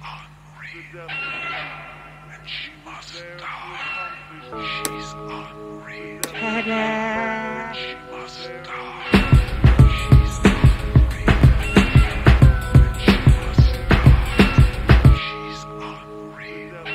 unreal, and she must die. She's unreal, and she must die. She's unreal, and she must die. She's unreal,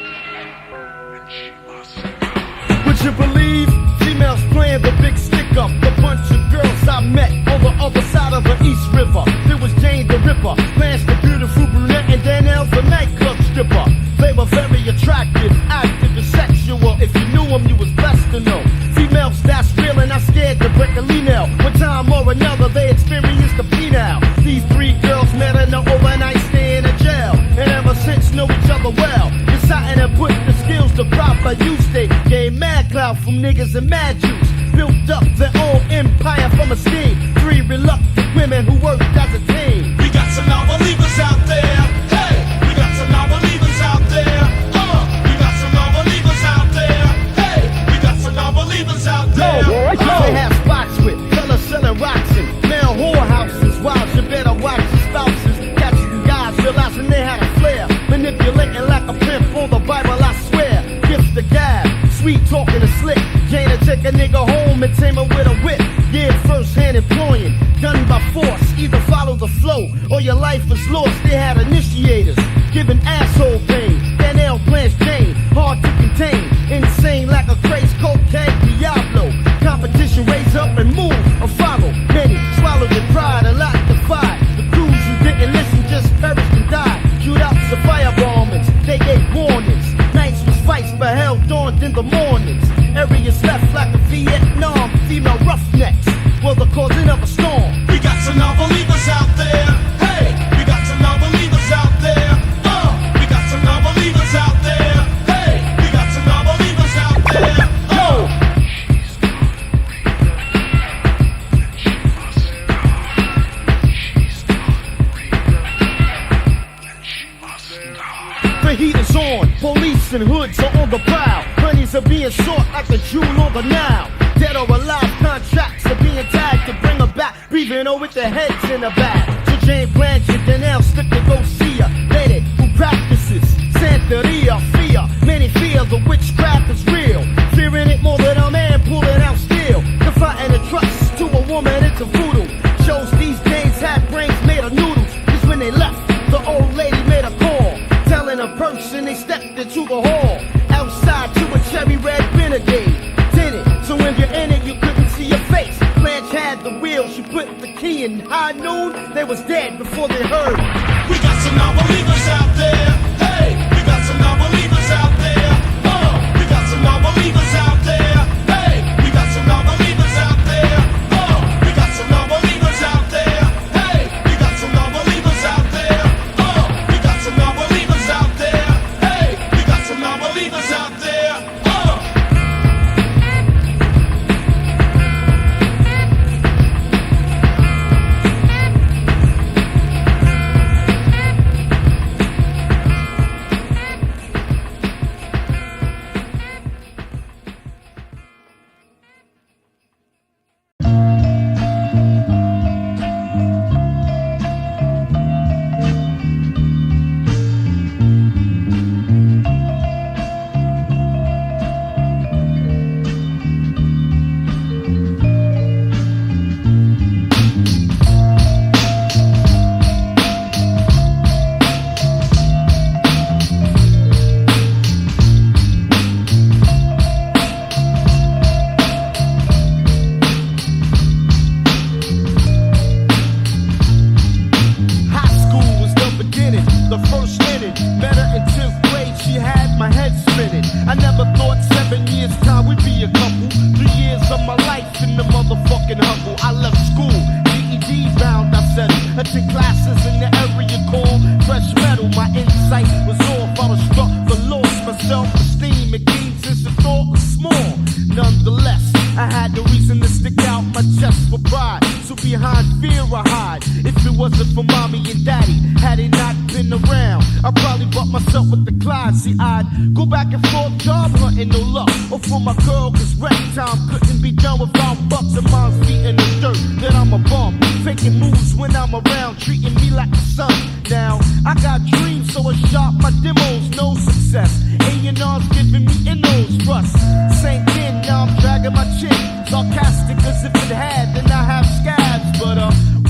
and she must die. Would you believe females playing the big stick up? The bunch of girls I met on the other side of the East River. There was Jane the Ripper, Blanche the beautiful brunette, and Danielle the nightclub stripper. They were very attractive, active and sexual. If you knew them, you was blessed to know. Females that's real and not scared to break a lean-out. One time or another, they experienced the penile. These three girls met in an overnight stay in a jail, and ever since know each other well. Deciding to put the skills to proper use, they gave mad clout from niggas and mad juice. Built up their own empire from a scheme. Three reluctant women who worked as a team. We got some non-believers out there. Hey, we got some non-believers out there. We got some non-believers out there. Hey, we got some non-believers out there. They have spots with color selling rocks and male whorehouses. Wild, you better watch your spouses. Catching guys realizing they had a flair. Manipulating like a pimp on the Bible, I swear. Gift the gab, sweet talking to slick. Jane to take a nigga home and tame him with a whip. Yeah, first-hand employing, done by force. Either follow the flow or your life is lost. They had initiators, giving asshole pain. Danielle Blanche Jane, hard to contain. Insane like a crazy cocaine Diablo. Competition raise up and move or follow. Many swallowed their pride, a lot defied. The crews who didn't listen just perished and died. Shootouts of firebombings, they gave warnings. Nights was fights but hell dawned in the mornings. Areas left like a Vietnam, female roughnecks were the causing of a storm. We got some non-believers out there. Hey, we got some non-believers out there. We got some non-believers out there. Hey, we got some non-believers out there. The heat is on, police and hoods are on the prowl. Honeys are being sought like the jewel on the Nile. Dead or alive, contracts are being tagged to bring her back, breathing over with their heads in the back. So Jane Blanche and Danielle slip to go see her. Lady who practices Santeria, fear. Many fear the witchcraft is real. Fearing it more than a man pulling out steel. Defying the trust to a woman, it's a voodoo. Shows these days had brains made of noodles. Cause when they left, the old lady made a call. Telling a person they stepped into the hall. Outside to a cherry red renegade. Tinted, so when you're in it, you couldn't see your face. Blanche had the wheel, she put the key in. High noon, they was dead before they heard. We got some non-believers out there. Hey, we got some non-believers out there. We got some non-believers out there. Hey, we got some non-believers out there. We got some non-believers out there. Hey, we got some non-believers out there. We got some non-believers out there. Hey, we got some non-believers out there. behind fear I hide. If it wasn't for mommy and daddy, had it not been around, I probably bought myself up with the Clyde. See, I'd go back and forth job hunting, no luck. Or for my girl, cause rap time couldn't be done without bucks and mom's feet in the dirt. Then I'm a bum, faking moves when I'm around, treating me like the sun. Now, I got dreams, so I shot my demos, no success. A&R's giving me in-nose thrust. Same thing, now I'm dragging my chin. Sarcastic as if it had, then I have scabs. But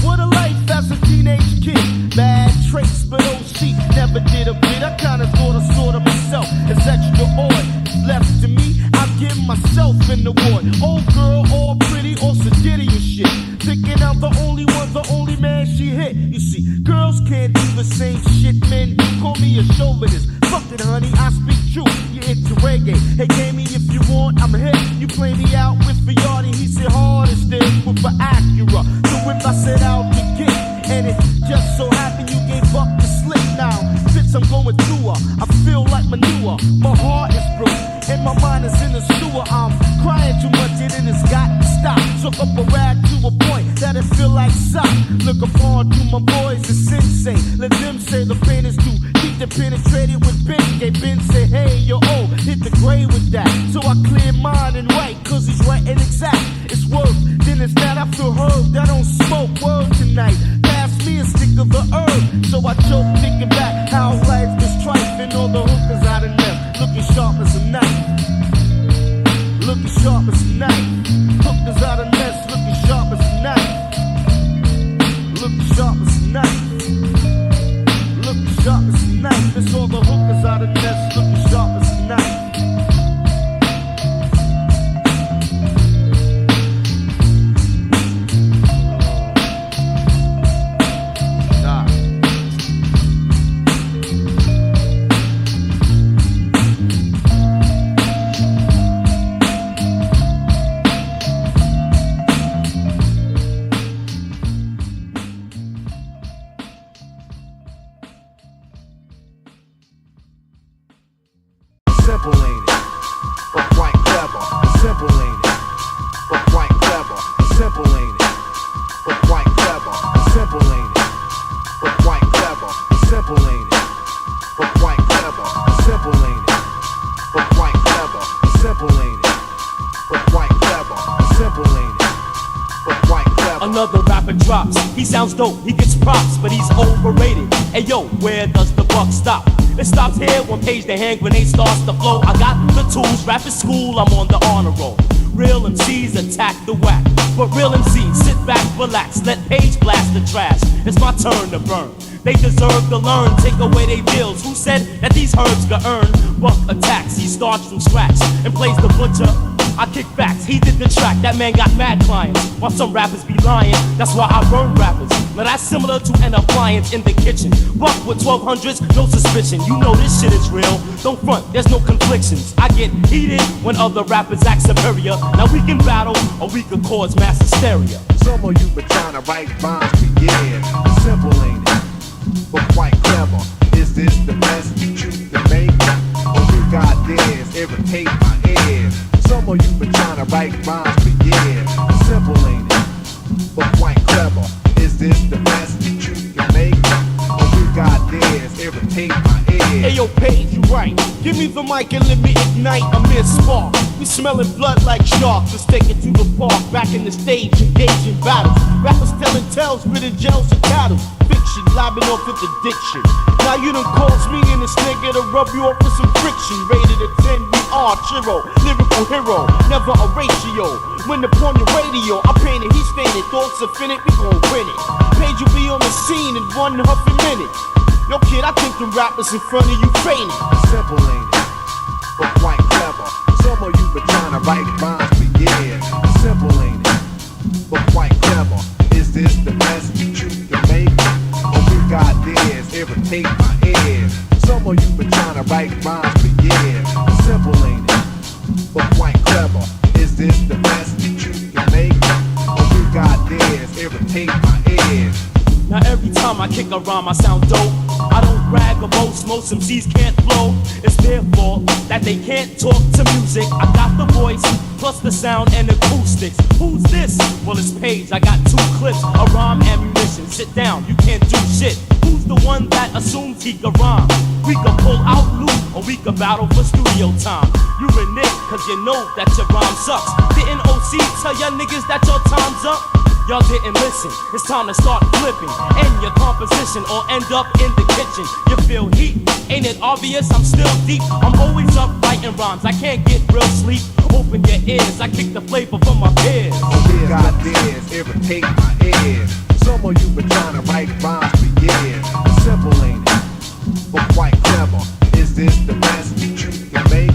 what a life as a teenage kid. Bad traits, but OC never did a bit. I kinda thought of sort of myself as extra odd. Left to me, I give myself an award. Old girl, all pretty, or seditious shit. Thinking I'm the only one, the only man she hit. You see, girls can't do the same shit men do. Call me a chauvinist. Fuck it, honey, I speak true. You into reggae. Hey, Gamey, if you want, I'm hip. You play me out with Fiardi, he said hard as this with an Acura. So if I set out to get, and it just so happened you gave up the slip now. Since I'm going through her, I feel like manure. My heart is broke, and my mind is in the sewer. I'm crying too much, and it's got to stop. Took up a rag to a point that it feel like sock. Look upon to my boys as sensei. Let them say the pain is too deep to penetrate it with Ben. Ben say, hey, yo, oh, hit the grave with that. So I clear mine and write, cause he's right and exact. It's work, then it's that I feel hurt. I don't smoke word tonight. Pass me a stick of the herb. So I choke thinking back how life is trife and all the hookers out of them. Looking sharp as a knife. Looking sharp as a knife. Hookers out of nest, looking sharp as a knife. Looking sharp as a knife. Looking sharp as a knife. It's all the hookers out of nest, looking sharp as a knife. Another rapper drops, he sounds dope, he gets props, but he's overrated. Hey yo, where does the buck stop? It stops here, one page the hand grenade starts to flow. I got the tools, rap is school, I'm on the honor roll. Real MCs attack the whack, but real MCs sit back, relax, let Page blast the trash. It's my turn to burn. They deserve to learn, take away their bills. Who said that these herbs got earned? Buck attacks, he starts from scratch and plays the butcher. I kick backs, he did the track, that man got mad clients. While some rappers be lying, that's why I burn rappers. Now that's similar to an appliance in the kitchen. Buck with 1200s, no suspicion. You know this shit is real, don't front, there's no conflictions. I get heated when other rappers act superior. Now we can battle, or we could cause mass hysteria. Some of you been trying to write rhymes for years. Simple ain't it, but quite clever. Is this the best you choose to make? Or you got theirs, irritate my ears. Some of you been trying to write rhymes for years. Simple ain't it, but quite clever. Is this the best you choose to make? Or you got theirs, irritate my ears. Hey yo, Page, you right. Give me the mic and let me ignite a mid-spark. We smelling blood like sharks. Let's take it to the park. Back in the stage, engaging battles. Rappers telling tales, spitting gels and cattle. Fiction, lobbing off with addiction. Now you done caused me and this nigga to rub you off with some friction. Rated a 10, we are Chiro. Lyrical hero, never a ratio. When upon your radio, I painted, he stained it. Thoughts are finished, we gon' win it. Page will be on the scene in 1 huffy minute. Yo kid, I think the rappers in front of you fainted. Simple ain't it, but quite clever. Some of you been trying to write rhymes for years. Simple ain't it, but quite clever. Is this the best you choose to make? Or you got theirs, irritate my ears. Some of you been trying to write rhymes for years. Simple ain't it, but quite clever. Is this the best you choose to make? Or you got theirs, irritate my ears. Now every time I kick a rhyme I sound dope. I don't brag or boast, most MCs can't flow. It's their fault that they can't talk to music. I got the voice, plus the sound and acoustics. Who's this? Well it's Page, I got 2 clips, a rhyme ammunition. Sit down, you can't do shit. Who's the one that assumes he can rhyme? We can pull out loot or we can battle for studio time. You renege cause you know that your rhyme sucks. Didn't OC tell ya niggas that your time's up? Y'all didn't listen, it's time to start flipping. End your composition or end up in the kitchen. You feel heat, ain't it obvious? I'm still deep. I'm always up writing rhymes, I can't get real sleep. Open your ears, I kick the flavor from my peers. God dares irritate my ears. Some of you been trying to write rhymes for years. Simple ain't it, but quite clever. Is this the best you can make?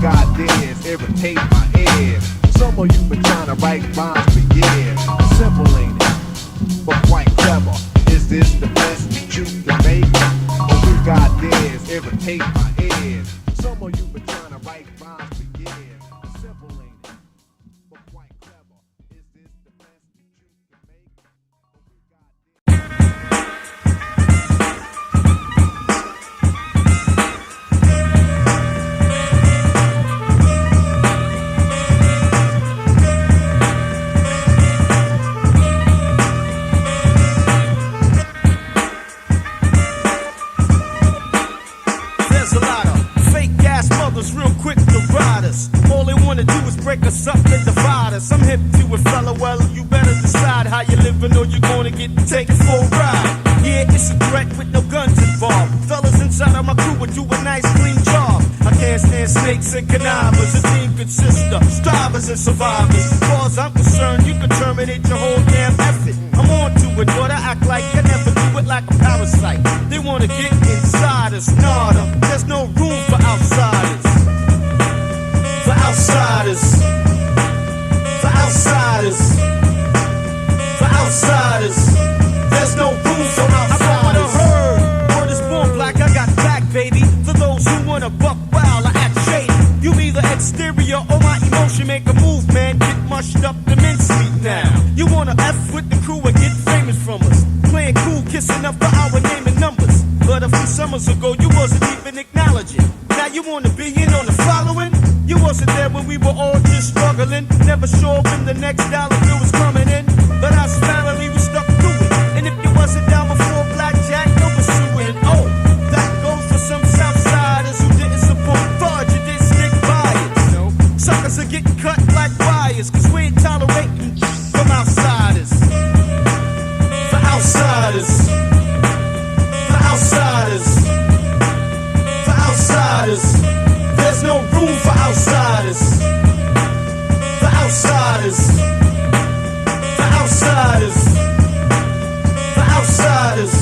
God dares irritate my ears. Some of you been trying to write rhymes for years. Simple ain't it, but quite clever. Is this the best you can make? God dares irritate my ears. Some of you been trying to write rhymes for years. Simple ain't it, but quite clever. Is this the best you can make? Real quick to ride us. All they wanna do is break us up and divide us. I'm hip to it, fella, well, you better decide how you living or you're gonna get taken for a ride. Yeah, it's a threat with no guns involved. Fellas inside of my crew would do a nice clean job. I can't stand snakes and connivers. A team consists of strivers and survivors. As far as I'm concerned, you can terminate your whole damn effort. I'm on to it, but I act like I never do it like a parasite. They wanna get inside us, nada. There's no room for outsiders. For outsiders. For outsiders. For outsiders. There's no room for outsiders. I got what I heard. Word is born black, I got back, baby. For those who wanna buck wild, I act shady. You either exterior or my emotion make a move, man. Get mushed up the mincemeat now. You wanna F with the crew and get famous from us. Playing cool, kissing up for our name and numbers. But a few summers ago, you wasn't even acknowledging. Now you wanna be in on the following? You wasn't there when we were all just struggling. Never sure when the next dollar bill was coming in. But us family, we stuck through it. And if you wasn't down before blackjack, no pursuing. Oh, that goes for some Southsiders who didn't support fudge, you didn't stick by it. You know? Suckers are getting cut like wires, cause we ain't tolerating from outsiders. For outsiders. For outsiders. For outsiders. There's no room for outsiders. For outsiders. For outsiders. For outsiders.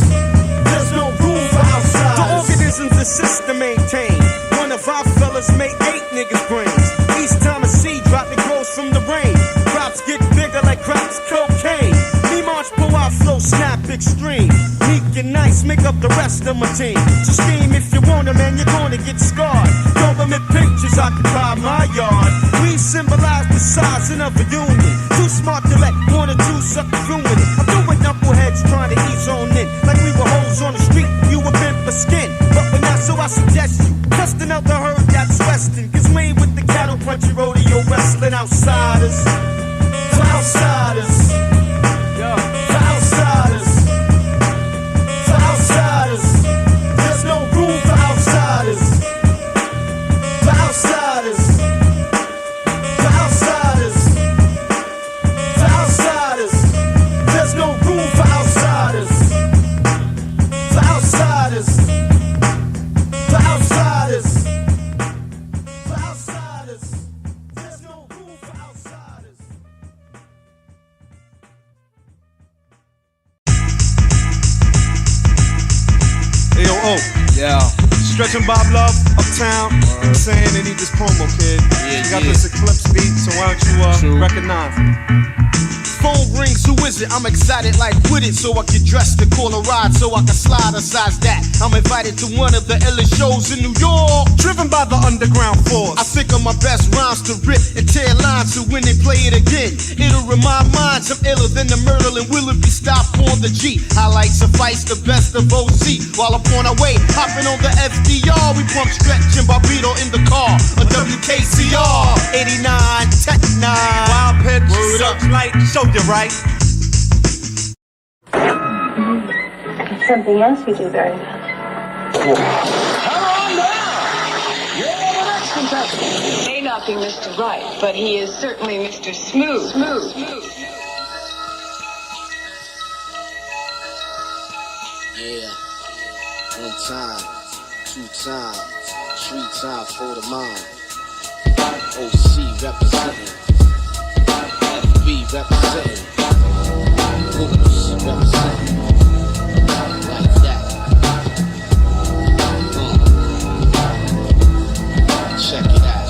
There's no room for outsiders. The organism's a system maintained. One of our fellas made 8 niggas' brains. Each time a seed drop, it grows from the rain. Crops get bigger like crops cocaine. Me Monch pull our flow, snap extreme. Meek and nice, make up the rest of my team. So scheme if you want it, man, you're gonna get scarred. Government pictures occupy my yard. We symbolize the sizing of a union. Too smart to let 1 or 2 suck ruin it. I'm doing knuckleheads trying to ease on in. Like we were hoes on the street, you were bent for skin. But we're not, so I suggest you testing out the herd that's western. Cause we ain't with the cattle punchy rodeo wrestling outsiders. For outsiders. For outsiders. For outsiders. There's no room for outsiders. For outsiders. For outsiders. For outsiders. There's no room for outsiders. For outsiders. For outsiders. For outsiders. There's no room for outsiders. Hey, yo, oh. Yeah. Stretch and Bob Love, Uptown. I'm saying they need this promo, kid. Yeah, you got yeah. this Eclipse beat, so why don't you recognize it? Phone rings, who is it? I'm excited like with it, so I get dressed to call a ride, so I can slide aside that. I'm invited to one of the illest shows in New York, driven by the underground force. I think of my best rhymes to rip and tear lines, so when they play it again, it'll remind minds I'm iller than the Myrtle and Willoughby stop on the G. Highlights suffice the best of OC. While I'm on our way, hopping on the FDR, we pump Stretch and Bobbito in the car. A WKCR 89 Tech 9. Wild pitch, Searchlight, showed you right. something else you do very well. May not be Mr. Right, but he is certainly Mr. Smooth. Yeah, one time, two times, three times for the mind. OC representing, FB representing, Boots representing, like that. Check it out.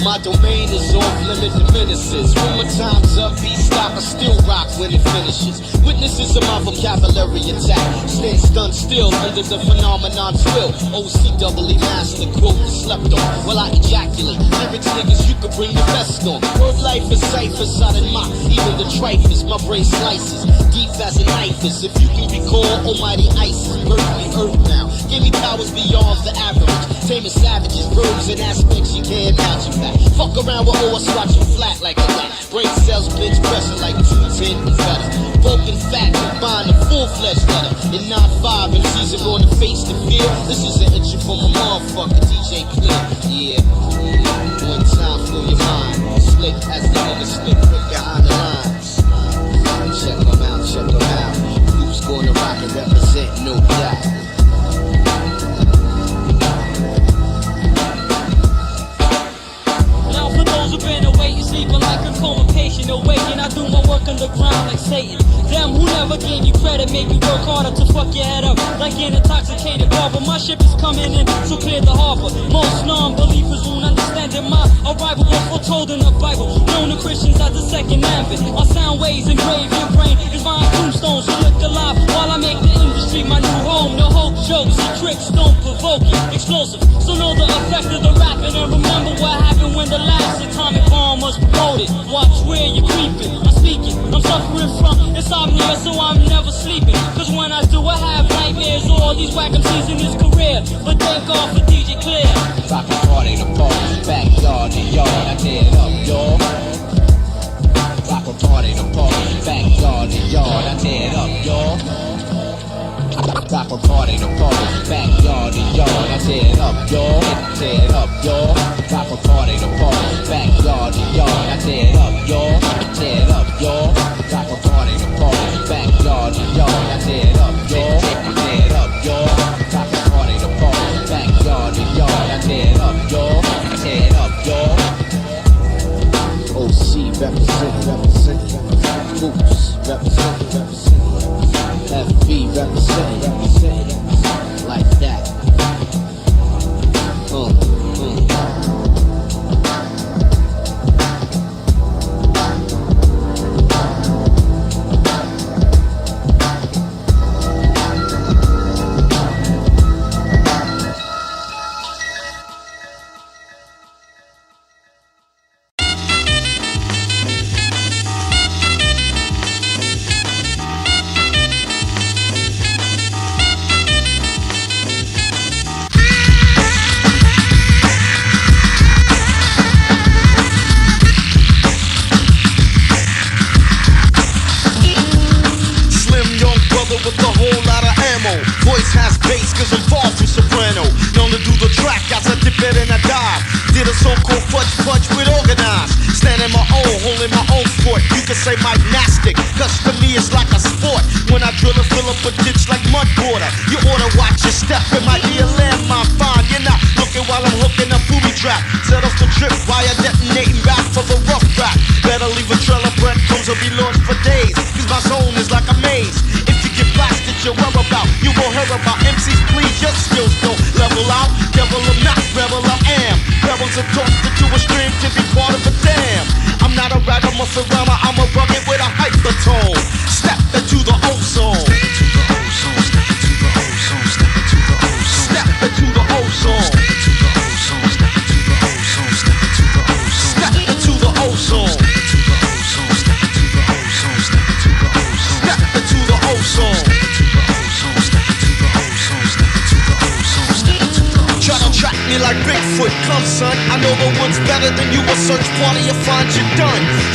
My domain is off limit to menaces. When my time's up, beat stop, I still rock when it finishes. Witnesses of my vocabulary attack. Stand stunned still under the phenomenon's will. OC doubly master, quote slept on while I ejaculate. Lyrics niggas, you could bring the best on. Word life is ciphers, I done mock even the trifest. My brain slices, deep as a knife is. If you can recall, almighty ISIS birthed me earthbound. Gave me powers beyond the average. Famous savages, verbs and aspects you can't imagine back. Fuck around with OS, watch you flat like a rat. Brain cells, bench pressing like 210 and better. Broken fat, combined a full-fledged letter. In 9-5, MCs are on the face to feel. This is an entry from a motherfucker, DJ Clear. Yeah, one time for your mind. Slick as the nigga slick, quick behind the lines. Check them out, check them out. Who's gonna rock and represent, no doubt. Who've been awaiting, sleeping like a coma patient, awaken. I do my work underground like Satan. Them who never gave you credit make you work harder to fuck your head up like an intoxicated barber. My ship is coming in, so clear the harbor. Most non-believers won't understand it. My arrival was foretold in the Bible. Known to Christians as the second advent. My sound waves engraved your brain is my tombstone. So look alive while I make the industry my new home. No hope, jokes, and tricks don't provoke it. Explosive, so know the effect of the rapping and remember what happened when the last atomic bomb was promoted. Watch where you're creeping. I'm speaking. I'm suffering from insomnia, so I'm never sleeping. Cause when I do, I have nightmares. All these whack MCs in this career. But thank God for DJ Clear. Rock a party, the party, backyard, the yard. I tear it up, y'all. Rock a party, the party, backyard, the yard. I tear it up, y'all. Rock a party, the party, backyard, the yard. I tear it up, y'all. Tear it up, y'all. Rock a party, the party, backyard, the yard. I tear it up, y'all. Tear it up, y'all. Rock a party, the party, backyard, the yard. I tear it up, y'all. Tear it up, y'all. Rock a party, the party, backyard, the yard. I tear it up, y'all. Tear it up, y'all. OC represent, Boots represent, FB represent, like that.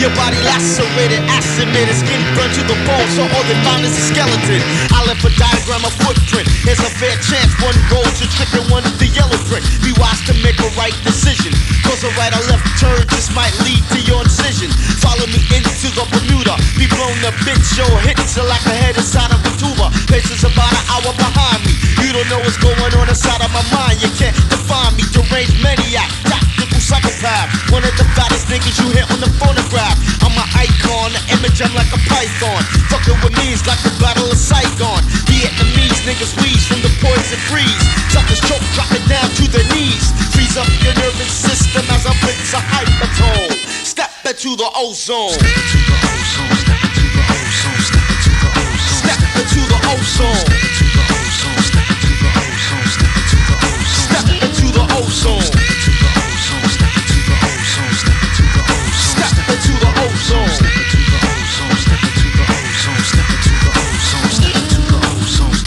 Your body lacerated, acid made, skin burned to the bone, so all they found is a skeleton. I if a diagram a footprint. There's a fair chance one road's a trick and one's the yellow brick. Be wise to make a right decision, cause a right or left turn just might lead to your incision. Follow me into the Bermuda, be blown to bits, your hits are like a head inside of a tuba. Places about an hour behind me, you don't know what's going on inside of my mind. You can't define me, deranged maniac, tactical psychopath, one of the fattest niggas you hear on the phonograph. I'm an icon, the image I'm like a python. Fucking with me is like the Battle of Saigon. Vietnamese niggas wheeze from the poison breeze. Suckers choke, drop it down to their knees. Freeze up your nervous system as I blitz a hypertone. Step into the ozone. Step into the ozone. Step into the ozone. Step into the ozone. Step into the ozone. Step into the ozone. Step into the ozone. Step into the ozone. Step into the ozone. Step into the ozone. Step into the ozone. Step into the ozone. Step into the ozone. Step into the ozone. Step into the ozone. Step into the ozone.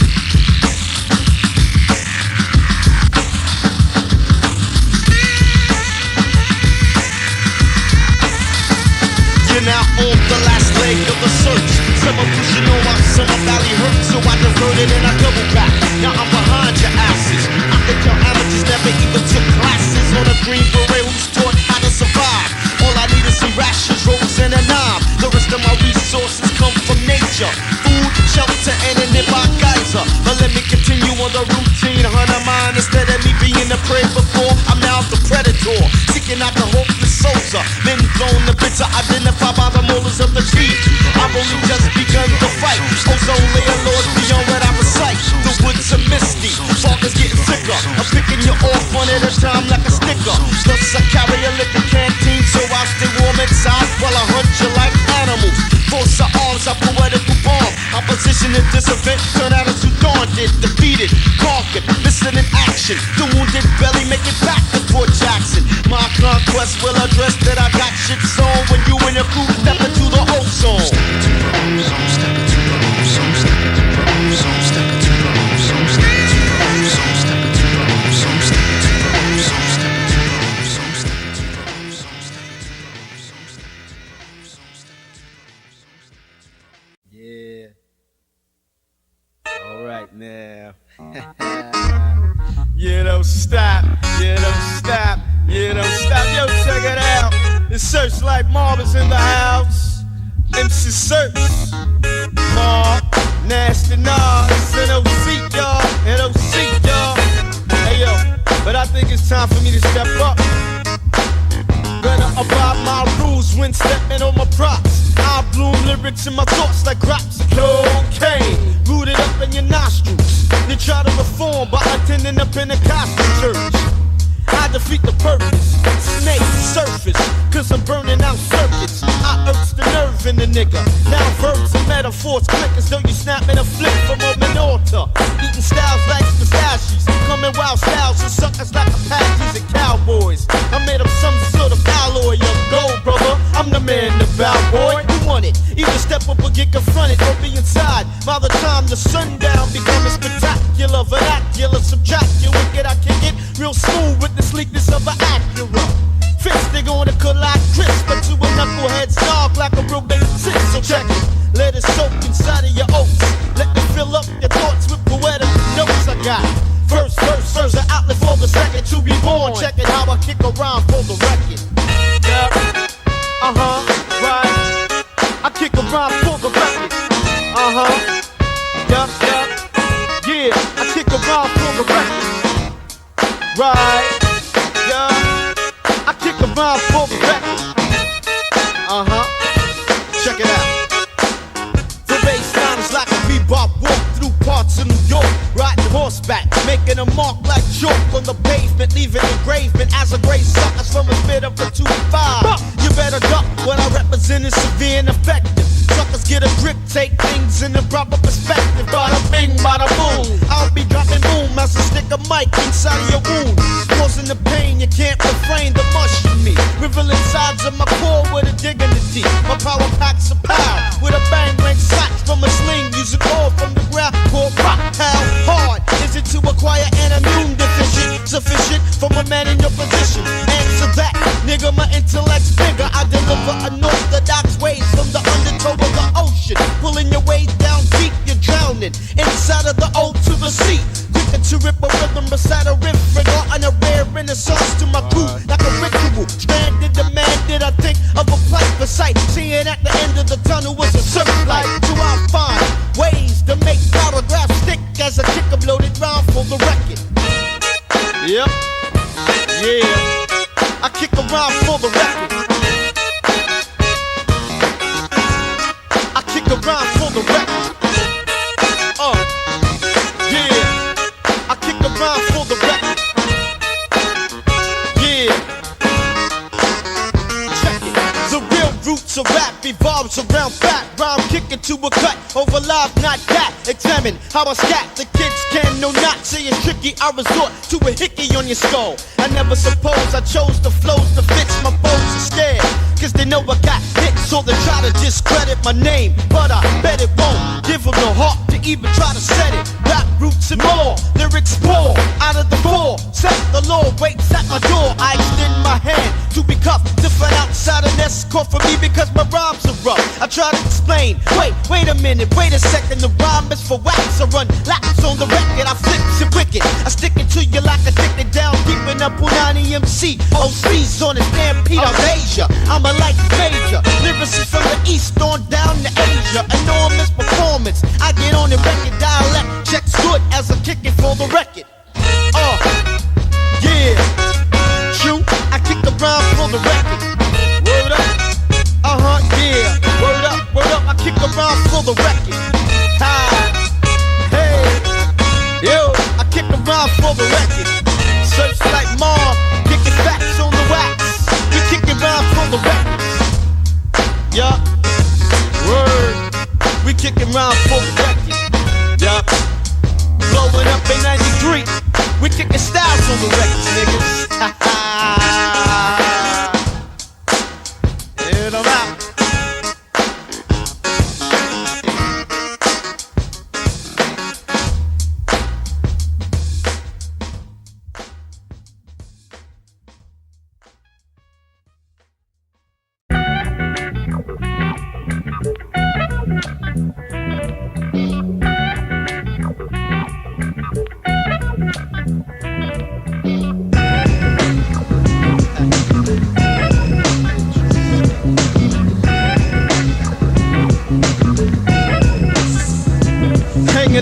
You're now on the last leg of the search. Some are pushing on my summer valley hurt, so I diverted and I double back. Now I'm behind your asses. I think your amateurs never even took classes on a green beret who's taught how to survive. All I need is some rations, ropes, and a knob. The rest of my resources come from nature, food, shelter, and a nearby geyser. But let me continue on the routine, hunter mine. Instead of me being the prey before, I'm now the predator, seeking out the hopeless souls. Been blown to bits, identified by the molars of the teeth. I've only just begun to fight. Ozone layer lords beyond what I recite. The woods are misty, fog is getting sicker. I'm picking you off one at a time like a sticker. Plus I carry a liquor canteen, so I'll stay warm inside while I hunt you like animals. Force of arms, I poetical bomb. Opposition at this event turn out as too daunted, defeated, conquered, missing in action. The wounded belly make it back to Fort Jackson. My conquest will address that I got shit on when you and your crew step into the ozone. Step into the ozone, step into the ozone, step into the ozone, step into the ozone, step into the ozone, step into the ozone, step into the ozone, step into the ozone, step into the ozone, step into the ozone, step into the ozone, step into the ozone. Yeah. All right now. You don't stop, you don't stop, you don't stop. Yo, check it out. It's Serch like Marvin's in the house. MC Serch, Marv, Nasty Nas, NOC y'all, NOC y'all. Hey yo, but I think it's time for me to step up. Better abide my rules when stepping on my props. I bloom lyrics in my thoughts like crops of cocaine, rooted up in your nostrils. They try to reform by attending a Pentecostal church. I defeat the purpose, snake surface, cause I'm burning out circuits. I irks the nerve in the nigga. Now verbs and metaphors click as though you snapping a flick from a Minorta. Eating styles like pistachios, coming wild styles and suckers like Apaches and cowboys. I made up some sort of alloy of gold, brother. I'm the man, the bow boy. You want it? Either step up or get confronted or be inside. By the time the sundown becomes spectacular, vernacular, subtract you wicked, I kick it real smooth with the sleekness of an Acura. Fist, they gonna collide crisp, but to a knucklehead's dog like a real big six. So check it, let it soak inside of your oats. Let me fill up your thoughts with poetic notes I got. First verse, an outlet for the second to be born. Check it how I kick around for the record. Yeah, right. I kick around for the record. Yeah, I kick around for the record. Right. I kick around for the record. Check it out. The baseline is like a bebop walk through parts of New York. Riding horseback, making a mark like chalk on the pavement, leaving engravement as a gray suckers from a bit of a 2-5. You better duck what I represent is severe and effective. Suckers get a grip, take things in the proper perspective. Bada bing, bada boom. I'll be dropping boom as I stick a mic inside of your wound, causing the pain you can't refrain to mushroom me. Revealing sides of my core with a dignity. My power packs a power with a bang bang slaps from a sling. Using all from the ground called rock. How hard is it to acquire an immune deficient? Sufficient from a man in your position. Answer that, nigga, my intellect's bigger. I deliver unorthodox ways from the undertow of the ocean. Pulling your way down deep, you're drowning. In rhetoric regarding a rare renaissance to my crew, like a ritual. Stranded, demanded, I think of a plight for sight. Seeing at the end of the tunnel was a searchlight. Do I find ways to make paragraphs stick as a kick a bloated round for the record? Yep, yeah, I kick around for the record. I kick around for the record. Yeah, I kick around for the record. Yeah, check it. The real roots of rap evolves around fat rhyme kicking to a cut over live, not that. Examine how I scat. The kids can no not say it's tricky. I resort to a hickey on your skull. I never suppose I chose the flows to fit my foes are scared, cause they know I got hits, so they try to discredit my name. But I bet it won't give them the heart to even try to set it. Rap roots and more, lyrics pour out of the four. Set the law waits at my door. I extend my hand to be cuffed. Different outside an escort for me because my rhymes are rough. I try to explain, wait a minute, wait a second. The rhyme is for wax. I run laps on the record. I flips it wicked. I stick it to you like a ticket down deep in up on 90 MC. OC's on a stampede of Asia. I'm a light major. Lyricist from the east on down to Asia. Enormous performance. I get on the record dialect. Checks good as I kick it for the record. Yeah. True. I kick the rhyme for the record. Word up. Yeah. Word up. I kick the rhyme for the record. Hey. Yo. I kick the rhyme for the record. Serch like Mom. Kicking facts on the wax. We kicking rhyme for the record. Yeah. Word. We kicking rhyme for the record. Yeah. Blowing up in 93. We kicking styles on the records, niggas. And I'm out.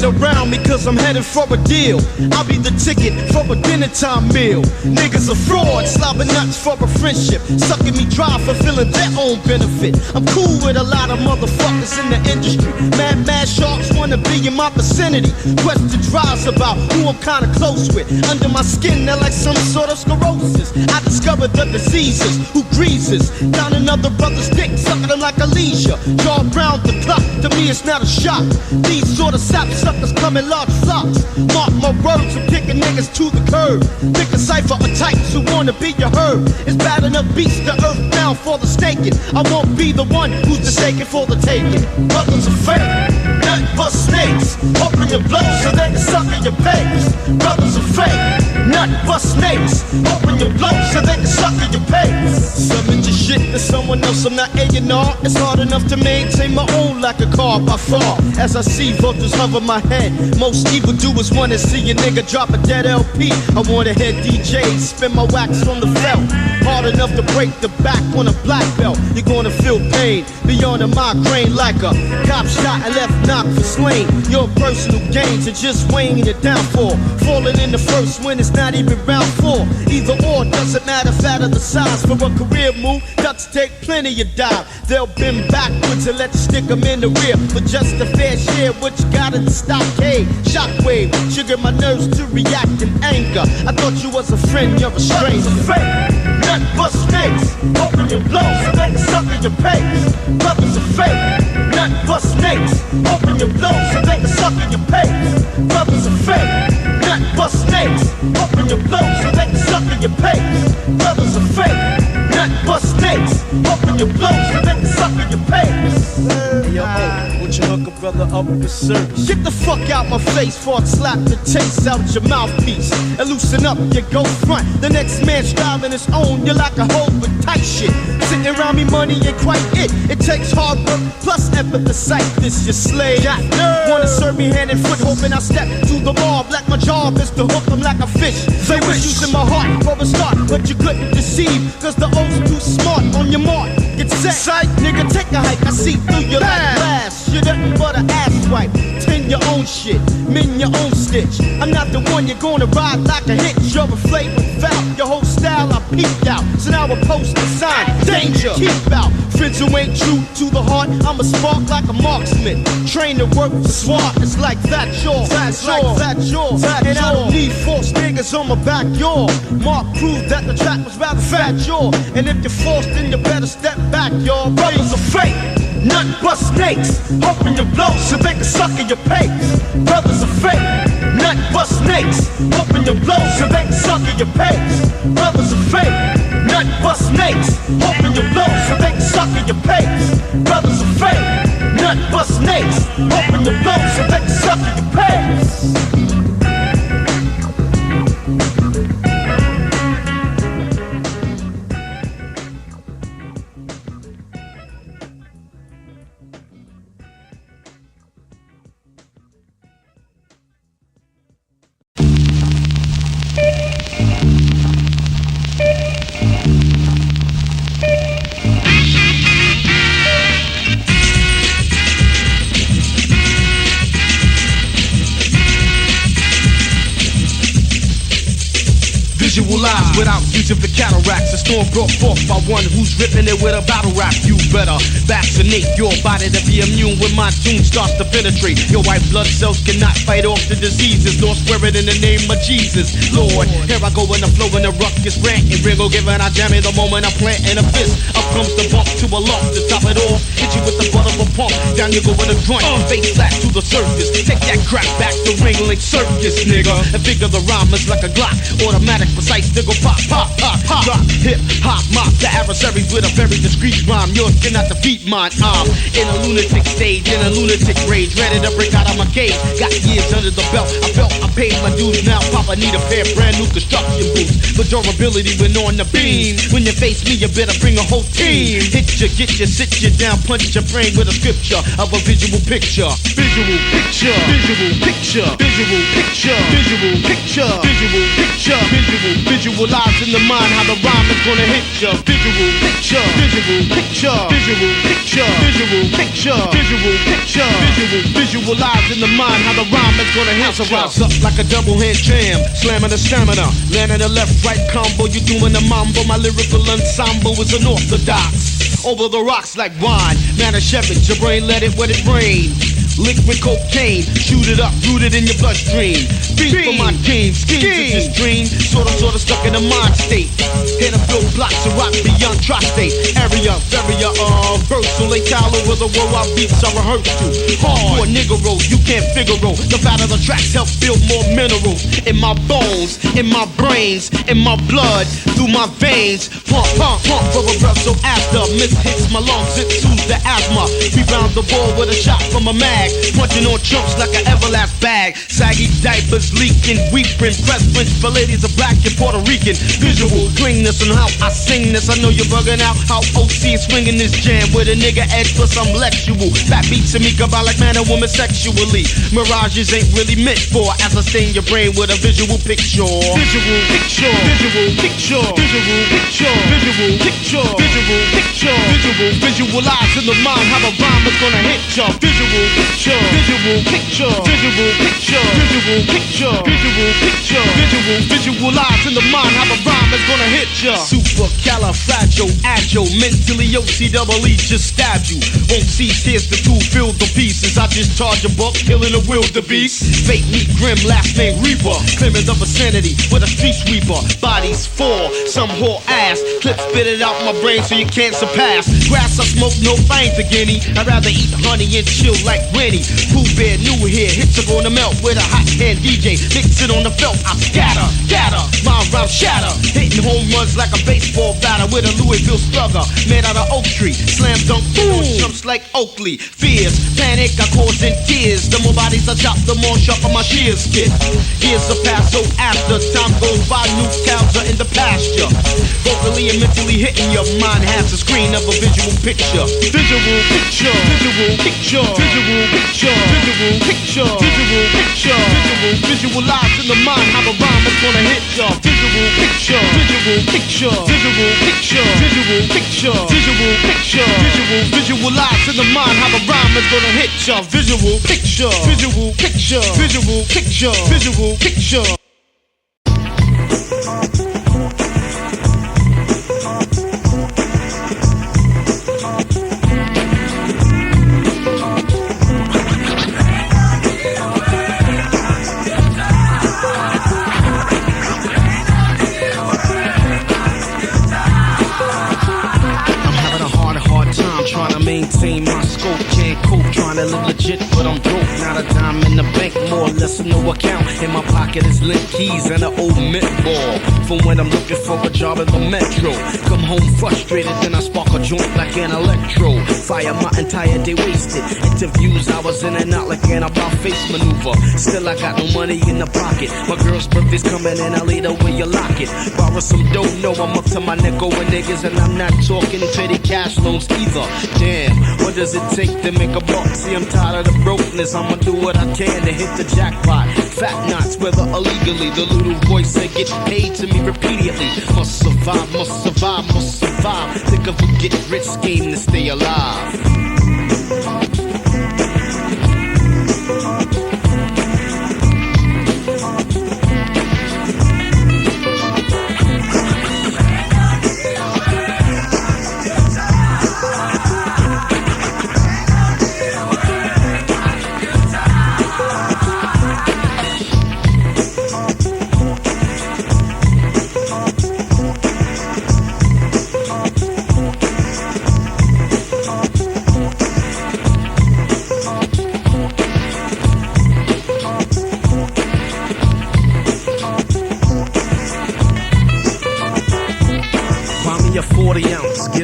Around me cause I'm headed for a deal. I'll be the ticket for a dinner time meal. Niggas are fraud, slobbing nuts for a friendship, sucking me dry, fulfilling their own benefit. I'm cool with a lot of motherfuckers in the industry. Mad sharks wanna be in my vicinity. Questions rise about who I'm kinda close with. Under my skin they're like some sort of sclerosis. I discovered the diseases who greases down another brother's dick, sucking them like a leisure. Jaw round the clock, to me it's not a shock. These sort of sap suckers come in large flocks. Mark my words, I'm kicking niggas to the curb. Pick a cipher of types who wanna be your herb. It's bad enough beats the earth down for the staking. I won't be the one who's mistaken for the taking. Brothers are fake, nothing but snakes. Open your blow so they can suck in your face. Brothers are fake, nothing but snakes. Open your blow so they can suck in your face. Summon your shit to someone else, I'm not A&R. It's hard enough to maintain my own like a car by far. As I see vultures hover my head, most evildoers wanna see a nigga drop a dead LP. I wanna hear DJs spin my wax on the felt. Hard enough to break the back on a black belt. You're gonna feel pain beyond a migraine, like a cop shot and left knocked for slain. Your personal gains are just weighing your downfall. Falling in the first when it's not even round four. Either or, doesn't matter, fat or the size. For a career move, ducks take plenty of dive. They'll bend backwards and let you stick them in the rear. But just a fair share, what you got in the stockade. Shockwave, trigger my nerves to react in anger. I thought you was a friend, you're a stranger. Nothing but snakes. Open your blow so they can suck in your face. Brothers are fake. Nothing but snakes. Open your blow so they can suck in your face. Brothers are fake. Nothing but snakes. Open your blow so they can suck in your face. Brothers are fake. Nothing but snakes. Open your blow so they can suck in your face. Yo, won't you hook a brother brother up the Serch. Get the fuck out my face before I slap the taste out your mouthpiece and loosen up your go front. The next man styling his own, you're like a hoe with tight shit. Sitting around me, money ain't quite it. It takes hard work plus effort to sight this your slave. Wanna serve me hand and foot, hoping I step to the mob like my job is to hook them like a fish. They was using my heart for a start, but you couldn't deceive, cause the O's too smart. On your mark, get set, sight, nigga, take a hike. I see through your like glass. You're nothing but an ass wipe. Tend your own shit, mend your own stitch. I'm not the one you're gonna ride like a hitch. You're a flavor foul, your whole style I peeped out. So now I post a sign, danger, keep out. Friends who ain't true to the heart, I'm a spark like a marksman. Train to work for SWAT, it's like that, yours. That's like that, yours. And I don't need false niggas on my back, y'all. Mark proved that the track was rather fat, y'all. And if you're forced, then you better step back, y'all. Brothers are fake, nothing but snakes. Hoping you blow so they can suck in your pace. Brothers are fake, nothing but snakes. Hoping you blow so they can suck in your pace. Brothers are fake, nothing but snakes. Hoping you blow so they can suck in your pace. Brothers are fake, nothing but snakes. Hoping you blow so they can suck in your pace. Visualize without using for cataracts. A storm brought forth by one who's ripping it with a battle rap. You better vaccinate your body to be immune when my tune starts to penetrate. Your white blood cells cannot fight off the diseases. Lord, swear it in the name of Jesus. Lord, here I go in the flow in the ruckus, ranting, Ringo giving I jam it the moment I plant in a fist. Up comes the bump to a lump to top it off. Hit you with the butt of a pump. Down you go with a grunt, face flat to the surface. Take that crap back to ring like circus, nigga. And figure the rhyme is like a Glock, automatic, precise, nigga, pop, pop, pop, pop. Drop, hip, hop, mop, the adversaries with a very discreet rhyme. Yours cannot defeat mine. I'm in a lunatic stage, in a lunatic rage, ready to break out of my cage. Got years under the belt, I felt I paid my dues. Now Papa need a pair of brand new construction boots. For durability when on the beam. When you face me, you better bring a whole team. Hit you, get you, sit you down, punch your brain with a scripture of a visual picture. Visual picture, visual picture, visual picture, visual picture, visual picture, visualize in the mind how the rhyme is gonna hit you. Visual picture, visual picture, visual picture, visual picture, visual picture, visualize in the mind how the rhyme is gonna hit you. Rise up like a double hand jam, slamming the stamina, landing the left right combo. You doing the mambo, my lyrical ensemble is unorthodox. Over the rocks like wine, Manischewitz, your brain let it rain. Liquid cocaine, shoot it up, rooted in your bloodstream. Beat for my game, schemes is this dream. Sorta stuck in a mind state. Hit a build blocks of rock beyond tri-state. Area, versatile, late all over the world. Our beats are rehearsed to. Hardcore nigga rolls, you can't figure roll. The fatter the tracks help build more minerals. In my bones, in my brains, in my blood, through my veins. Pump, pump, pump for a breath. So after miss hits my lungs, it soothes the asthma. Rebound the ball with a shot from a mag. Punching on chumps like an Everlast bag. Saggy diapers leaking, weeping. Preference for ladies are black and Puerto Rican. Visual cleanness on how I sing this. I know you're bugging out how OC is swinging this jam with a nigga edge plus I'm lectual. Fat beats and me combine like man and woman sexually. Mirages ain't really meant for as I stain your brain with a visual picture. Visual picture, visual picture, visual picture, visual picture, visual picture, visualize in the mind how the rhyme is gonna hit ya. Visual picture. Visual picture, visual picture, visual picture, visual picture, visualize in the mind how the rhyme is gonna hit ya. Super califragile, agile, mentally OCEE just stabbed you. Won't cease, here's the two filled the pieces. I just charge a buck, killing a wildebeest. Fake meat grim, last name Reaper. Clearing the vicinity with a street sweeper. Bodies fall, some whore ass. Clips spit it out my brain so you can't surpass. Grass I smoke, no fangs to guinea. I'd rather eat honey and chill like Winnie. Pooh Bear new here, hits are gonna melt with a hot hand DJ. Mix it on the felt, I scatter, my rhyme shatter. Hit hitting home runs like a baseball batter with a Louisville slugger made out of oak tree. Slam dunk, boom, jumps like Oakley. Fears, panic, I cause in tears. The more bodies I chop, the more sharper my shears get. Years are past, so after time goes by, new cows are in the pasture. Vocally and mentally hitting your mind has the screen of a visual picture. Visual picture, visual picture, visual picture, visual picture, visual picture, visualize in the mind how the rhyme is gonna hit ya. Visual picture, visual picture, visual picture, visual picture, visual picture, visualize in the mind how the rhyme is gonna hit ya. Visual picture, visual picture, visual picture, visual picture. Maintain my scope, can't cope, trying to live legit, but I'm broke. Not a dime in the bank, more or less no account. In my pocket is lit keys and an old mint ball from when I'm looking for a job in the metro. Come home frustrated, then I spark a joint like an electro. Fire my entire day wasted. Interviews, I was in and out like an about-face maneuver. Still I got no money in the pocket. My girl's birthday's coming and I laid away you lock it. Borrow some dough, no, I'm up to my neck with niggas, and I'm not talking petty cash loans either. Damn, what does it take to make a buck? See, I'm tired of the brokenness. I'ma do what I can to hit the jackpot. Fat knots, whether illegally. The little voice said get paid to me repeatedly. Must survive, must survive, must survive. Think of a get rich scheme to stay alive.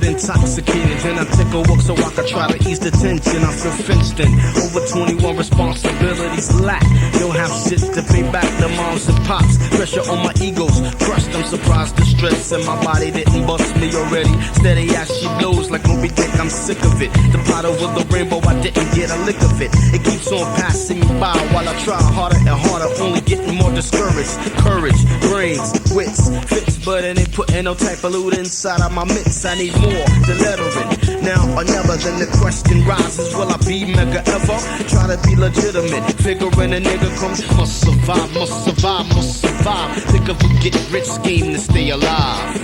Intoxicated, then I take a walk so I can try to ease the tension. I feel fenced in, over 21 responsibilities lack. Don't have shit to pay back the moms and pops. Pressure on my egos, crushed, I'm surprised the stress in my body didn't bust me already. Steady as she blows like Moby Dick, I'm sick of it. The pot over the rainbow, I didn't get a lick of it. It keeps on passing me by while I try harder and harder, only getting more discouraged. Courage, brains, wits, fits, but it ain't putting no type of loot inside of my mitts. I need more lettering. Now or never, then the question rises, will I be mega ever? Try to be legitimate, figuring a nigga comes. Must survive, must survive, must survive. Think of a get rich scheme to stay alive.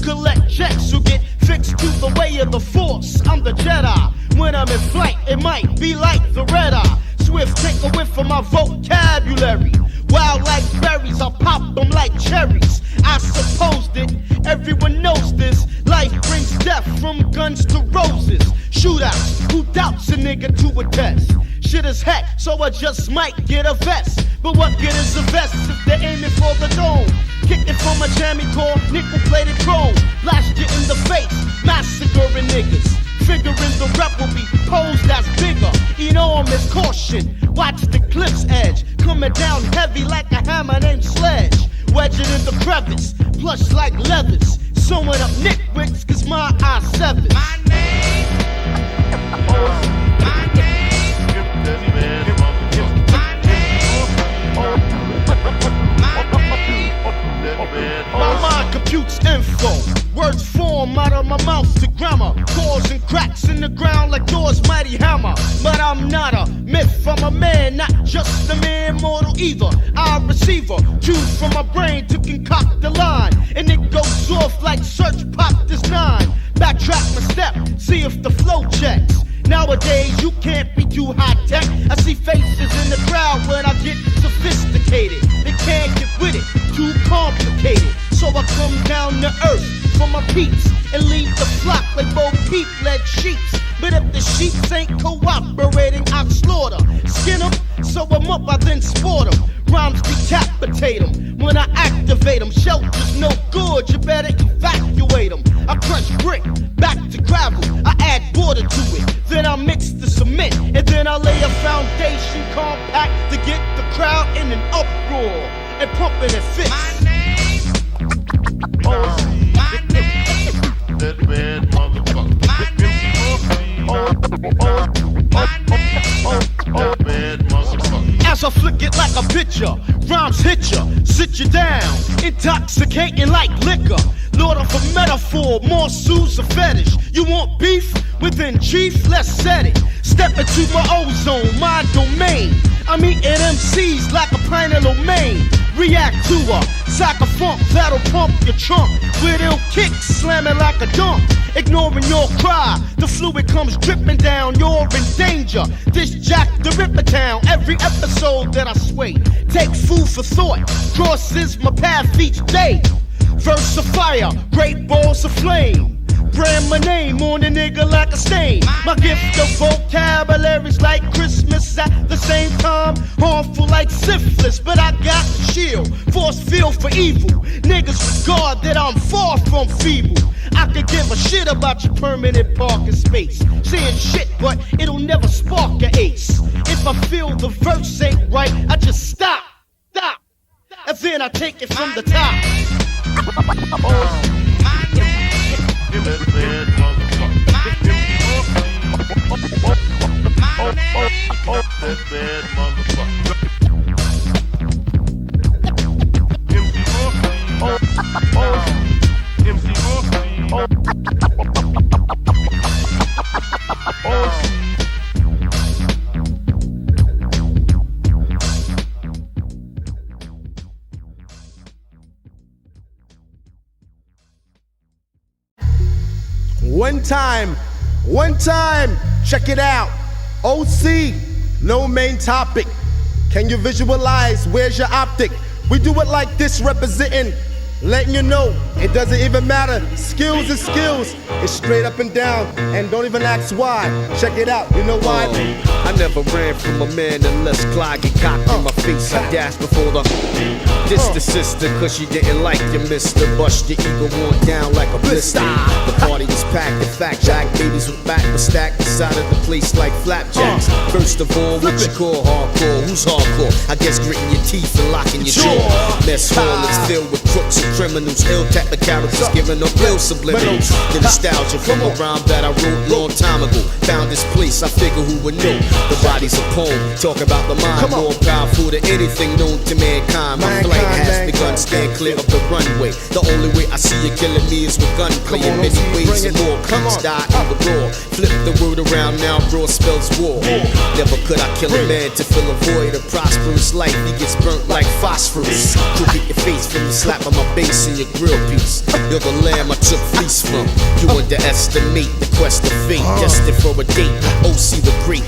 Collect checks who get fixed to the way of the force. I'm the Jedi. When I'm in flight, it might be like the red eye. Swift, take a whiff of my vocabulary. Wild like berries, I pop them like cherries. I supposed it, everyone knows this. Life brings death from guns to roses. Shootouts, who doubts a nigga to a test? Shit is heck, so I just might get a vest. But what good is a vest if they're aiming for the dome? Kicking from a jammy core, nickel-plated chrome. Blast you in the face, massacring niggas. Figuring the rep will be posed as bigger. Enormous caution, watch the cliff's edge. Coming down heavy like a hammer named Sledge. Wedging in the crevice, plush like leathers. sewing up nitwicks, cause my I7. My name. My name. My mind computes info. Words form out of my mouth to grammar. Causing cracks in the ground like Thor's mighty hammer. But I'm not a myth, I'm a man, not just a mere mortal either. I'm a receiver, choose from my brain to concoct the line. And it goes off like Serch popped this 9. Backtrack my step, see if the flow checks. Nowadays you can't be too high tech. I see faces in the crowd when I get sophisticated. They can't get with it, too complicated. So I come down to earth for my peeps and leave the flock like both peep-led sheeps. But if the sheeps ain't cooperating, I slaughter. Skin them, sew them up, I then sport them. Rhymes decapitate them when I activate them. Shelter's no good, you better evacuate them. I crush brick, back to gravel, I add water to it. Then I mix the cement, and then I lay a foundation compact to get the crowd in an uproar and pumping it fits. My name. My name. That bad motherfucker. My name. My name. That bad motherfucker. As I flick it like a picture, rhymes hit ya, sit you down, intoxicating like liquor. Lord of a metaphor, more sues a fetish. You want beef? Within chief, let's set it. Step into my ozone, my domain. I'm eating MCs like a pint of lo mein. React to a sack of funk that'll pump your trunk. With ill kicks, slamming like a dunk. Ignoring your cry, the fluid comes dripping down. You're in danger. This Jack the Ripper town. Every episode that I sway, take food for thought. Crosses my path each day. Verse of fire, great balls of flame. Brand my name on a nigga like a stain. My gift of vocabulary's like Christmas at the same time. Harmful like syphilis, but I got the shield. Force field for evil. Niggas regard that I'm far from feeble. I could give a shit about your permanent parking space. Saying shit, but it'll never spark an ace. If I feel the verse ain't right, I just stop. And then I take it from the top. My name. That bad motherfucker. My name. My name. That bad motherfucker. One time, check it out. OC, no main topic. Can you visualize? Where's your optic? We do it like this, representing, letting you know it doesn't even matter. Skills is skills. It's straight up and down, and don't even ask why. Check it out, you know why? I never ran from a man unless Clyde get cocked in my face. I dashed before the sister, cause she didn't like you, mister. Bust your ego on down like a blister. The party was packed, in fact, Jack babies with back was stacked inside of the place like flapjacks. First of all, what you call hardcore? Who's hardcore? I guess gritting your teeth and locking your jaw. Mess hall is filled with crooks and criminals, ill type of characters giving up real subliminals. The nostalgia from a rhyme that I wrote long time ago. Found this place, I figure who would know. The body's a poem, talk about the mind. More powerful than anything known to mankind. My flight has begun, stand clear of the runway. The only way I see you killing me is with gunplay. In many ways and more, comes die in the raw. Flip the word around now, raw spells war. Never could I kill a man to fill a void. A prosperous life, he gets burnt like phosphorus. Could hit your face from the slap of my bass in your grill piece. You're the lamb I took fleece from. You underestimate the quest of fate, destined for a date. OC the great,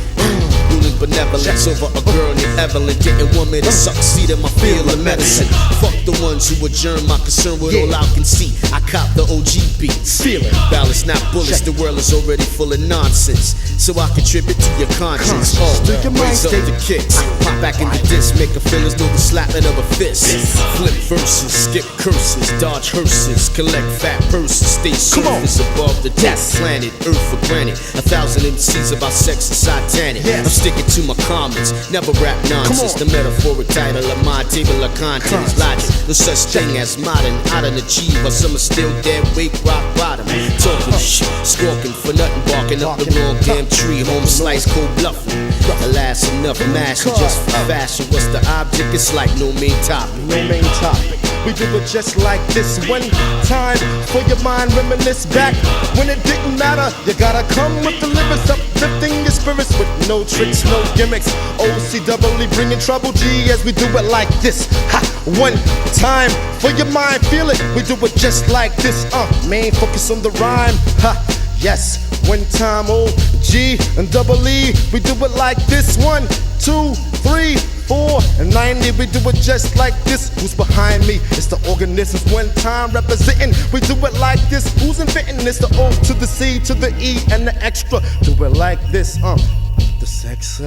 ruling benevolence over a girl named Evelyn. Didn't want me to succeed in my field of medicine. Fuck the ones who adjourn my concern with all I can see. I cop the OG beats. Balance not bullets, the world is already full of nonsense. So I contribute to your conscience. Raise up the kicks, pop back in the disc, make a feelings know the slapping of a fist. Flip verses, skip curses, dodge hearses, collect fat purses, stay surface above the death planet, earth for granted. 1,000 MCs about sex and satanic. I'm sticking to my comments. Never rap nonsense. The metaphoric title of my table of contents. Logic, no such thing as modern. I done achieve, but some are still dead weight, rock bottom. Talking shit, squawking for nothing, barking up the wrong damn tree. Home slice, cold bluffing. Alas, enough master just for fashion. What's the object? It's like no main topic. No main topic. We do it just like this one time for your mind. Reminisce back when it didn't matter. You gotta come with the lyrics, uplifting your spirits with no tricks, no gimmicks. OCEE bringing trouble, G, as we do it like this. Ha! One time for your mind, feel it. We do it just like this. Main focus on the rhyme. Ha! Yes, one time, O-G and double E. We do it like this. 1, 2, 3, 4, and 90. We do it just like this. Who's behind me? It's the organisms. One time representing. We do it like this. Who's inventing? It's the O to the C to the E and the extra. Do it like this. The sex.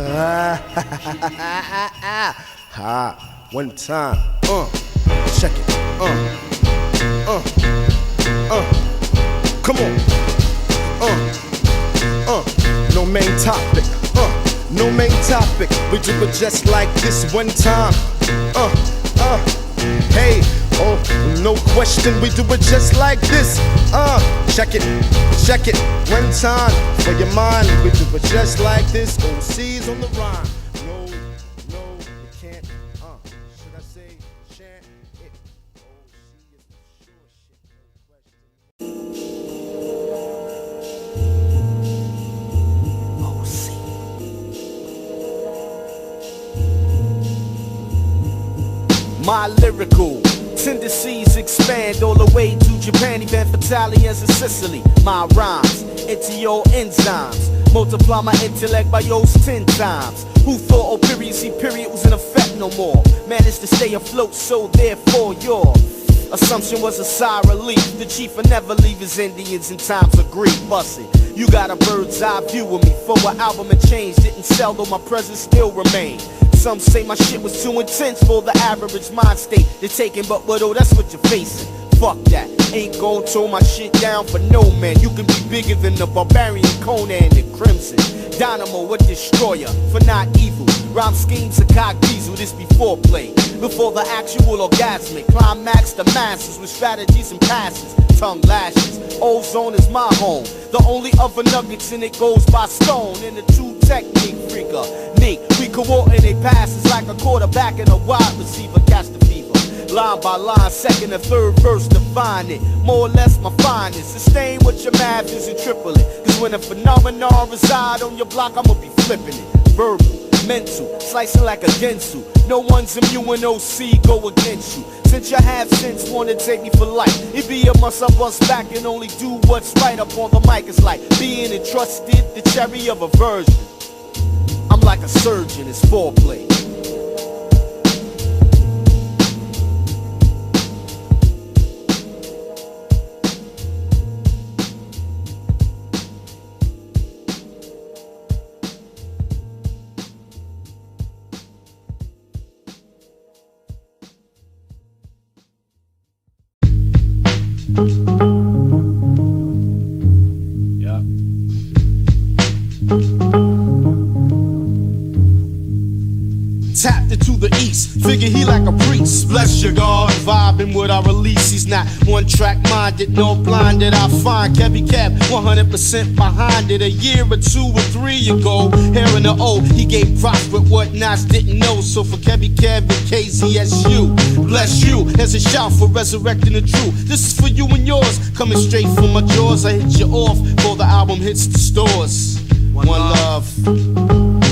One time. Check it. Come on. No main topic. No main topic. We do it just like this one time. Hey, no question. We do it just like this. Check it. One time for your mind. We do it just like this. OC's on the rhyme. No, you can't. Should I say chant it? OC is the sure shit. No question. My lyrical tendencies expand all the way to Japan, even for Italians and Sicily. My rhymes into your enzymes, multiply my intellect by yours 10 times. Who thought O period C period was in effect no more? Managed to stay afloat, so therefore your assumption was a sigh of relief. The chief will never leave his Indians in times of grief. Bust it. You got a bird's eye view of me. For an album and change didn't sell, though my presence still remained. Some say my shit was too intense for the average mind state. They're taking, but that's what you're facing. Fuck that, ain't gon' tone my shit down for no man. You can be bigger than the barbarian Conan and Crimson. Dynamo, a destroyer, for not evil. Rhyme schemes of cock diesel, this be foreplay. Before the actual orgasmic climax, the masses with strategies and passes. Tongue lashes, ozone is my home. The only other nuggets in it goes by stone. In the true technique, freaker, Nick. We coordinate passes like a quarterback and a wide receiver. Catch the fever. Line by line, second and third verse, define it. More or less my finest. Sustain what your math is and triple it. Cause when a phenomenon reside on your block, I'ma be flipping it. Verbal, mental, slicing like a Gensu. No one's immune, OC go against you. Since you have sense, wanna take me for life. It be a must I bust back and only do what's right up on the mic. It's like being entrusted, the cherry of a virgin. I'm like a surgeon, it's foreplay. Tapped into the east, figure he like a priest. Bless your God, vibing with our release. He's not one track minded, no blinded. I find Kevvy Kev 100% behind it. A year or 2 or 3 ago, here in the O, he gave props with what Nas didn't know. So for Kevvy Kev and KZSU, bless you. There's a shout for resurrecting the truth. This is for you and yours, coming straight from my jaws. I hit you off before the album hits the stores. One love.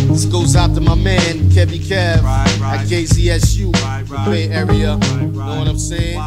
This goes out to my man, Kevvy Kev, at KZSU, the Bay Area. Know what I'm saying?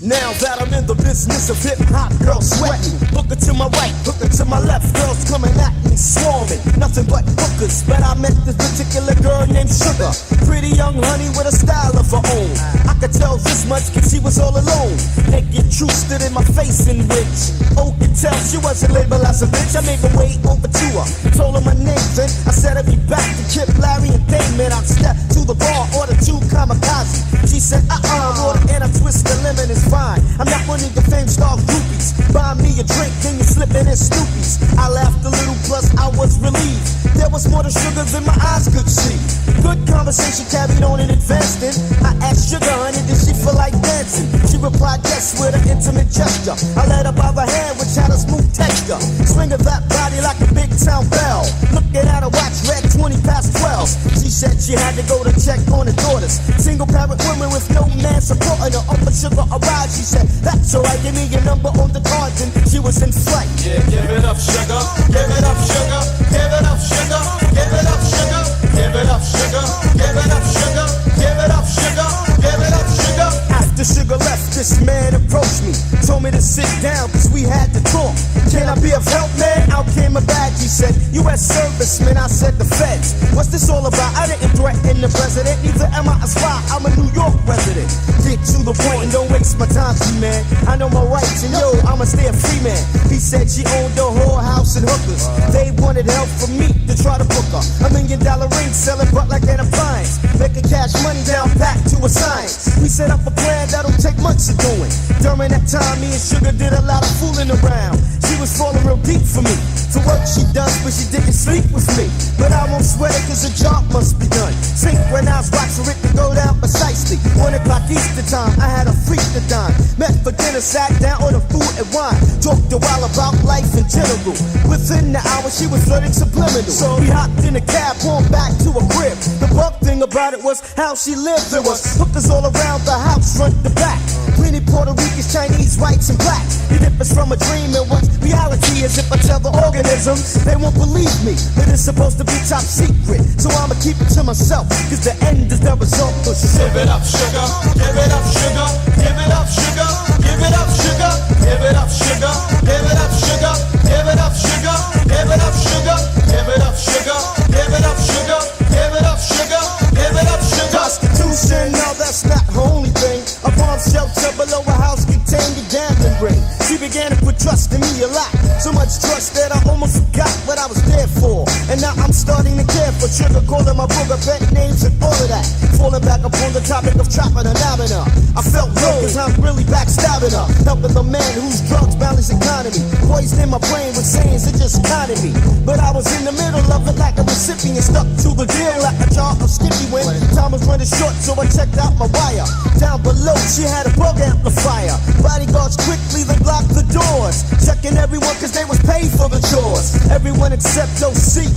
Now that I'm in the business of hip-hop, girls sweating. Hooker to my right, hooker to my left, girls coming at me, swarming. Nothing but hookers, but I met this particular girl named Sugar. Pretty young honey with a style of her own. I could tell this much cause she was all alone. Naked truth stood in my face in which could tell she wasn't labeled as a bitch. I made my way over to her, told her my name, then I said I'd be back to Kip, Larry, and Damon. I'd step to the bar, order 2 kamikaze. She said, water and I twist the lemon is fine. I'm not one of the fame star groupies. Buy me a drink, then you slipping in Snoopies. I laughed a little, plus I was relieved. There was more to sugar than my eyes could see. Good conversation carried on and advanced in. I asked Sugar, honey, did she feel like dancing? She replied yes with an intimate gesture. I led her by the hand, which had a smooth texture. Swinging that body like a big town bell. Looking at her watch, read 20 past 12. She said she had to go to check on her daughters. Single parent woman with no man supporting her. Offered Sugar a ride, she said, that's alright, give me your number on the card. And she was in flight. Yeah, give it up, sugar. Give it up, sugar. Give it up, sugar. Give it up, sugar. Give it up, sugar. Give it up, sugar. Give it up, sugar. Give it up, sugar. After Sugar left, this man approached me. Told me to sit down, cause we had to talk. Can I be of help, man? Out came a badge, he said, U.S. serviceman. I said, the feds. What's this all about? I didn't threaten the president, neither am I a spy. I'm a New York resident. Get to the point and don't waste my time, man. I know my rights, and yo, I'ma stay a free man. He said she owned a whorehouse and hookers. They wanted help from me to try to book her. $1 million ring selling butt like an appliance. Making cash money down back to a science. We set up a plan that'll take months of doing. During that time, me and Sugar did a lot of fooling around. She was falling real deep for me. To work she does, but she didn't sleep with me. But I won't sweat it cause the job must be done. Synchronized rocks for it to go down precisely. 1 o'clock Easter time, I had a freak to dine. Met for dinner, sat down on the food and wine. Talked a while about life in general. Within the hour she was flirting subliminal. So we hopped in a cab, on back to a crib. The bug thing about it was how she lived. There was hookers all around the house, front to back. Plenty Puerto Ricans, Chinese, whites, and blacks. The difference from a dream and what's reality is if I tell the organisms, they won't believe me. But it's supposed to be top secret, so I'ma keep it to myself, cause the end is the result of sugar. Give it up, sugar. Give it up, sugar. Give it up, sugar. Give it up, sugar. Give it up, sugar. Give it up, sugar. Give it up, sugar. Give it up, sugar. Give it up, sugar. Give it up, sugar. Give it up, sugar. Give it up, sugar. Prostitution, no, that's not her only thing. A bomb shelter below a house contained a gambling ring. She began to put trust in me a lot. So much trust that I almost forgot what I was there for. And now I'm starting to care for Sugar, calling my booger pet names and all of that. Falling back upon the topic of chopping and nabbing her. I felt low cause I'm really backstabbing her. Helping the man whose drugs balance economy. Poisoning my brain with sayings it just kinded me. But I was in the middle of it like a recipient. Stuck to the deal like a jar of Skippy when time was running short, so I checked out my wire. Down below she had a bug amplifier. Bodyguards quickly they blocked the doors. Checking everyone cause they was paid for the chores. Everyone except OC.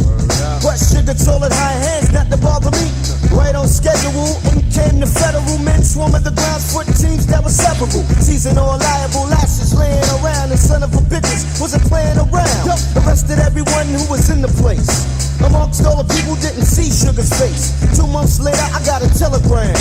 But Sugar told it high hands not to bother me. Right on schedule, in came the federal men swarming the grounds for teams that were several. Seizing all liable lashes laying around, and son of a bitches wasn't playing around. Arrested everyone who was in the place. Amongst all the people didn't see Sugar's face. 2 months later I got a telegram.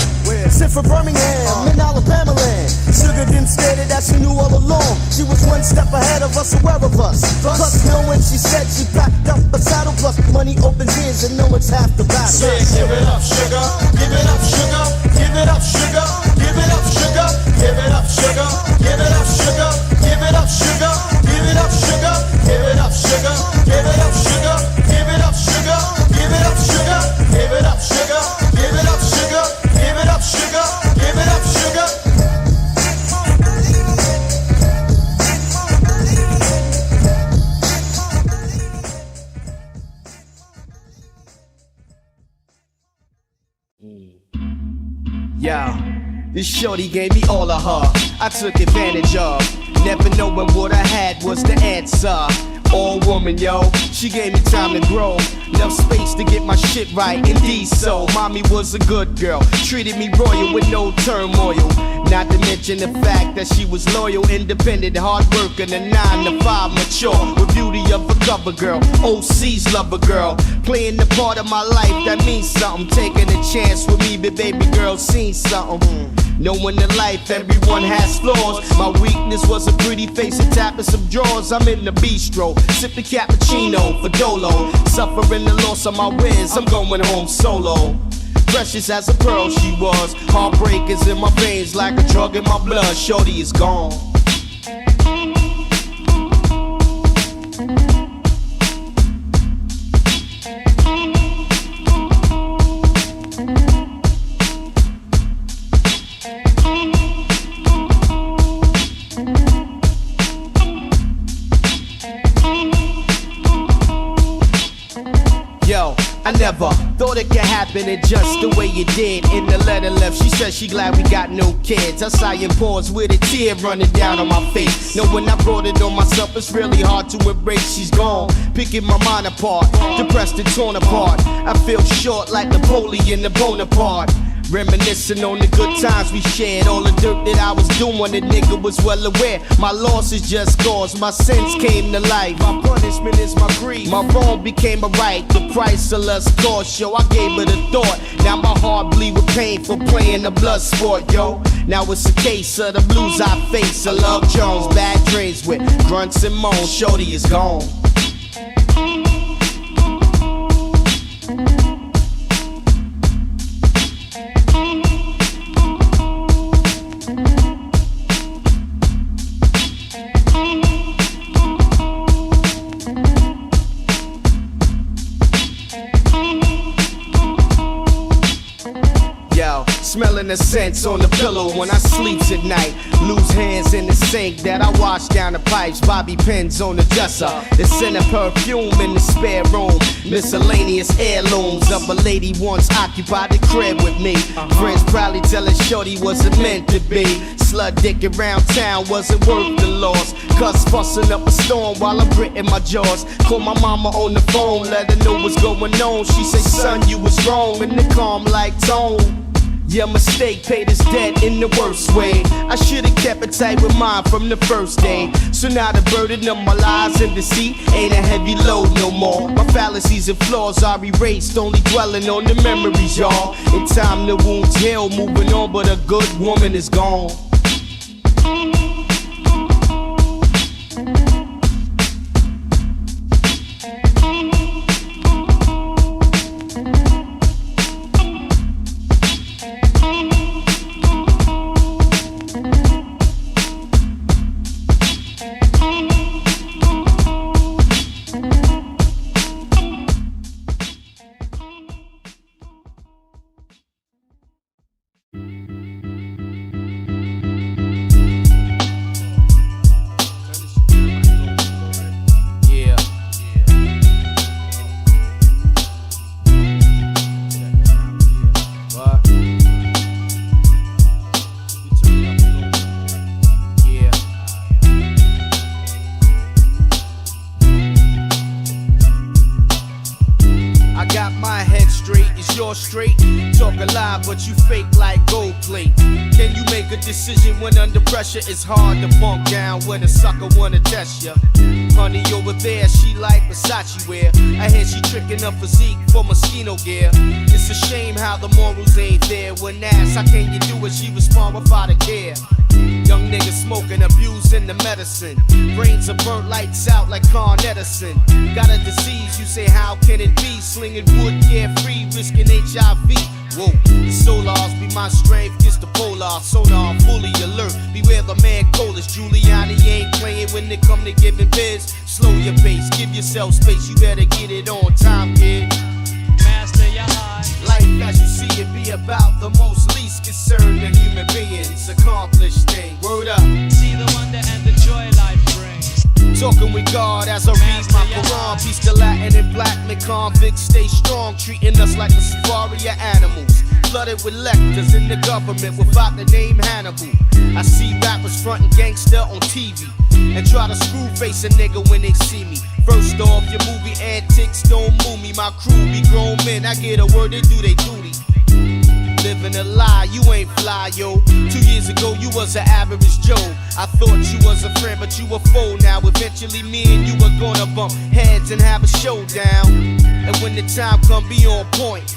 Sent for Birmingham, in Alabama land. Sugar didn't state it that she knew all along. She was 1 step ahead of us, aware of us. Plus knowing she said she packed up a saddle. Plus money opens ears and no one's half the battle. Yeah, give it up, sugar. Give it up, sugar. Give it up, sugar. Give it up, sugar. Give it up, sugar. Give it up, sugar. Give it up, sugar. Give it up, sugar. Give it up, sugar. Give it up, sugar. Give it up, sugar. Give it up, sugar. Give it up, sugar. Give it up, sugar. Give it up, sugar. Give it up, sugar. Yeah, this shorty gave me all of her. I took advantage of, never knowing what I had was the answer. All woman, yo, she gave me time to grow. Enough space to get my shit right, indeed so. Mommy was a good girl, treated me royal with no turmoil. Not to mention the fact that she was loyal, independent, hard working, a 9 to 5 mature. With beauty of a cover girl, OC's lover girl. Playing the part of my life that means something. Taking a chance with me, but baby girl seen something. Knowing in life everyone has flaws. My weakness was a pretty face and tapping some drawers. I'm in the bistro, sipping cappuccino for Dolo. Suffering the loss of my wins, I'm going home solo. precious as a pearl she was. Heartbreak is in my veins like a drug in my blood. Shorty is gone. Yo, I never thought it could happen in just the way it did. In the letter left, she said she glad we got no kids. I sigh and pause with a tear running down on my face. Know when I brought it on myself, it's really hard to embrace. She's gone, picking my mind apart, depressed and torn apart. I feel short like Napoleon the Bonaparte. Reminiscing on the good times we shared. All the dirt that I was doing, the nigga was well aware. My loss is just cause, my sins came to life. My punishment is my grief, my wrong became a right. The price of lust cost, yo, I gave it a thought. Now my heart bleed with pain for playing the blood sport, yo. Now it's a case of the blues I face. I love Jones, bad dreams with grunts and moans. Shorty is gone. Smelling the scents on the pillow when I sleeps at night. Loose hands in the sink that I wash down the pipes. Bobby pins on the dresser. The scent of perfume in the spare room. Miscellaneous heirlooms of a lady once occupied the crib with me. Friends probably telling shorty wasn't meant to be. Slut dick around town wasn't worth the loss. Cuss fussing up a storm while I'm gritting my jaws. Call my mama on the phone, let her know what's going on. She say, son, you was wrong in the calm like tone. Your mistake paid its debt in the worst way. I should've kept it tight with mine from the first day. So now the burden of my lies and deceit ain't a heavy load no more. My fallacies and flaws are erased, only dwelling on the memories, y'all. In time the wounds heal, moving on, but a good woman is gone. Straight, talk a lie, but you fake like gold plate. Can you make a decision when under pressure? It's hard to bunk down when a sucker wanna test ya. Honey over there, she like Versace wear. I hear she tricking her physique for mosquito gear. It's a shame how the morals ain't there. When asked, how can you do it? She respond without a care. Young niggas smoking, abusing the medicine. Brains are burnt, lights out like Con Edison. Got a disease, you say how can it be? Slinging wood, carefree, risking HIV. Whoa, the solars be my strength, just the polar. Sonar, fully alert, beware the man coldest. Giuliani ain't playing when it come to giving biz. Slow your pace, give yourself space, you better get it on time, kid. Master your heart. Life as you see it be about the most least concerned of human beings. Accomplished thing, word up. See the wonder and the joy life brings. Talking with God as I read my Quran. Peace to Latin and black men convicts stay strong, treating us like a safari of animals. Flooded with lectors in the government without the name Hannibal. I see rappers fronting gangster on TV and try to screw face a nigga when they see me. First off, your movie antics don't move me. My crew be grown men, I get a word, they do they duty. Living a lie, you ain't fly, yo. 2 years ago, you was an average Joe. I thought you was a friend, but you a foe now. Eventually, me and you were gonna bump heads and have a showdown. And when the time come, be on point.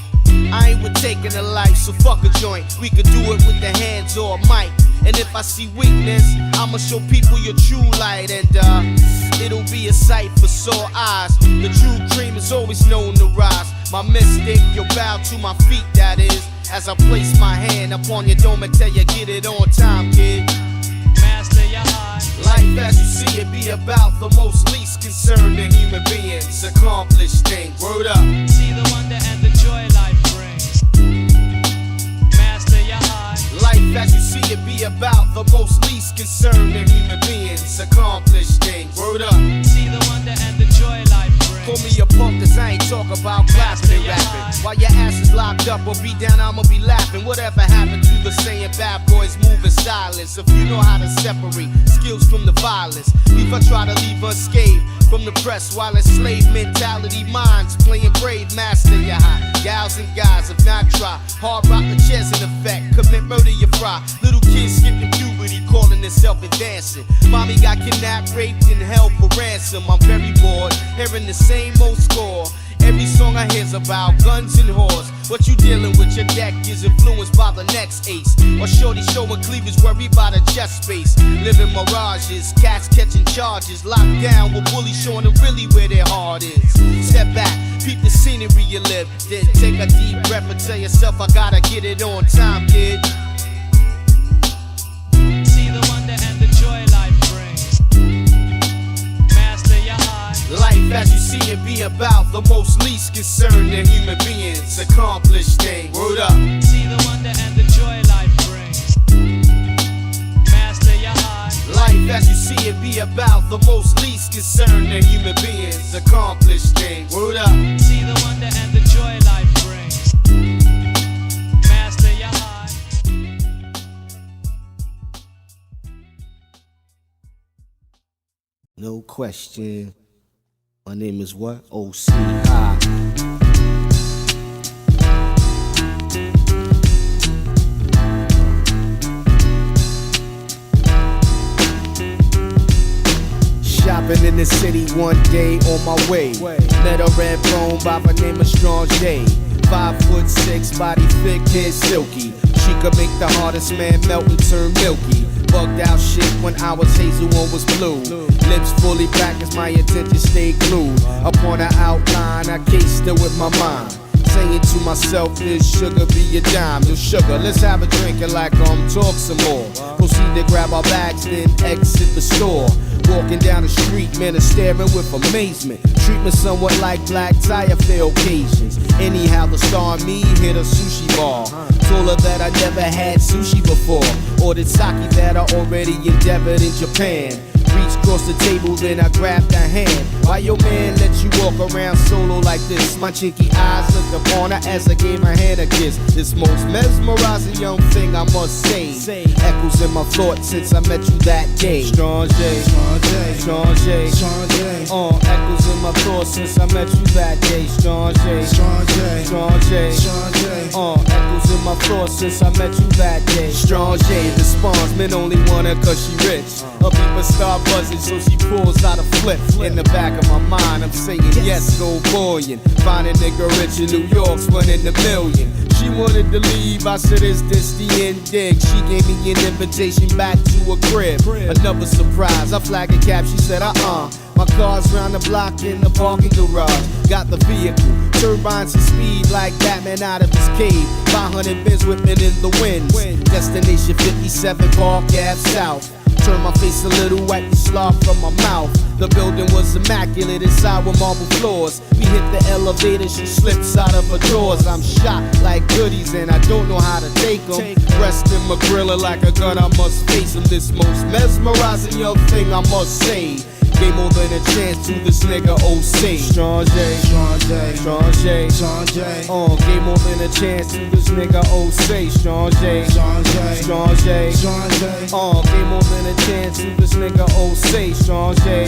I ain't with taking a life, so fuck a joint. We could do it with the hands or a mic. And if I see weakness, I'ma show people your true light. And it'll be a sight for sore eyes. The true cream is always known to rise. My mistake, you'll bow to my feet, that is. As I place my hand upon your dome and tell you, get it on time, kid. Master your heart. Life as you see it be about the most least concerned in human beings. Accomplish things. Word up. See the wonder and the joy life brings. Master your heart. Life as you see it be about the most least concerned in human beings. Accomplish things. Word up. See the wonder and the joy life brings. Call me a punk, cause I ain't talk about clapping and rapping. While your ass is locked up or beat down, I'ma be laughing. Whatever happened to the saying bad boys move in silence? If you know how to separate skills from the violence, if I try to leave unscathed from the press while it's slave mentality minds playing brave, master your high. Gals and guys have not tried. Hard rock the chairs in effect, commit murder you fry. Little kids skipping puberty, calling themselves advancing. Mommy got kidnapped, raped, and held for ransom. I'm very bored, hearing the same old score. Every song I hear's about guns and whores. What you dealing with? Your deck is influenced by the next ace. Or shorty showing cleavage, worried by the chest space. Living mirages, cats catching charges. Locked down with bullies showing them really where their heart is. Step back, peep the scenery you live. Then take a deep breath and tell yourself, I gotta get it on time, kid. See the wonder and the joy life brings. Master your heart. Life as you see it be about the most least concerned in human beings. Accomplish things. Word up. See the wonder and the joy life brings. Master your heart. Life as you see it be about the most least concerned in human beings. Accomplish things. Word up. See the wonder and the joy life brings. Master your heart. No question. My name is what? OCI. Shopping in the city one day on my way. Met a red bone by the name of Stronjay. 5'6", body thick, hair silky. She could make the hardest man melt and turn milky. Bugged out shit when I was hazel, one was blue. Lips fully black as my attention stayed glued. Upon her outline, I cased her with my mind. Saying to myself, this sugar be a dime. Yo, sugar, let's have a drink and like talk some more. Proceed to grab our bags, then exit the store. Walking down the street, man, is staring with amazement. Treat me somewhat like black tie for occasions. Anyhow, the star in me hit a sushi bar. Told her that I never had sushi before. Ordered sake that I already endeavored in Japan. Reached across the table, then I grabbed her hand. Why your man let you walk around solo like this? My cheeky eyes looked upon her as I gave my hand a kiss. This most mesmerizing young thing, I must say, echoes in my thoughts since I met you that day. Stronjay, Stronjay, echoes in my thoughts since I met you that day. Stronjay, Stronjay, echoes in my thoughts since I met you that day. Stronjay, the spawns, men only want her cause she rich. A people start buzzing, so she pulls out a flip. In the back of my mind, I'm saying yes, go buoyant. Find a nigga rich in New York's one in a million. She wanted to leave, I said, is this the end dig? She gave me an invitation back to a crib. Another surprise, I flagged a cab, she said, my car's round the block in the parking garage. Got the vehicle, turbines and speed like Batman out of his cave. 500 bins whipping in the winds. Destination 57 Park Ave South. Turn my face a little, wipe the slop from my mouth. The building was immaculate inside with marble floors. We hit the elevator, she slips out of her drawers. I'm shot like goodies and I don't know how to take them. Pressed in my griller like a gun, I must face him. This most mesmerizing young thing, I must say. Gave more than a chance to this nigga OC. Stronjay, gave more than a chance to this nigga OC. Stronjay, gave more than a chance to this nigga OC. Stronjay,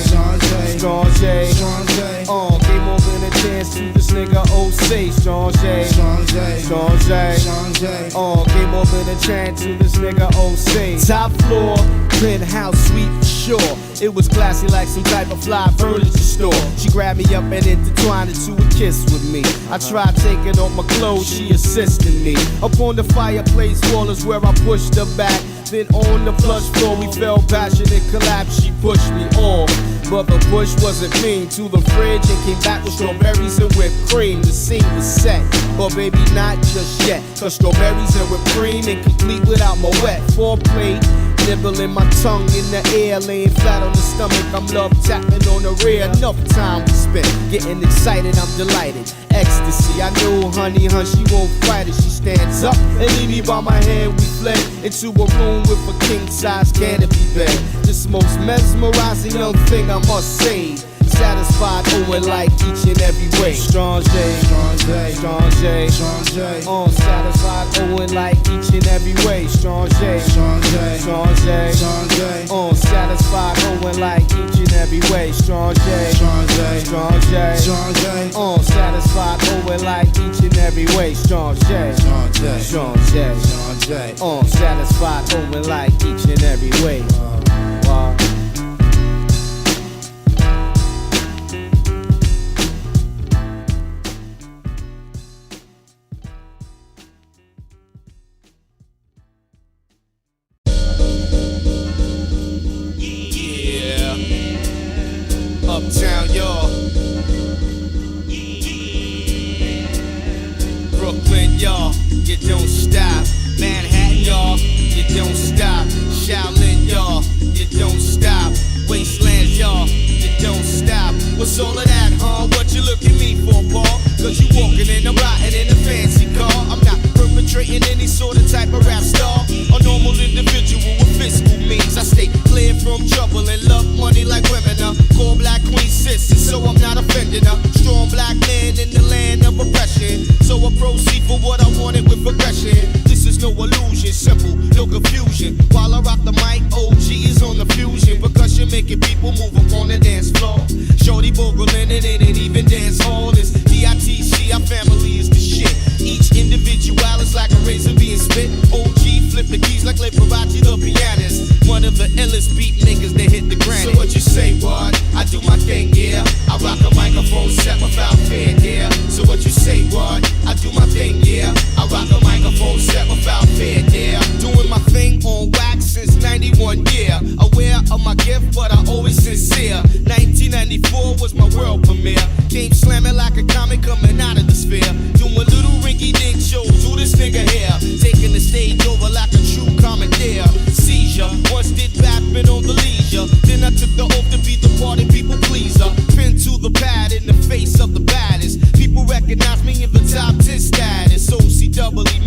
gave more than a chance to this nigga OC. Stronjay, gave more than a chance to this nigga OC. Top floor, penthouse suite for sure. It was classy like some type of fly furniture store. She grabbed me up and intertwined into a kiss with me. I tried taking off my clothes, she assisted me. Up on the fireplace wall is where I pushed her back. Then on the plush floor we fell passionate collapse. She pushed me on, but the push wasn't mean. To the fridge and came back with strawberries and whipped cream. The scene was set, but baby not just yet. Cause strawberries and whipped cream incomplete without my wet foreplay. Nibbling my tongue in the air, laying flat on the stomach. I'm love tapping on the rear. Enough time we spent getting excited, I'm delighted. Ecstasy, I know honey, she won't fight it. She stands up and leave me by my hand. We fled into a room with a king-size canopy bed. This most mesmerizing young thing I must say. Satisfied, owing like each and every way. Stronjay, Stronjay, Stronjay, Stronjay. Satisfied, owing like each and every way. Stronjay, Stronjay, Stronjay, Stronjay. Satisfied, owing like each and every way. Stronjay, Stronjay, Stronjay, Stronjay. Satisfied, owing like each and every way. Stronjay, Stronjay, Stronjay, Stronjay. Satisfied, owing like each and every way. Uptown, y'all. Brooklyn, y'all. You don't stop. Manhattan, y'all. You don't stop. Shaolin, y'all. You don't stop. Wasteland, y'all. You don't stop. What's all of that, huh? What you look at me for, Paul? Cause you walking in, I'm riding in a fancy car. I'm not perpetrating any sort of type of rap star. A normal individual with fiscal means. I stay clear from trouble and love money like women. Core black queen sisters, so I'm not offended. Strong black man in the land of oppression. So I proceed for what I wanted with progression. This is no illusion, simple, no confusion. While I rock the mic, OG is on the fusion. Because you're making people move up on the dance floor. Shorty boogling and it ain't even dance hall. It's DITC, our family is the shit. Each individual is like a razor being spit. OG flip the keys like Pharoahe the pianist. One of the illest beat niggas that hit the granite. So what you say, what? I do my thing, yeah. I rock a microphone set without fear, yeah. So what you say, what? I do my thing, yeah. I rock a microphone set without fear, yeah. Doing my thing on wax since 91, yeah. Aware of my gift, but I always sincere. 1994 was my world premiere. Came slamming like a comic coming out of the sphere. Doing little rinky-dink shows, who this nigga here? Taking the stage over like a true commandeer. Seizure, once did backman on the leisure. Then I took the oath to be the party people pleaser. Pin to the pad in the face of the baddest. People recognize me in the top 10 status. OC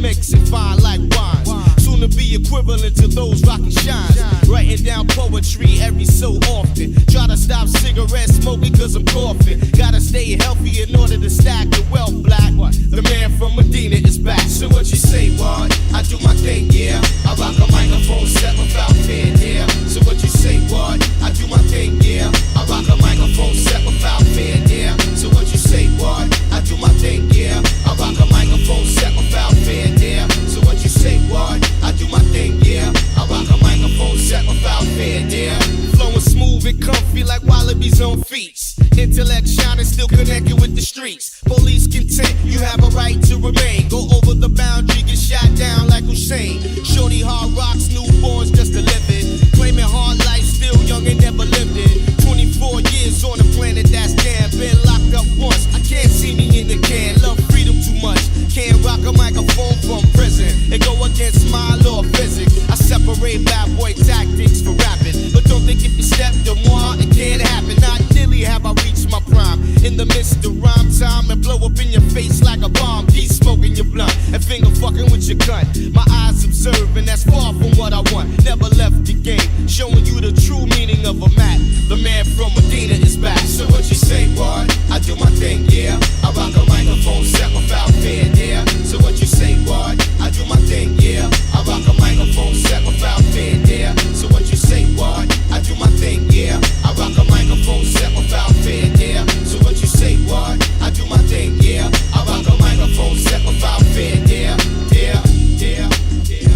mixing fine like wines. Soon to be equivalent to those rocking shines. Writing down poetry every so often. Try to stop cigarette smoking cause I'm coughing. Gotta stay healthy in order to stack the wealth black. The man from Medina is back. So what you say, what? I do my thing, yeah. I rock a microphone set without fear, yeah. So what you say, what? I do my thing, yeah. I rock a microphone set without fear, yeah. So what you say, what? I do my thing, yeah. I rock a microphone set without fear, yeah. So what you say, what? I do my thing, yeah. I rock a microphone set without fear, yeah. Flowing smooth and comfy like wallabies on feet. Intellect shining, still connected with the streets. Police content, you have a right to remain. Go over the boundary, get shot down like Hussein. Shorty hard rocks, newborns just to live it. Claiming hard life, still young and never lived it. 24 years on the planet, that's damn. Been locked up once, I can't see me in the can. Love freedom too much, can't rock a microphone from prison. It go against my law of physics. I separate bad boy tactics for rapping. But don't think if you step the more, it can't happen. Not nearly have I reached my prime. In the midst of rhyme time and blow up in your face like a bomb. Keep smoking your blunt and finger fucking with your gun. My eyes observe and that's far from what I want. Never left the game, showing you the true meaning of a mat. The man from Medina is back. So what you say, what? I do my thing, yeah. I rock a microphone set without fear, yeah. So what you say, what? I do my thing, yeah. I rock a microphone set without fear, yeah. So what you say, what? I do my thing, yeah. I rock a microphone set without fear, yeah. So what you say, what? I do my thing, yeah. I rock a microphone set without fear, yeah. Yeah, yeah, yeah.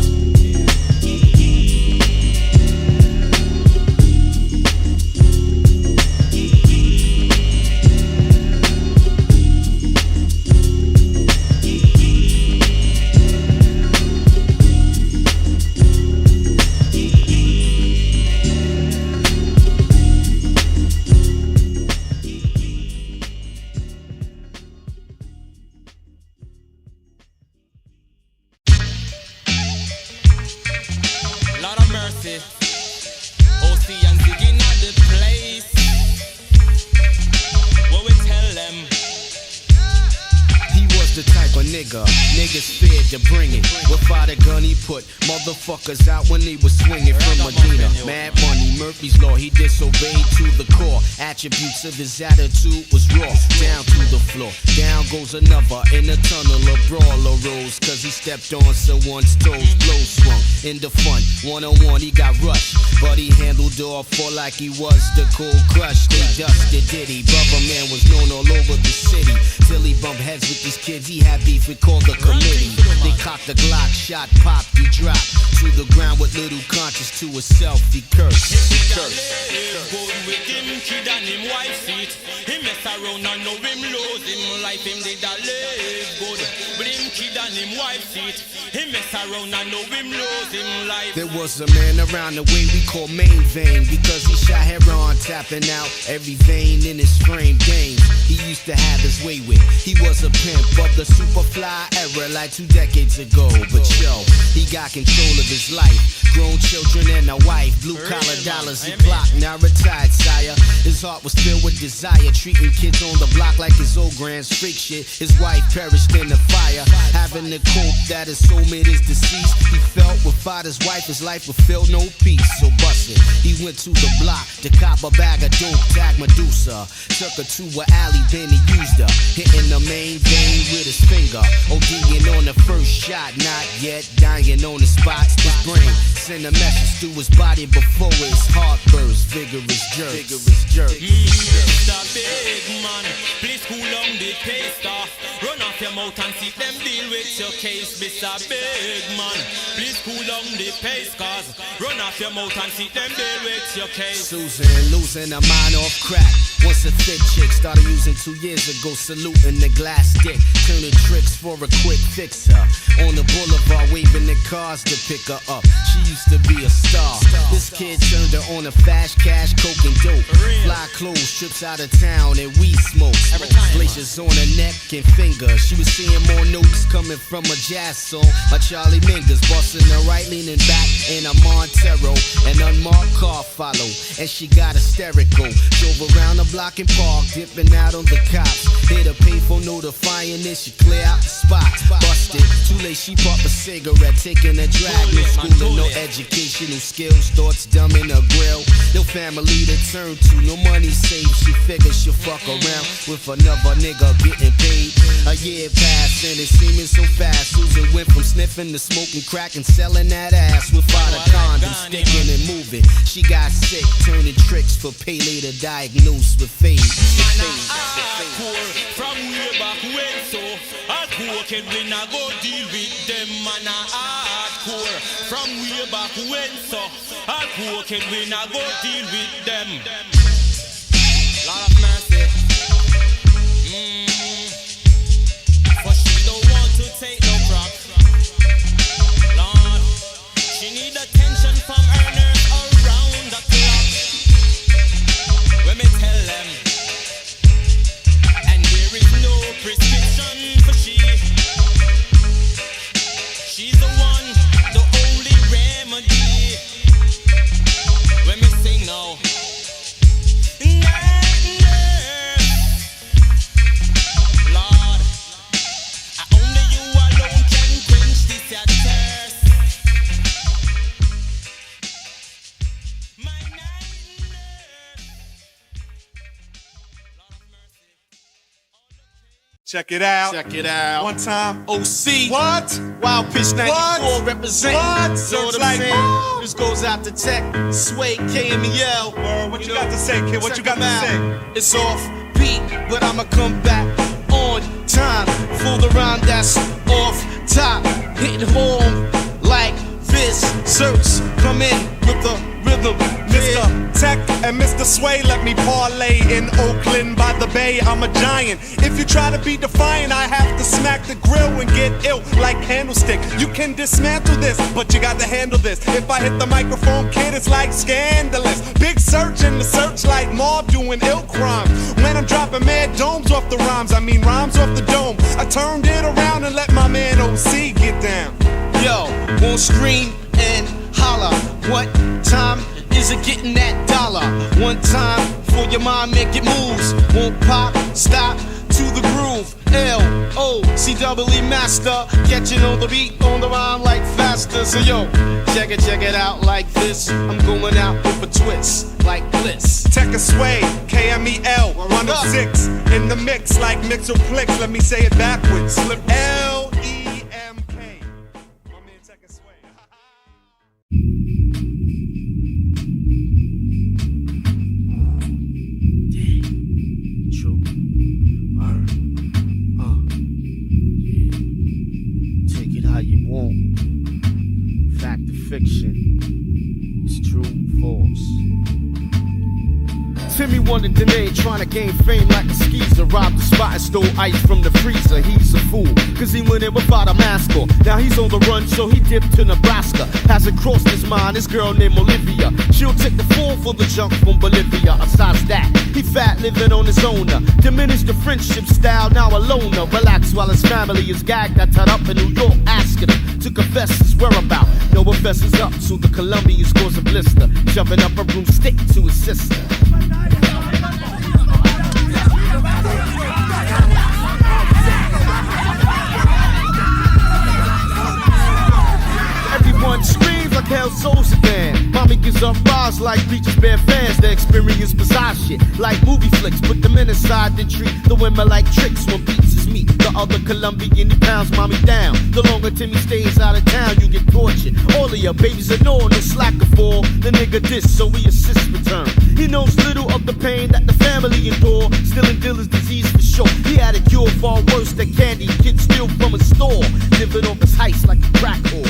mercy. OC and Ziggy not the place. What we tell them? He was the type of nigga, niggas feared to bring it. Without a gun he put motherfuckers out when he was swinging from Medina. Mad money, Murphy's Law, he disobeyed to the core. Attributes of his attitude was raw, down to the floor. Down goes another, in a tunnel a brawler rose. Cause he stepped on someone's toes, blow swung in the fun. One-on-one he got rushed, but he handled off for like he was the cold crush. They dusted Diddy, brother man was known all over the city. Till he bumped heads with these kids, he had beef with called the committee. They cocked the Glock, shot, popped, he dropped to the ground with little conscience to himself, he cursed. Good with him, kid and him wife seat. He mess around and know him lose him life, him did a live good. With him kid and him wife seat. He mess around and know him lose him life. There was a man around the way we call main vein, because he shot heroin, tapping out every vein in his frame. Games he used to have his way with. He was a pimp of the Superfly era like 2 decades ago. But yo, he got control of his life. Grown children and a wife, blue collar dollars he blocked, now retired sire. His heart was filled with desire, treating kids on the block like his old grands freak shit. His wife perished in the fire, having to cope that his soulmate is deceased. He felt without his wife his life would feel no peace. So busted, he went to the block to cop a bag of dope, tag Medusa. Took her to an alley, then he used her, hitting the main vein with his finger. ODing on the first shot, not yet dying on the spot. His brain send a message through his body before his heart bursts. Vigorous jerks. Mr. Big Man, please cool down the pace off. Run off your mouth and see them deal with your case. Mr. Big Man, please cool down the pace, cause run off your mouth and see them deal with your case. Susan losing her mind off crack. Once a thick chick started using 2 years ago, saluting the glass stick, turning tricks for a quick fixer. On the boulevard, waving the cars to pick her up. She used to be a star. This kid turned her on a fast cash, coke and dope. Fly clothes, trips out of town, and weed smoke. Glaciers on her neck and finger. She was seeing more notes coming from a jazz song by Charlie Mingus, bossing her right, leaning back in a Montero. An unmarked car followed, and she got hysterical. Drove around the block and park, dipping out on the cops. Hit a payphone notifying this, she clear out the spot. Busted, too late, she popped a cigarette, taking a drag. No school, no educational skills, thoughts dumb in her grill. No family to turn to, no money saved. She figures she'll fuck around with another nigga getting paid. A year passed and it seeming so fast. Susan went from sniffing to smoking crack and selling that ass without a condom, sticking and moving. She got sick, turning tricks for pay later, diagnosed with fade. From way back when, so hardcore can we not go deal with them, man. Hardcore from way back when, so hardcore can we not go deal with them. Lot of mercy. For she don't want to take no crap. Lord, she need attention from earners around the clock. When me tell them, and there is no prescription for she. She's the one, the only remedy. When me sing now, Lord, only you alone can quench this your thirst. My night nurse. Lord of mercy. Check it out. Check it out. One time. OC. What? Wild Pitch 94 What? represent. What? Know Serch what I'm like, saying? oh. This goes out to Tech, Sway, KMEL. What you got to say, kid? What you got to say? It's off beat, but I'ma come back on time. Fool around, that's off top. Hitting home like this. Serch, come in with the rhythm. Mr. Tech and Mr. Sway, let me parlay in Oakland by the Bay. I'm a giant. If you try to be defiant, I have to smack the grill and get ill like Candlestick. You can dismantle this, but you got to handle this. If I hit the microphone, kid, it's like scandalous. Big Serch in the search like mob doing ill crimes. When I'm dropping mad domes off the rhymes, I mean rhymes off the dome. I turned it around and let my man OC get down. Yo, won't scream and holler. What time is it getting that dollar. One time for your mind making moves. Won't pop, stop to the groove. L-O-C-E master, catching on the beat, on the rhyme like faster. So yo, check it out like this. I'm going out with a twist like bliss. Tech a sway, KMEL 106 in the mix like Mitchell Clicks. Let me say it backwards. Slip L-E-M-K. My man Tech a sway. True. Yeah. Take it how you want. Fact or fiction. It's true, false. Timmy wanted the name, trying to gain fame like a skeezer. Robbed the spot and stole ice from the freezer. He's a fool, cause he went in without a mask on. Now he's on the run, so he dipped to Nebraska. Hasn't crossed his mind, this girl named Olivia. She'll take the fall for the junk from Bolivia. Besides that, he fat living on his own. Diminished the friendship style, now a loner. Relax while his family is gagged. I tied up in New York, asking him to confess his whereabout. No one fesses up, so the Colombian scores a blister. Shoving up a broomstick to his sister. Everyone screams like hell souls again. Mommy gives up bars like Bleachers Bear fans. They experience bizarre shit like movie flicks. Put them in inside, then treat the women like tricks. When beats is meat, the other Colombian, he pounds mommy down. The longer Timmy stays out of town, you get tortured. All of your babies are no slacker for the nigga diss, so we assist return. He knows little of the pain that the family endure. Stealing dealers disease for sure. He had a cure far worse than candy. Kids steal from his store, living off his heist like a crack whore.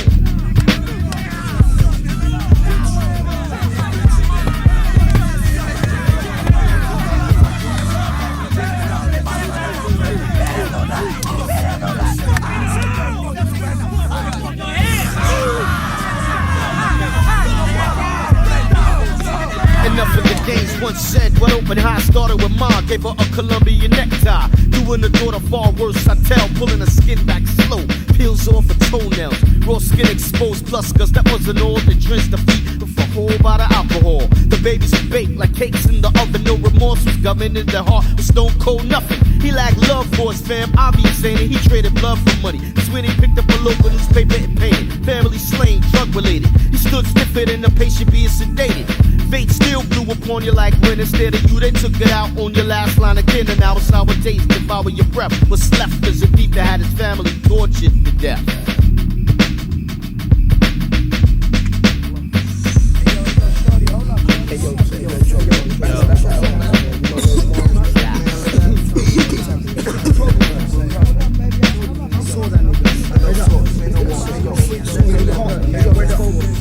Enough of the games once said. What open high started with mom. Gave her a Colombian necktie. Doing the daughter far worse, I tell. Pulling her skin back slow. Peels off her toenails. Raw skin exposed plus cause that wasn't all that drenched the feet with a whole lot of alcohol. The babies are baked like cakes in the oven. No remorse was governing their heart with stone cold nothing. He lacked love for his fam. Obvious ain't it? He traded blood for money. That's when he picked up a local newspaper and painted. Family slain, drug related. He stood stiffer than a patient being sedated. Fate still blew upon you like when instead of you they took it out on your last line again. And now it's sour taste, devour your breath. What's left is a thief that had his family tortured to death.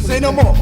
Say no more.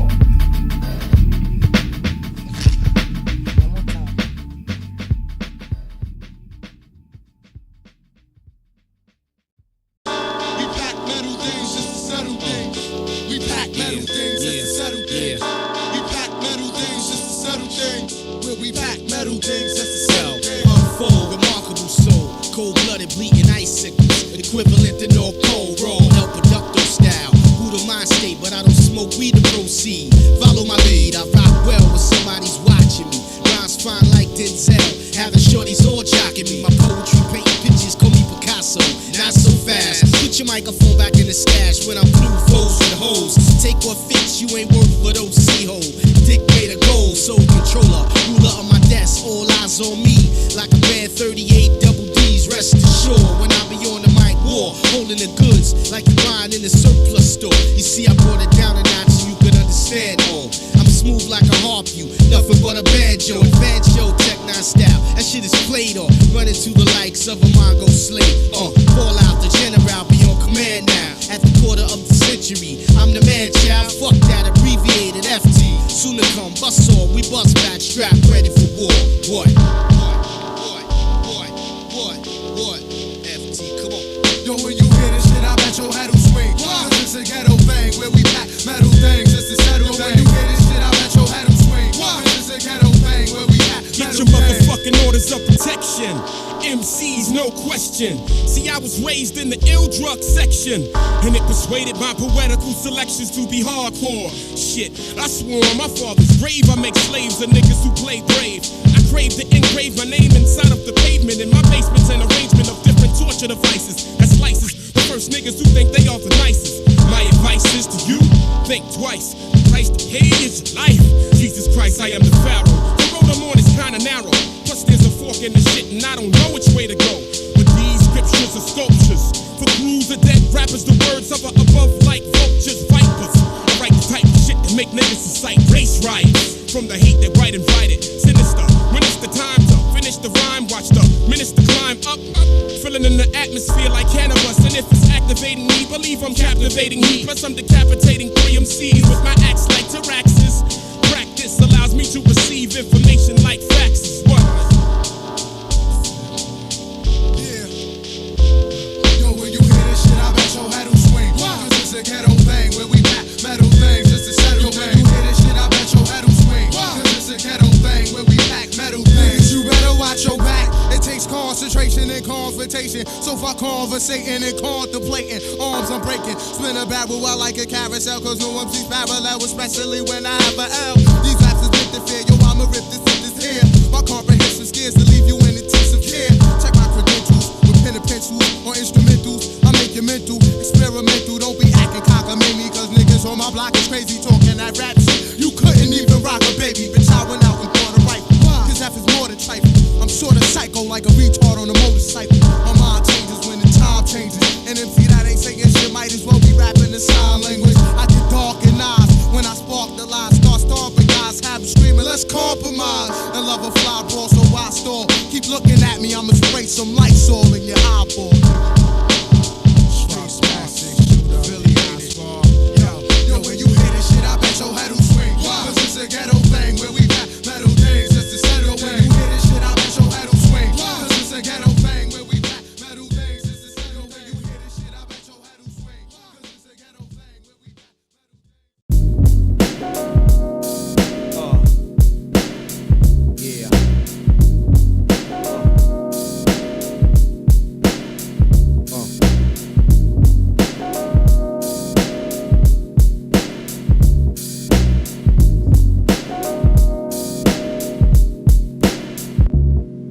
MCs, no question. question. See, I was raised in the ill drug section, and it persuaded my poetical selections to be hardcore. Shit, I swore on my father's grave I make slaves of niggas who play brave. I crave to engrave my name inside of the pavement. In my basement's an arrangement of different torture devices that slices the first niggas who think they are the nicest. My advice is to you, think twice. The price to pay is your life. Jesus Christ, I am the Pharaoh. The road I'm on is kinda narrow. Plus there's a fork in the shit and I don't know which way to go. But these scriptures are sculptures. For crews of dead rappers, the words hover above like vultures, vipers. I write the type of shit that make niggas incite race riots. From the hate that white invited, sinister. When it's the time to finish the rhyme, watch the minister climb up, filling in the atmosphere like cannabis. And if it's activating me, believe I'm captivating me. Plus I'm decapitating 3 MCs with my axe like Tyraxes. Practice allows me to receive information like faxes. What? Yeah. Yo, when you hear this shit, I bet your head will swing. Cause it's a ghetto thing where we pack metal things just to settle things. When you hear this shit, I bet your head will swing. Cause it's a ghetto thing where we pack metal things. You better watch your back. It takes concentration and confrontation. So fuck conversating and contemplating. Arms I'm breaking. Spin a barrel out like a carousel. Cause no one sees parallel, especially when I have an L. These raps is with the fear. Yo, I'ma rip this in this here. My comprehension scares to leave you in intensive care. Check my credentials with pen and pencils or instrumentals. I make you mental, experimental. Don't be acting cockamamie. Cause niggas on my block is crazy talking that rap shit. You couldn't even rock a baby. Bitch, I went out and bought a rifle. Cause F is more than trifle. I'm sorta psycho like a retard on a motorcycle. My mind changes when the time changes. And MC that ain't saying shit might as well be rapping the sign language. I get dark in eyes when I spark the line. Start starving guys, have them screaming, let's compromise. And love a fly ball, so I stall. Keep looking at me, I'ma spray some Lysol in your eyeball. Yo, when you hear this shit, I bet your head will swing. Cause it's a ghetto thing where we got metal things just to settle. When you hear this shit, I bet your head will swing. Cause it's a ghetto thing where we got metal things just to settle. When you hear this shit, I bet your head will swing. Cause it's a ghetto thing where we got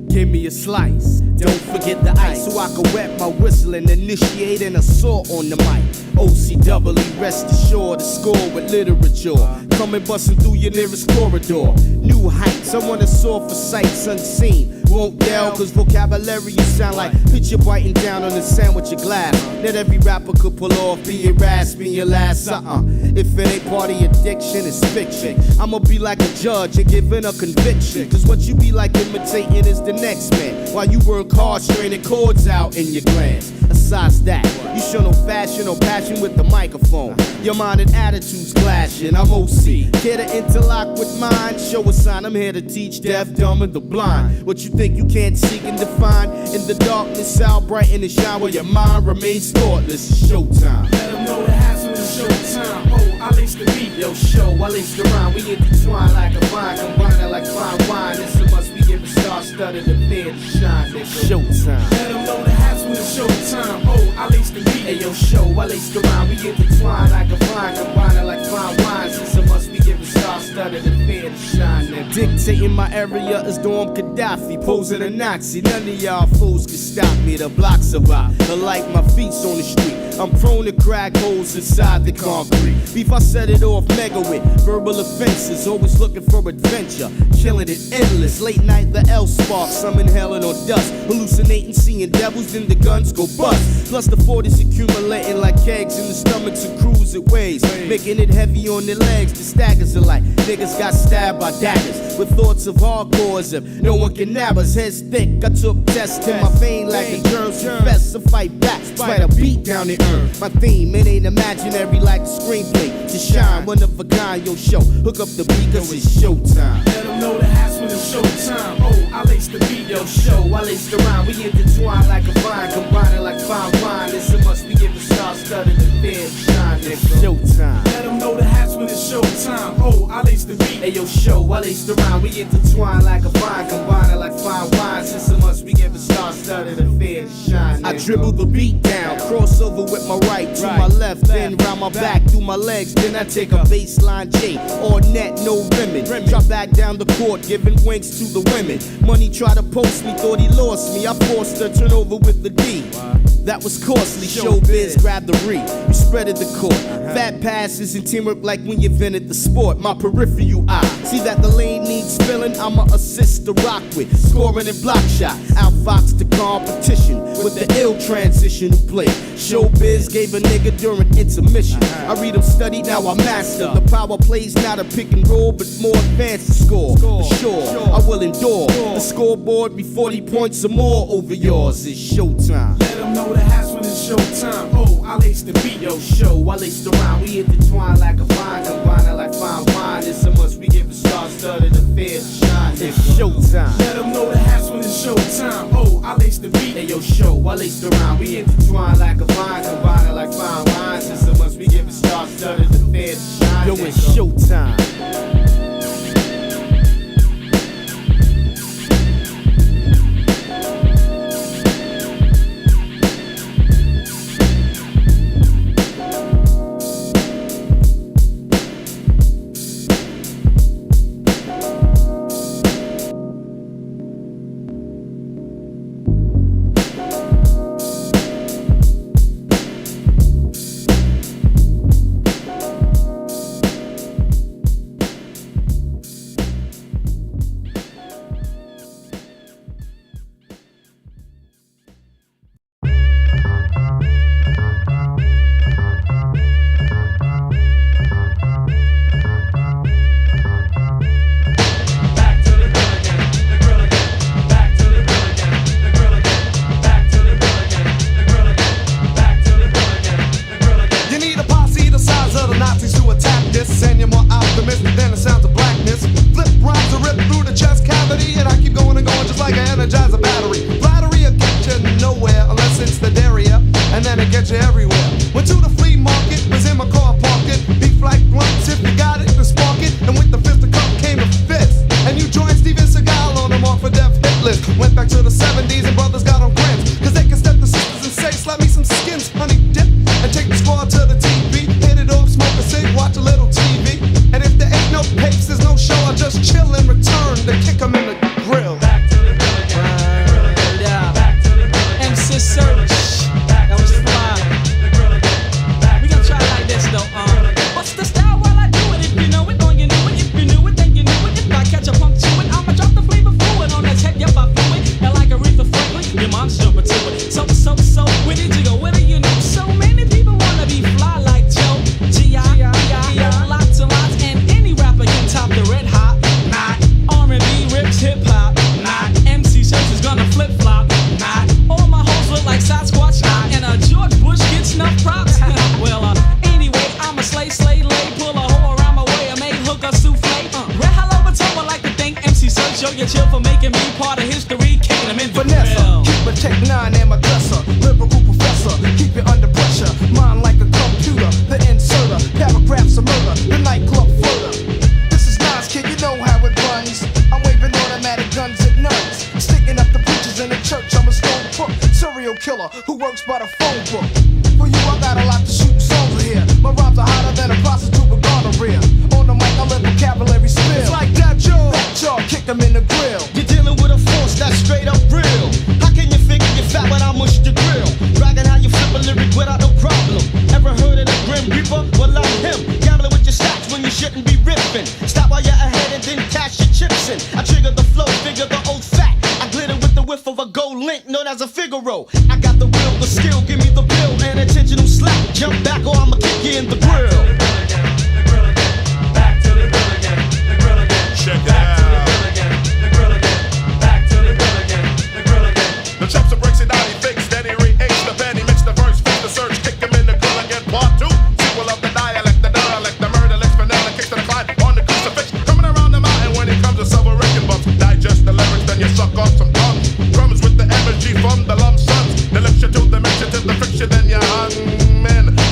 Give me a slice, don't forget the ice, so I can wet my whistle and initiate an assault on the mic. OCW, rest assured, the score with literature. Coming busting through your nearest corridor. New heights, I wanna soar for sights unseen. Won't yell, cause vocabulary you sound like picture biting down on the sandwich of glass. That every rapper could pull off, be it rasping your last If it ain't part of your diction, it's fiction. I'ma be like a judge and giving a conviction. Cause what you be like imitating is the next man. While you work hard straining chords out in your glands. Besides that, you show no fashion or passion with the microphone. Your mind and attitudes clashing, I'm OC. Care to interlock with mine? Show a sign, I'm here to teach deaf, dumb, and the blind. What you think you can't seek and define? In the darkness, out bright in the shine where your mind remains thoughtless. It's showtime. Let them know the hassle is showtime. Oh, I lace the beat, yo, show, I lace the rhyme. We intertwine like a vine, combine it like fine wine. It's a must be given star-studded and fair to shine, nigga. Showtime. Let them know the hassle is showtime. Oh, I lace the beat, hey, yo, show, I lace the rhyme. We intertwine like a vine, combine it like fine wines. It's a must be given star-studded and fair to shine, nigga. Dictating my area is Dorm Gaddafi, posing a Nazi. None of y'all fools can stop me. The blocks about, like my feet's on the street. I'm prone to crack holes inside the concrete. Beef, I set it off mega with verbal offenses. Always looking for adventure, killing it endless. Late night, the L sparks, I'm inhaling on dust. Hallucinating, seeing devils, then the guns go bust. Plus the 40s accumulating like kegs in the stomachs of cruise it ways. Making it heavy on their legs, the staggers are like niggas got stabbed by daggers. With thoughts of hardcores, if no one can nab us. Heads thick, I took tests in my vein like the germs confess to fight back. Despite a beat down the earn. My theme, it ain't imaginary like a screenplay. To shine, one of a kind, yo, show. Hook up the beat, cause it's showtime. Let them know the hassle is showtime. Oh, I lace the beat, yo, show, I lace the rhyme. We intertwine like a vine, combine it like fine wine. It's a must be given star-studded and fair to shine, nigga. Showtime. Let them know the hassle is showtime. Oh, I lace the beat, Ayo, show, I laced around, we intertwine like a vine, combine it like fine wine. Since a month we give a star-studded affair to shine. I dribble the beat down, cross over with my right to my left, then round my back through my legs. Then I take a baseline J, all net, no rimming. Drop back down the court, giving winks to the women. Money try to post me, thought he lost me. I forced her, turn over with the D. That was costly. Showbiz, grab the re. You spreaded the court. Fat passes and teamwork like when you invented the sport. My peripheral eye. See that the lane needs spilling, I'ma assist to rock with. Scoring and block shot. Outfox the competition with the ill transition play. Showbiz gave a nigga during intermission. I read them study, now I master. The power plays not a pick and roll, but more advanced to score. For sure, I will endure. The scoreboard be 40 points or more over yours. It's showtime. Let them know the house when it's showtime. Oh, I laced the beat, yo, show. I laced around, we intertwine like a vine, combine it like fine wine. It's so much we give a star-studded affair to shine. It's showtime. Let them know the house when it's showtime. Oh, I laced the beat, yo, show. I laced around, we intertwine like a vine, combine it like fine wine. It's so much we give a star-studded affair to shine. Yo, it's showtime.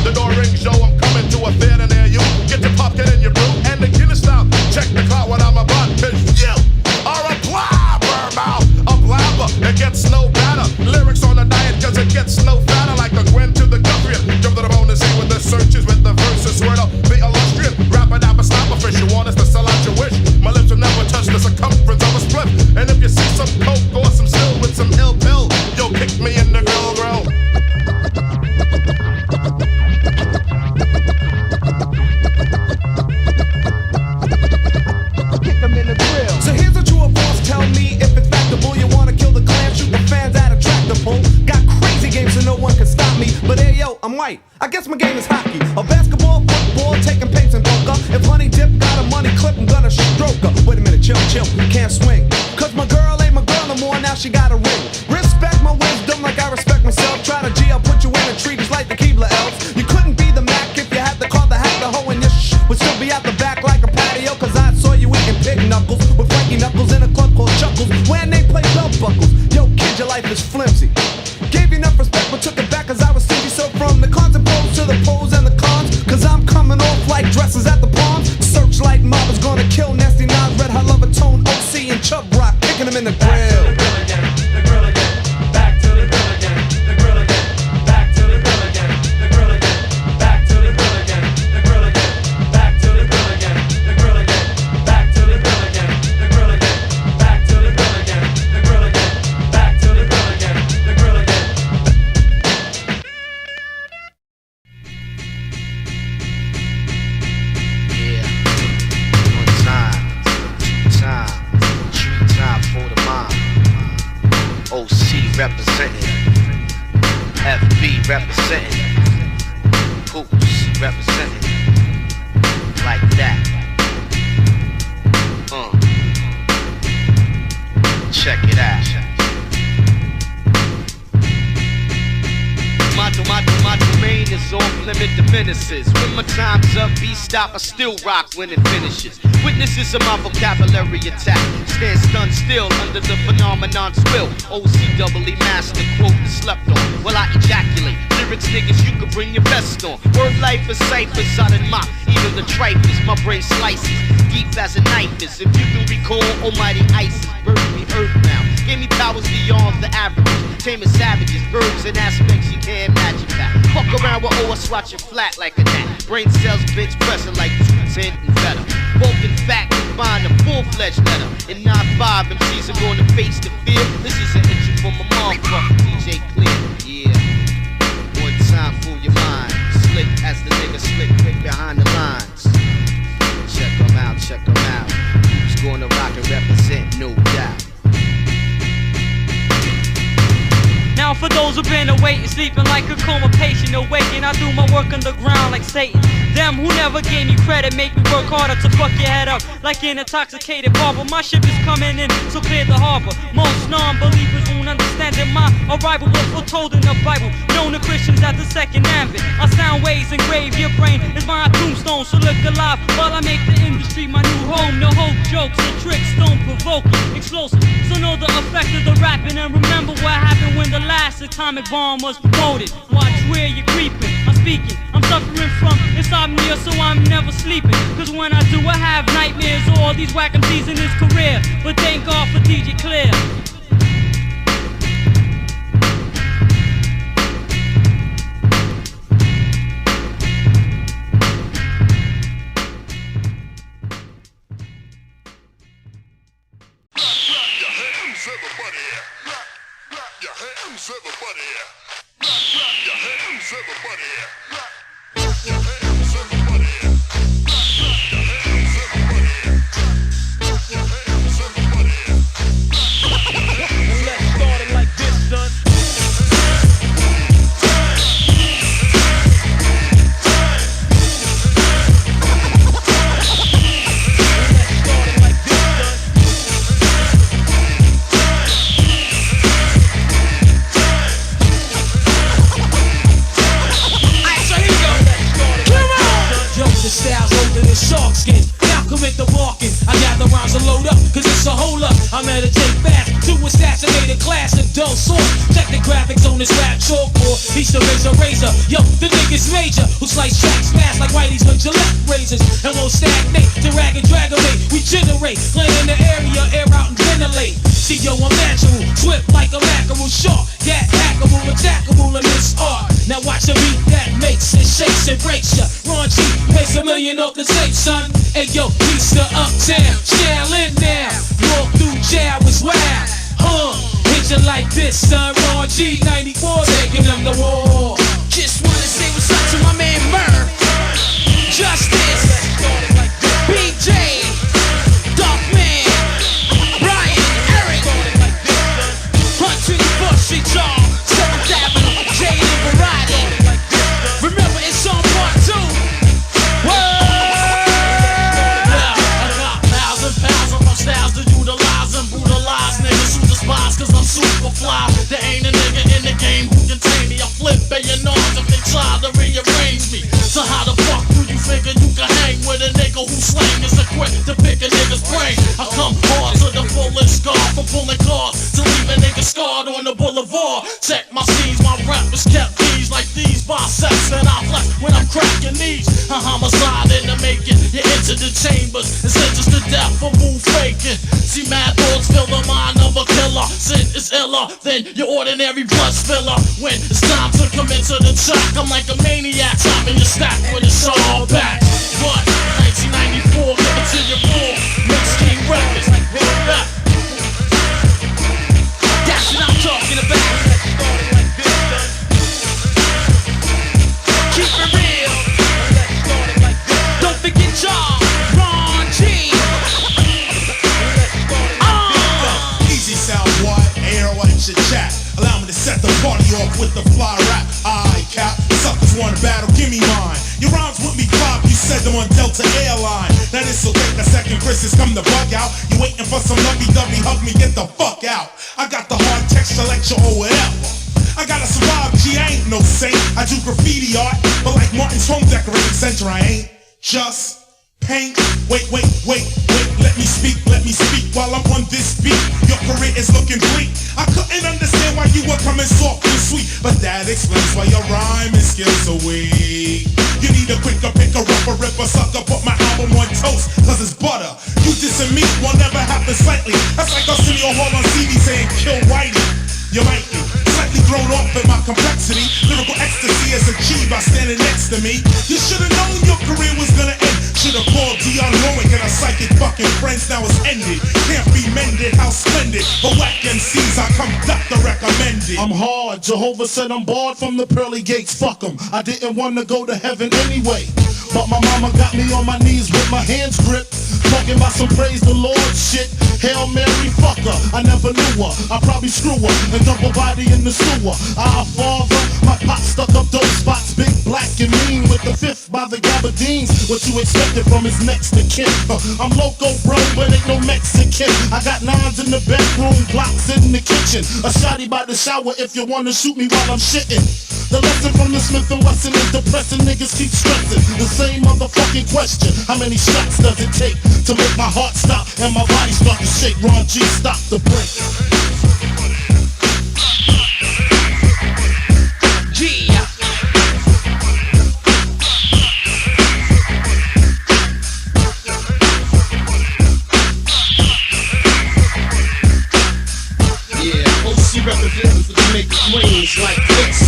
The door rings, yo, I'm coming to a theater. to stroke her. Wait a minute, chill, can't swing. Cause my girl ain't my girl no more, now she got a ring. Respect my wisdom like I respect myself. Try to G, I'll put you in a tree just like the Keebler elves. You couldn't be the Mac if you had the car, the hat, the hoe, and your would still be out the back like a patio. Cause I saw you eating pig knuckles with Frankie Knuckles in a club called Chuckles when they play belt buckles. Yo, kid, your life is flimsy. Gave you enough respect but took it back cause I was stingy. So from the cons and pros to the pros and the cons, cause I'm coming off like dresses at the palms. Search like mob is gonna kill Nasty Nas, Red Hot Lover Tone, OC and Chubb Rock, kicking them in the grill. Representing, FB representing, Poops representing, like that. Check it out. My domain is off limit to menaces. When my time's up, beat stop, I still rock when it finishes. Witnesses of my vocabulary attack. Stand stunned still under the phenomenon spill. OC master quote and slept on. While I ejaculate. Lyrics niggas you can bring your best on. Word life is ciphers out in mock. Even the trifles, my brain slices. Deep as a knife is. If you can recall almighty Isis. Birds me earthbound. Gave me powers beyond the average. Taming savages, verbs and aspects you can't imagine that. Fuck around with OS watching flat like a gnat. Brain cells, bitch, pressing like 210 and better. Broken fact, combine a full-fledged letter. In 9-5, MCs are going to face the fear. This is an intro from my motherfucker, DJ Clear. Yeah, one time, fool your mind. Slick as the nigga slick quick behind the lines. Check them out, check them out. Who's gonna rock and represent, no doubt. Now for those who've been awake, sleeping like a coma patient, awaken, I do my work underground like Satan. Them who never gave me credit make me work harder to fuck your head up like an intoxicated barber. My ship is coming in, so clear the harbor. Most non-believers won't understand that my arrival was foretold in the Bible. Known to Christians as the second ambit. My sound waves engrave your brain is my tombstone, so look alive while I make the industry my new home. No hope, jokes, or tricks, don't provoke it, explosive. So know the effect of the rapping and remember what happened when the last atomic bomb was promoted. Watch where you're creeping, I'm speaking. I'm suffering from insomnia, so I'm never sleeping. Cause when I do, I have nightmares of all these whack MCs in his career. But thank God for DJ Clear. Yo, the nigga's major, who slice tracks fast like whiteys with Gillette razors and won't stagnate to rag and drag away. We generate, play in the area, air out and ventilate. See, yo, I'm natural, swift like a mackerel, sharp, gat hackable, attackable in this art. Now watch a beat that makes and shakes and breaks ya. Ron G pays $1 million off the tape, son. Hey yo, piece the uptown, Shaolin now. Walk through jail was wild, hit you like this, son. Ron G, 94, taking them to war. Just wanna say what's up to my man Murr, Justice, BJ, Darkman, Brian, Eric, Hunt to the Bush Street, y'all, 7th Avenue, Jay and Variety. Remember, it's on part 2. Word! nigga who slang is equipped to pick a nigga's brain. I come hard to the fullest scar for pulling cars to leave a nigga scarred on the boulevard. Check my scenes, my rappers kept these like these biceps that I flex when I'm cracking these. A homicide in the making. You enter the chambers and sentence to death for move faking. See, mad thoughts fill the mind of a killer. Sin is iller than your ordinary blood spiller. When it's time to come into the track, I'm like a maniac, chopping your stack when it's all back. But 1994, give it to your bull. Next King Records, like that. That's what I'm talking about. Keep it real. Don't forget y'all, Ron G. Easy sound, boy. Air white shit chat. Allow me to set the party off with the fly rap. I cap. Suckers want a battle, give me mine. Your rhymes with me pop, you said them on Delta Airline. Now this'll take a second, Chris's come the bug out. You waiting for some lovey-dovey, hug me, get the fuck out. I got the hard texture lecture or whatever. I gotta survive, G, I ain't no saint. I do graffiti art, but like Martin's home decorating center, I ain't just paint. Wait, let me speak while I'm on this beat. Your career is looking bleak. I couldn't understand why you were coming soft and sweet, but that explains why your rhyming skills are weak. You need a quicker picker, rubber ripper, sucker, put my album on toast, cause it's butter. You dissing me will never happen slightly. That's like us in your hall on CD saying kill Whitey. You might be slightly thrown off in my complexity. Lyrical ecstasy is achieved by standing next to me. You should've known your career was gonna end. Should've called Dion Warwick and a psychic fucking friends. Now it's ended, can't be mended. How splendid, but whack MCs I come doctor recommended. I'm hard, Jehovah said I'm barred from the pearly gates. Fuck 'em, I didn't wanna go to heaven anyway. But my mama got me on my knees with my hands gripped, talking about some praise the Lord shit. Hail Mary, fuck her, I never knew her. I probably screw her and dump her body in the sewer. Our father, my pop stuck up those spots, big, black, and mean with the fifth by the gabardines. What you expected from his next to kin? I'm loco, bro, but ain't no Mexican. I got nines in the bedroom, blocks in the kitchen. A shotty by the shower if you wanna shoot me while I'm shitting. The lesson from the Smith & Wesson is depressing. Niggas keep stressing the same motherfucking question. How many shots does it take to make my heart stop and my body start to shake? Ron G, stop the break. G. Yeah, OC representatives to make swings like this.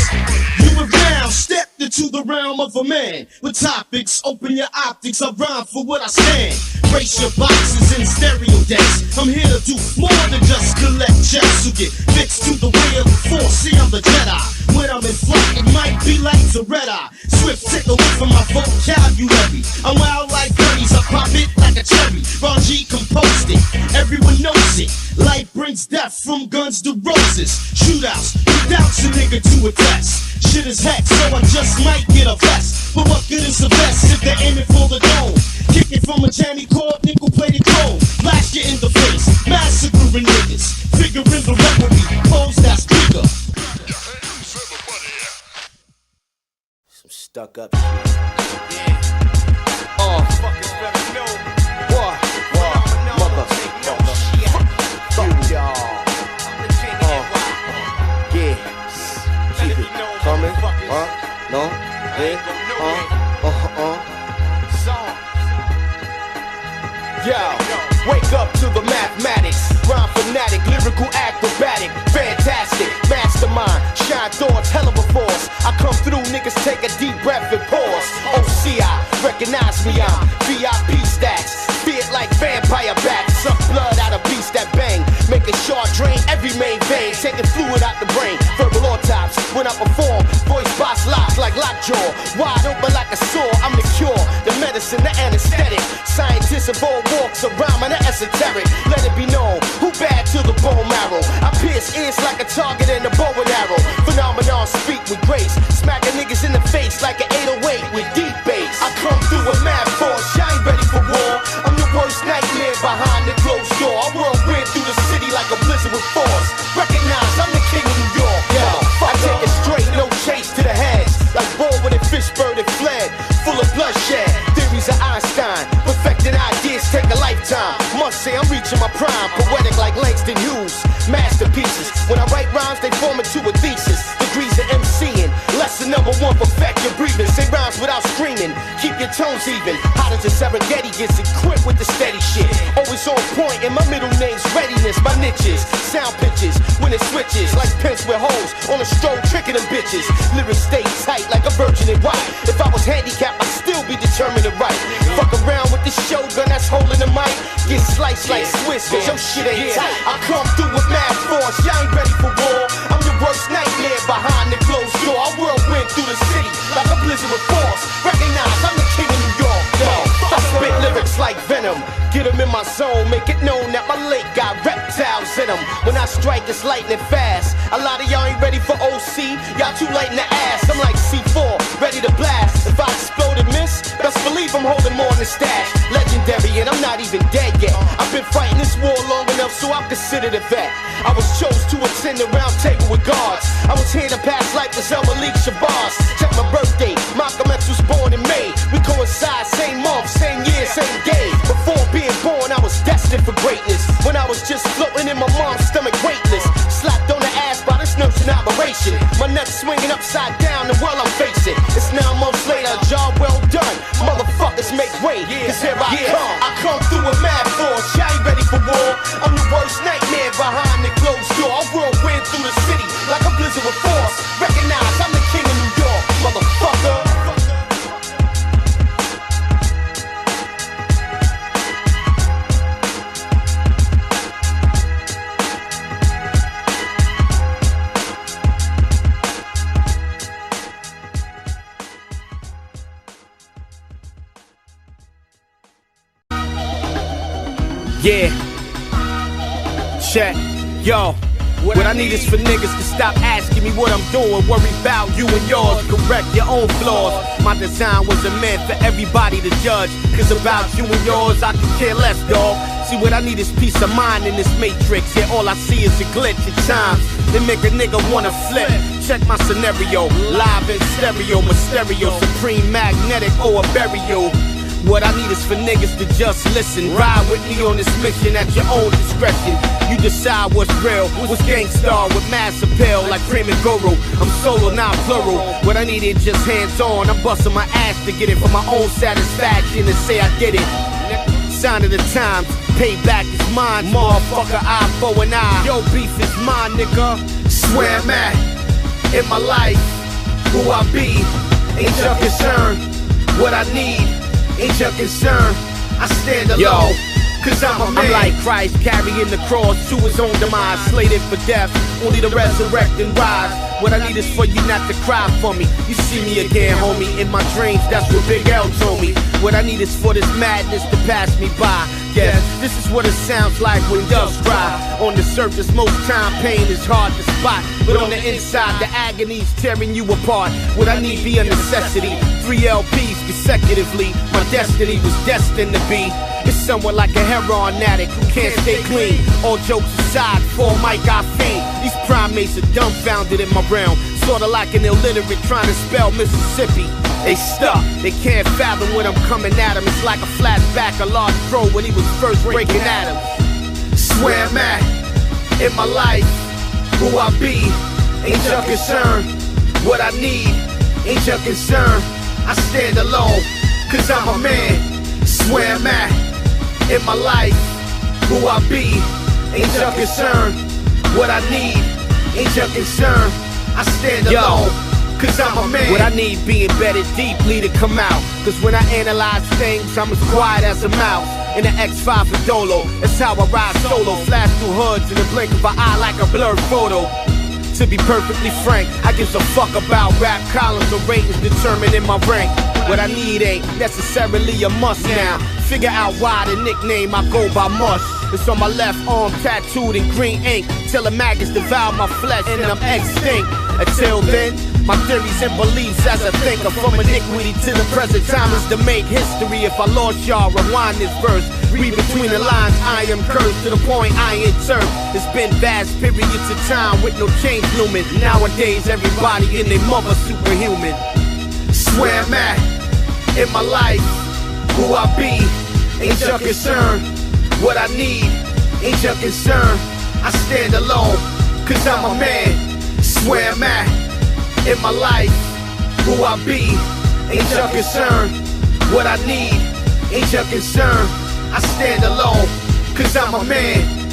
You around, stepped into the realm of a man with topics. Open your optics, I rhyme for what I stand. Brace your boxes in stereo decks. I'm here to do more than just collect checks to get fixed to the way of the force. See, I'm the Jedi. When I'm in flight, it might be like the red eye. Swift tick away from my vocabulary. I'm wild like berries, I pop it like a cherry. Ron G composed it, everyone knows it. Life brings death from guns to roses. Shootouts, you doubts a nigga to a test. Shit is heck, so I just might get a vest. But what good is a vest if they're aiming for the dome? Kick it from a jammy cord, nickel plated chrome. Blast you in the face, massacring niggas. Figure in the reverie, pose that's bigger. Some stuck up shit. Fuckers better know. What? Fuck y'all. Yeah. Keep it coming. No? Yeah. Yo, wake up to the mathematics. Rhyme fanatic, lyrical acrobatic, fantastic, mastermind, shine thoughts, hell of a force. I come through, niggas take a deep breath and pause. OCI, recognize me, I'm VIP stacks. Feel it like vampire bats, suck blood out of beast that bang. Make a short drain every main vein, taking fluid out the brain. Verbal autopsy, when I perform, voice box locks like lockjaw. Wide open like a saw, I'm the cure, the medicine, the anesthetic. Scientists of old walks around and the esoteric. Let it be known, who bad to the bone marrow. I pierce ears like a target and a bow and arrow. Phenomenon speak with grace, smacking niggas in the face like an 808 with deep bass. I come through with mad force, I ain't ready for war. I'm the worst nightmare behind the closed door. I whirlwind through the city like a blizzard with force. Recognize I'm the king of New York. Yo, I take it straight, no chase to the head. Like Baldwin and Fishburne that fled, full of bloodshed. Theories of Einstein, but in my prime, poetic like Langston Hughes. Masterpieces. When I write rhymes, they form into a thesis. Degrees of MCing. Lesson number one, perfect your breathing. Say rhymes without screaming. Keep your tones even. Hot as a Serengeti gets equipped with the steady shit. Always on point, and my middle name's readiness. My niches, sound pitches. When it switches, like pins with holes. On a stroll, tricking them bitches. Lyrics stay tight like a virgin and white. If I was handicapped, I'd still be determined to write. Fuck around with this shotgun that's holding the mic. Get sliced like Swiss, cause your shit ain't tight. I come through with mad force, y'all ain't ready for war. I'm your worst nightmare behind the closed door. I whirlwind through the city like a blizzard with force. Recognize I'm the king of New York. Yo, I spit lyrics like venom. Get them in my zone, make it known that my lake got reptiles in them. When I strike, it's lightning fast. A lot of y'all ain't ready for OC, y'all too late in the ass. I'm like C4, ready to blast. If I explode and miss, best believe I'm holding more than stash. Legendary, and I'm not even dead yet. I've been fighting this war long enough, so I'm considered a vet. I was chose to attend the round table with guards. I was here to pass life as Malik Shabazz. Check my birthday, Malcolm X was born in May. We coincide, same month, same year, same day. Before being born, I was destined for greatness. When I was just floating in my mom's stomach, weightless. Slapped on the ass by this nurse in operation. My neck swinging upside down, the world I'm facing. It's 9 months later, a job well done. Motherfuckers make way, cause here I come. I come through with mad force, y'all ain't ready for war. I'm the worst nightmare behind the closed door. I whirlwind through the city like a blizzard with force. Recognize I'm the king of New York, motherfucker. Yeah. Check. Yo. What I need is for niggas to stop asking me what I'm doing. Worry about you and yours. Correct your own flaws. My design wasn't meant for everybody to judge. Cause about you and yours, I can care less, dawg. See, what I need is peace of mind in this matrix. Yeah, all I see is a glitch at times. They make a nigga wanna flip. Check my scenario. Live in stereo, my stereo. Supreme magnetic or a burial. What I need is for niggas to just listen. Ride with me on this mission at your own discretion. You decide what's real, what's gangstar with mass appeal like Cream and Goro. I'm solo, not plural. What I need is just hands on. I'm busting my ass to get it for my own satisfaction and say I did it. Sign of the times, payback is mine. Motherfucker, eye for an eye. Yo, beef is mine, nigga. Swear I'm at in my life. Who I be ain't your concern. What I need ain't your concern. I stand alone, cause I'm a man. I'm like Christ carrying the cross to his own demise. Slated for death, only to resurrect and rise. What I need is for you not to cry for me. You see me again, homie, in my dreams, that's what Big L told me. What I need is for this madness to pass me by. Yeah, this is what it sounds like when doves cry. On the surface, most time pain is hard to spot, but on the inside, the agony's tearing you apart. What I need be a necessity. 3 LPs consecutively, my destiny was destined to be. It's somewhat like a heroin addict who can't stay clean. All jokes aside, for Mike I fiend. These primates are dumbfounded in my realm, sorta like an illiterate trying to spell Mississippi. They stuck, they can't fathom when I'm coming at them. It's like a flashback of Large Pro when he was first breaking at him. Swear I'm at in my life. Who I be ain't your concern. What I need ain't your concern. I stand alone, cause I'm a man. Swear I'm at in my life. Who I be ain't your concern. What I need ain't your concern. I stand alone, cause I'm a man. What I need be embedded deeply to come out. Cause when I analyze things, I'm as quiet as a mouse. In the X5 for Dolo, that's how I ride solo. Flash through hoods in the blink of an eye like a blurred photo. To be perfectly frank, I give a fuck about rap columns or ratings determining my rank. What I need ain't necessarily a must now. Figure out why the nickname I go by Mush. It's on my left arm tattooed in green ink. Till the maggots devour my flesh and I'm extinct. Until then, my theories and beliefs as I think of from iniquity to the present time is to make history. If I lost y'all, rewind this verse. Read between the lines, I am cursed to the point I ain't served. It's been vast periods of time with no change looming. Nowadays, everybody in their mother superhuman. Swear I'm at in my life. Who I be ain't your concern. What I need ain't your concern. I stand alone, cause I'm a man. It's where I'm at in my life. Who I be, ain't your concern. What I need, ain't your concern. I stand alone, cause I'm a man.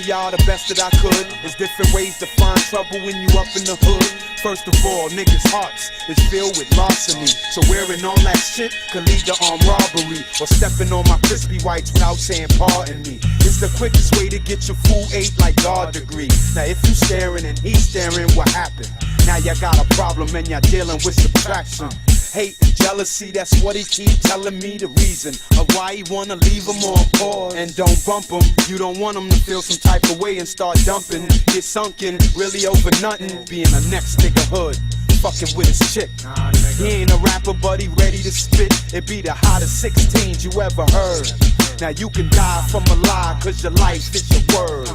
Y'all the best that I could. There's different ways to find trouble when you up in the hood. First of all, niggas' hearts is filled with larceny. So wearing all that shit could lead to armed robbery, or stepping on my crispy whites without saying pardon me. It's the quickest way to get your food ate like God degree. Now if you staring and he's staring, what happened? Now you got a problem and you're dealing with subtraction. Hate and jealousy, that's what he keep telling me the reason of why he wanna leave him on pause. And don't bump him, you don't want him to feel some type of way and start dumping. Get sunken, really over nothing, being a next nigga hood, fucking with his chick. He ain't a rapper but he ready to spit. It be the hottest 16s you ever heard. Now you can die from a lie cause your life is your word.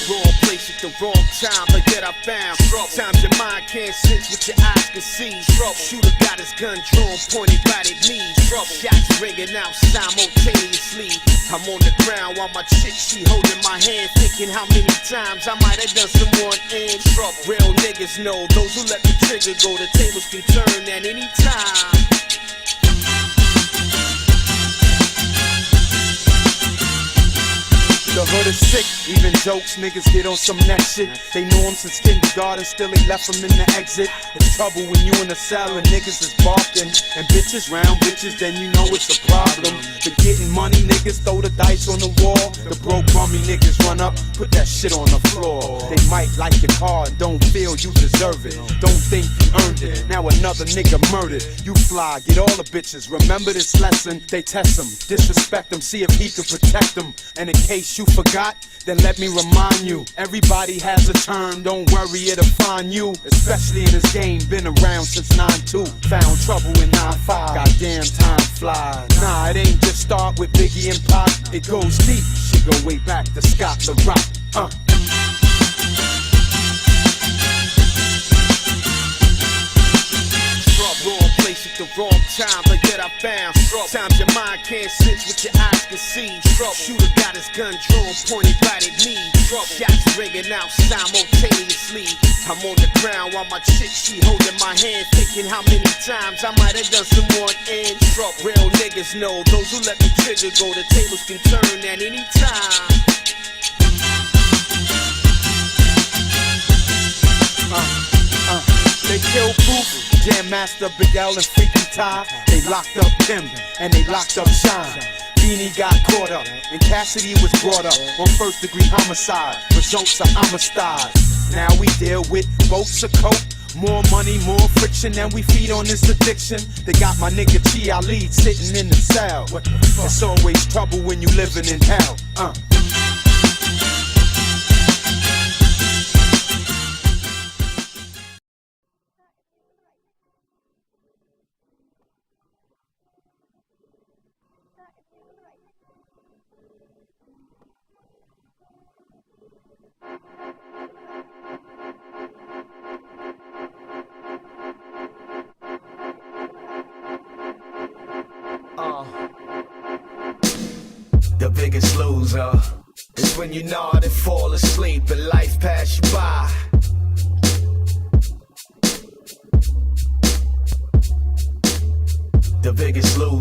Wrong place at the wrong time, but yet I found times your mind can't sense what your eyes can see. Shooter got his gun drawn, pointed right at me. Shots ringing out simultaneously. I'm on the ground while my chick, she holding my hand, thinking how many times I might have done someone in trouble. Real niggas know those who let the trigger go, the tables can turn at any time. The hood is sick, even jokes niggas get on some next shit. They knew him since kindergarten, still they left him in the exit. It's trouble when you in the cell and niggas is barking. And bitches round bitches, then you know it's a problem. For getting money, niggas throw the dice on the wall. The broke bummy niggas run up, put that shit on the floor. They might like your car and don't feel you deserve it. Don't think you earned it, now another nigga murdered. You fly, get all the bitches, remember this lesson. They test him, disrespect him, see if he can protect them. And in case you forgot, then let me remind you, everybody has a turn, don't worry, it'll find you. Especially in this game, been around since 9-2. Found trouble in 9-5, goddamn time flies. Nah, it ain't just start with Biggie and Pac, it goes deep, shit go way back to Scott the Rock. Wrong place at the wrong time, but yet I found times your mind can't sense what your eyes can see. Shooter got his gun drawn, pointed right at me. Shots ringing out simultaneously. I'm on the ground while my chick, she holding my hand, thinking how many times I might have done someone in trouble. Real niggas know those who let the trigger go, the tables can turn at any time. They killed Booth, Jam Master, Big L, and Freaky Ty. They locked up Kim, and they locked up Shine. Beanie got caught up, and Cassidy was brought up on first-degree homicide. Results of homicide. Now we deal with boats of coke. More money, more friction, and we feed on this addiction. They got my nigga Chi Ali sitting in the cell. It's always trouble when you living in hell. The biggest loser is when you nod and fall asleep and life pass you by.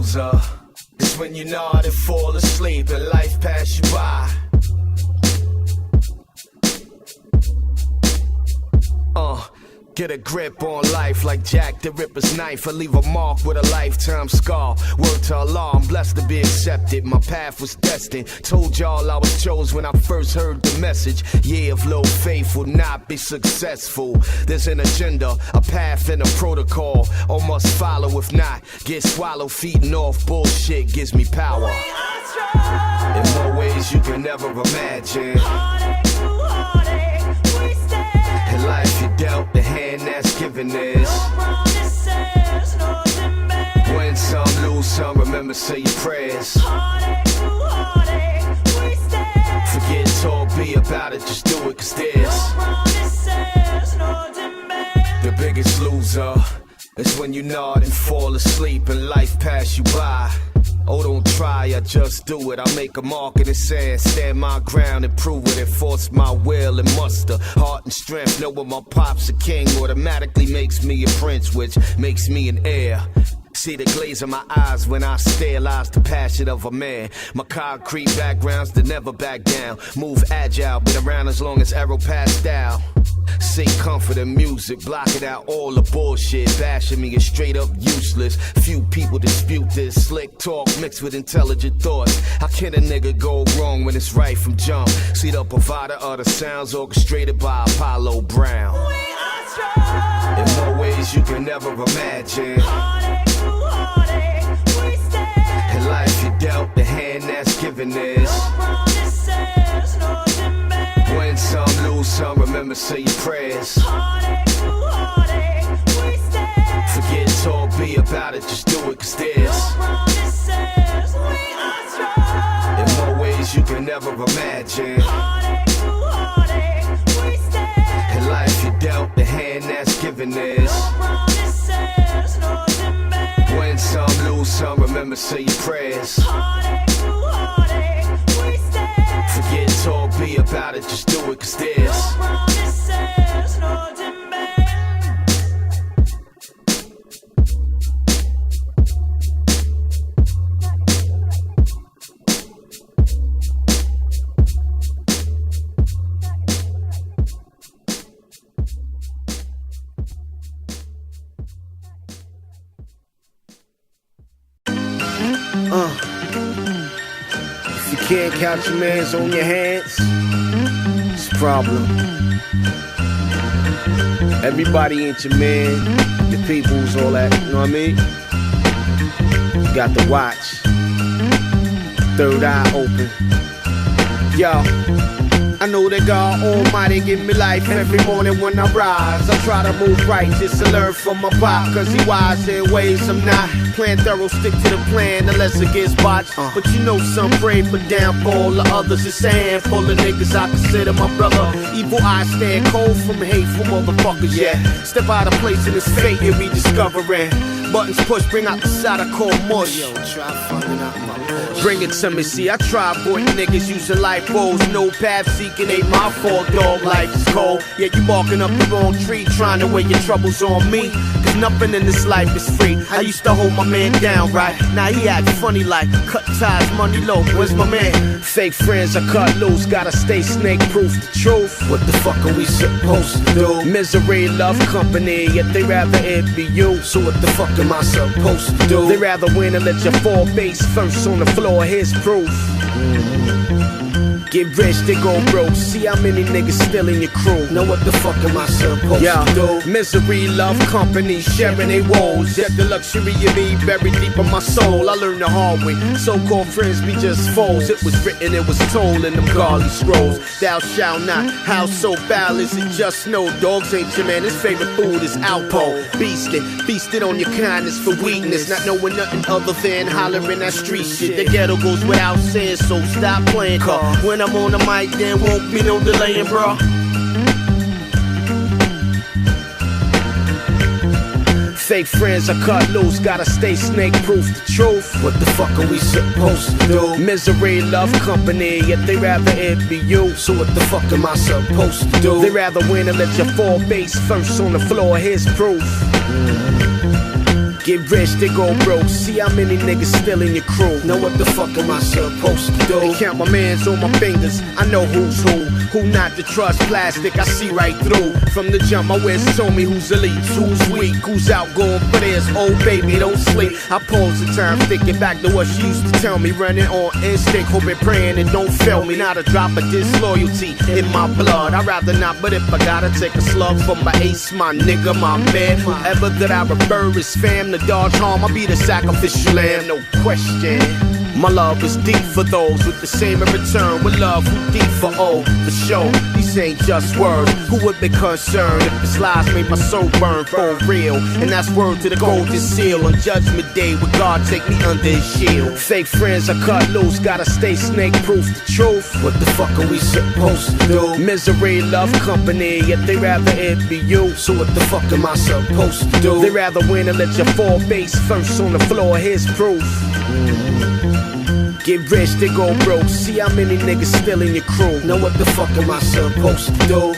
loser is when you nod and fall asleep and life pass you by. Get a grip on life like Jack the Ripper's knife. I leave a mark with a lifetime scar. Word to Allah, I'm blessed to be accepted. My path was destined. Told y'all I was chose when I first heard the message. Yeah, of low faith will not be successful. There's an agenda, a path and a protocol. All must follow, if not, get swallowed. Feeding off bullshit gives me power. In more ways you can never imagine. In life you dealt the hand that's given this. Win some, lose some, remember say your prayers. Forget talk, be about it, just do it cause there's the biggest loser is when you nod and fall asleep and life pass you by. Oh, don't try, I just do it. I make a mark in the sand, stand my ground and prove it. Enforce my will and muster heart and strength. Know when my pop's a king automatically makes me a prince, which makes me an heir. See the glaze in my eyes when I stare, lies the passion of a man. My concrete backgrounds that never back down. Move agile, been around as long as arrow passed down. Sing comfort and music, blocking out all the bullshit. Bashing me is straight up useless. Few people dispute this. Slick talk mixed with intelligent thoughts. How can a nigga go wrong when it's right from jump? See the provider of the sounds orchestrated by Apollo Brown. In more ways you can never imagine. In life you dealt the hand that's given this. Win some, lose some, remember say your prayers. Forget talk, be about it, just do it cause there's in more ways you can never imagine. In life you dealt the hand that's given this. Win some, lose some, remember say your prayers. Forget talk, be about it, just do it cause there's if you can't count your mans on your hands, it's a problem. Everybody ain't your man, your peoples, all that, you know what I mean? You got to watch, third eye open. Yo, I know that God Almighty give me life every morning when I rise. I try to move right just to learn from my pop, cause he wise in ways I'm not. Plan thorough, stick to the plan unless it gets botched. But you know some pray for downfall, the others it's a handful of niggas I consider my brother. Evil eyes stand cold from hateful motherfuckers, yeah. Step out of place in this fate and we discovering. Buttons push, bring out the side I call mush. Yo, try finding out my bullshit. Bring it to me, see I try avoiding niggas using life goals. No path seeking, ain't my fault, dog, life is cold. Yeah, you barking up the wrong tree, trying to weigh your troubles on me. Cause nothing in this life is free. I used to hold my man down, right? Now he act funny like, cut ties, money low, where's my man? Fake friends I cut loose, gotta stay snake proof, the truth. What the fuck are we supposed to do? Misery, love company, yet they rather it be you. So what the fuck am I supposed to do? They rather win and let you fall face first on the floor, here's proof. Get rich, they go broke. See how many niggas still in your crew. Now what the fuck am I supposed to do? Misery, love, company, sharing they woes. Yet the luxury of me buried deep in my soul. I learned the hard way. So-called friends be just foes. It was written, it was told in them godly scrolls. Thou shalt not. How so foul is it? Just know dogs ain't your man. His favorite food is alpo. Feasted on your kindness for weakness. Not knowing nothing other than hollering that street shit. The ghetto goes without saying, so stop playing. Cause when I'm on the mic, there won't be no delaying, bro. Fake friends I cut loose, gotta stay snake proof, the truth. What the fuck are we supposed to do? Misery, love, company, yet they rather it be you. So what the fuck am I supposed to do? They rather win and let you fall base first on the floor, here's proof. Get rich, they go broke. See how many niggas still in your crew. Now what the fuck am I supposed to do? They count my mans on my fingers. I know who's who not to trust. Plastic, I see right through. From the jump, my whiz told me who's elite, who's weak, who's out going for this. Oh baby, don't sleep. I pause the time, thinking back to what she used to tell me. Running on instinct, hoping, praying it don't fail me. Not a drop of disloyalty in my blood. I'd rather not, but if I gotta take a slug for my ace, my nigga, my man. Whoever that I refer is fam to dodge harm. I'll be the sacrificial lamb, no question. My love is deep for those with the same in return. With love, who deep for O, for sure. These ain't just words. Who would be concerned if this lies made my soul burn for real? And that's word to the golden seal on Judgment Day, where God take me under his shield. Fake friends I cut loose, gotta stay snake proof. The truth, what the fuck are we supposed to do? Misery, love company, yet they rather it be you. So what the fuck am I supposed to do? They rather win and let you fall face first on the floor. Here's proof. Get rich, they go broke. See how many niggas still in your crew. Now what the fuck am I supposed to do?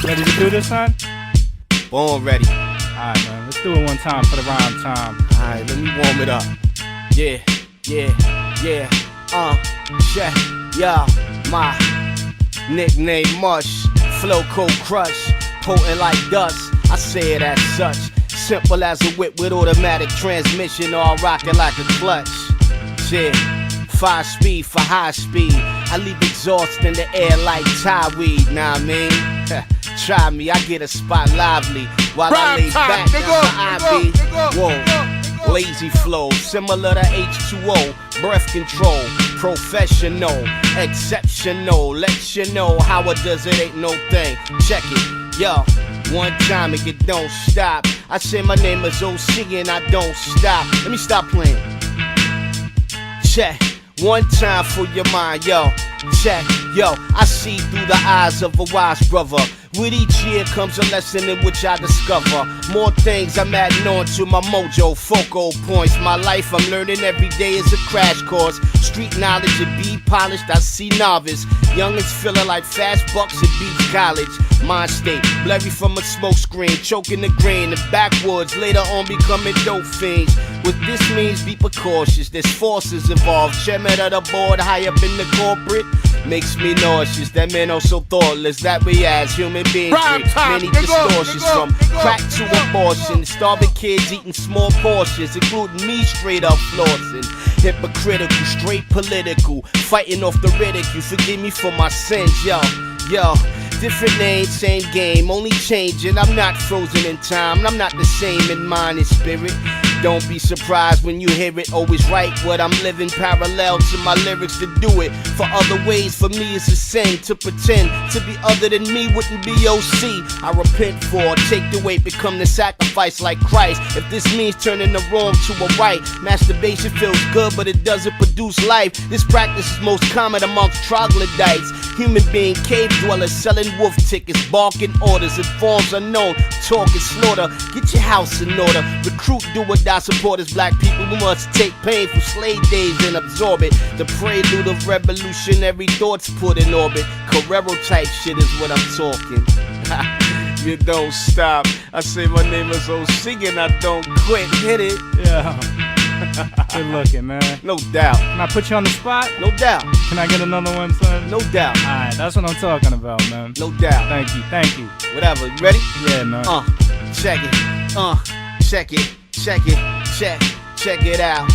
Ready to do this, son? Born ready. Alright, man. Let's do it one time for the rhyme time. Alright, let me warm it up. Yeah. Check. Yeah. My nickname Monch. Flow cold crush. Potent like dust. I say it as such. Simple as a whip with automatic transmission. All rocking like a clutch. Shit. 5 speed for high speed. I leave exhaust in the air like Thai weed. Nah, I mean. Try me, I get a spot lively while I lay back down the IB. Whoa, lazy flow, similar to H2O. Breath control, professional, exceptional. Let you know how it does it, ain't no thing. Check it, yo. One time and it don't stop. I say my name is OC and I don't stop. Let me stop playing. Check. One time for your mind, yo. Check, yo. I see through the eyes of a wise brother. With each year comes a lesson in which I discover more things I'm adding on to my mojo. Focal points, my life I'm learning every day is a crash course. Street knowledge and be polished, I see novice. Youngins feeling like fast bucks at Beach College. Mind state, blurry from a smoke screen, choking the grain. The backwoods, later on becoming dope fiends. What this means, be precautious, there's forces involved. Chairman of the board, high up in the corporate. Makes me nauseous, that men are so thoughtless. That we as human beings get many distortions. From crack to abortion, starving kids eating small portions, including me straight up flossing. Hypocritical, straight political, fighting off the ridicule. Forgive me for my sins, yo. Different name, same game, only changing. I'm not frozen in time, and I'm not the same in mind and spirit. Don't be surprised when you hear it, always right what I'm living parallel to my lyrics to do it. For other ways, for me it's a sin to pretend to be other than me wouldn't be OC. I repent for, take the weight, become the sacrifice like Christ. If this means turning the wrong to a right, masturbation feels good but it doesn't produce life. This practice is most common amongst troglodytes. Human being cave dwellers selling wolf tickets, barking orders in forms unknown, talking slaughter. Get your house in order, recruit, do or die supporters. Black people who must take pain from slave days and absorb it. The prelude of revolutionary thoughts put in orbit. Carrero type shit is what I'm talking. You don't stop. I say my name is OC and I don't quit. Hit it. Yeah. Good looking, man. No doubt. Can I put you on the spot? No doubt. Can I get another one, son? No doubt. Alright, that's what I'm talking about, man. No doubt. Thank you. Whatever, you ready? Yeah, man. Check it. Check it out.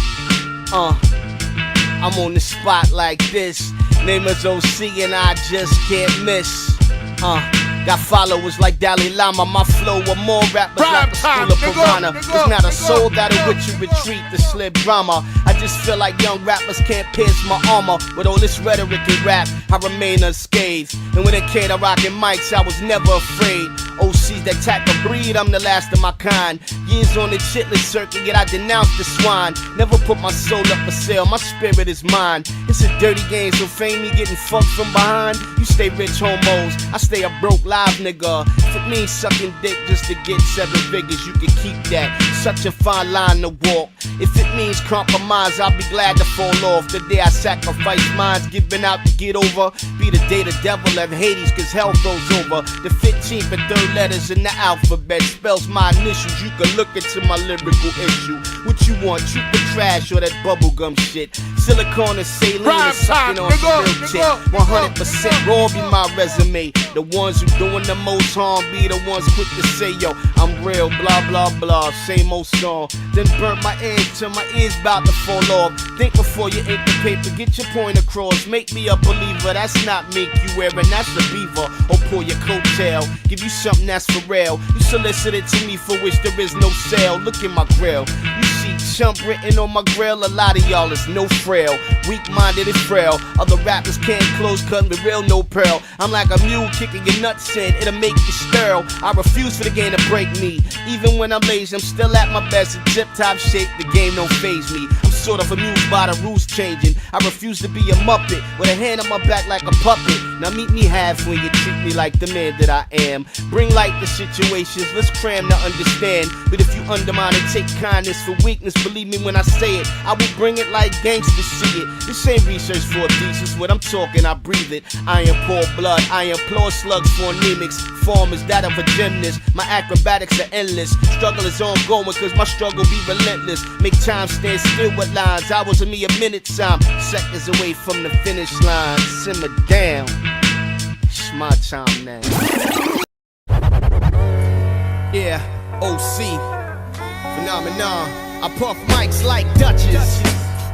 I'm on the spot like this. Name is OC and I just can't miss. Got followers like Dalai Lama. My flow with more rappers like the school of Piranha. There's not a soul that'll with you retreat the slip drama. I just feel like young rappers can't pierce my armor. With all this rhetoric and rap, I remain unscathed. And when it came to rocking mics, I was never afraid. OC's that type of breed, I'm the last of my kind. Years on the chitless circuit, yet I denounce the swine. Never put my soul up for sale, my spirit is mine. It's a dirty game, so fame me getting fucked from behind. You stay rich homos, I stay a broke live nigga. If it means sucking dick just to get 7 figures, you can keep that. Such a fine line to walk. If it means compromise, I'll be glad to fall off. The day I sacrifice minds, giving out to get over. Be the day the devil left Hades, cause hell froze over. The 15th and 3rd letters in the alphabet spells my initials. You can look into my lyrical issue. What you want, truth or trash, or that bubblegum shit? Silicone and saline and sucking on some real shit. 100% raw be my resume. The ones who doing the most harm be the ones quick to say, yo, I'm real, blah, blah, blah, same old song. Then burnt my ears till my ears bout to fall off. Think before you ink the paper, get your point across. Make me a believer, that's not make you wearing, that's the beaver. Or pull your coattail, give you something that's for real. You solicited to me for which there is no sale. Look at my grill, you see chump written on my grill. A lot of y'all is no frail, weak-minded and frail. Other rappers can't close cut with real no pearl. I'm like a mule kicking your nuts in, it'll make you sterile. I refuse for the game to break me. Even when I'm lazy, I'm still at my best in tip-top shape. The game don't faze me. I'm sort of amused by the rules changing. I refuse to be a muppet with a hand on my back like a puppet. Now meet me halfway, you treat me like the man that I am. Bring light to situations, let's cram to understand. But if you undermine and take kindness for weakness, believe me when I say it, I will bring it like gangsters see it. This ain't research for a thesis, when I'm talking I breathe it. I am poor blood, I implore slugs for anemics. Form is that of a gymnast, my acrobatics are endless. Struggle is ongoing cause my struggle be relentless. Make time stand still with lines, hours of me a minute time. Seconds away from the finish line, simmer down. It's my time now. Yeah, OC, phenomenon. I puff mics like Dutchess.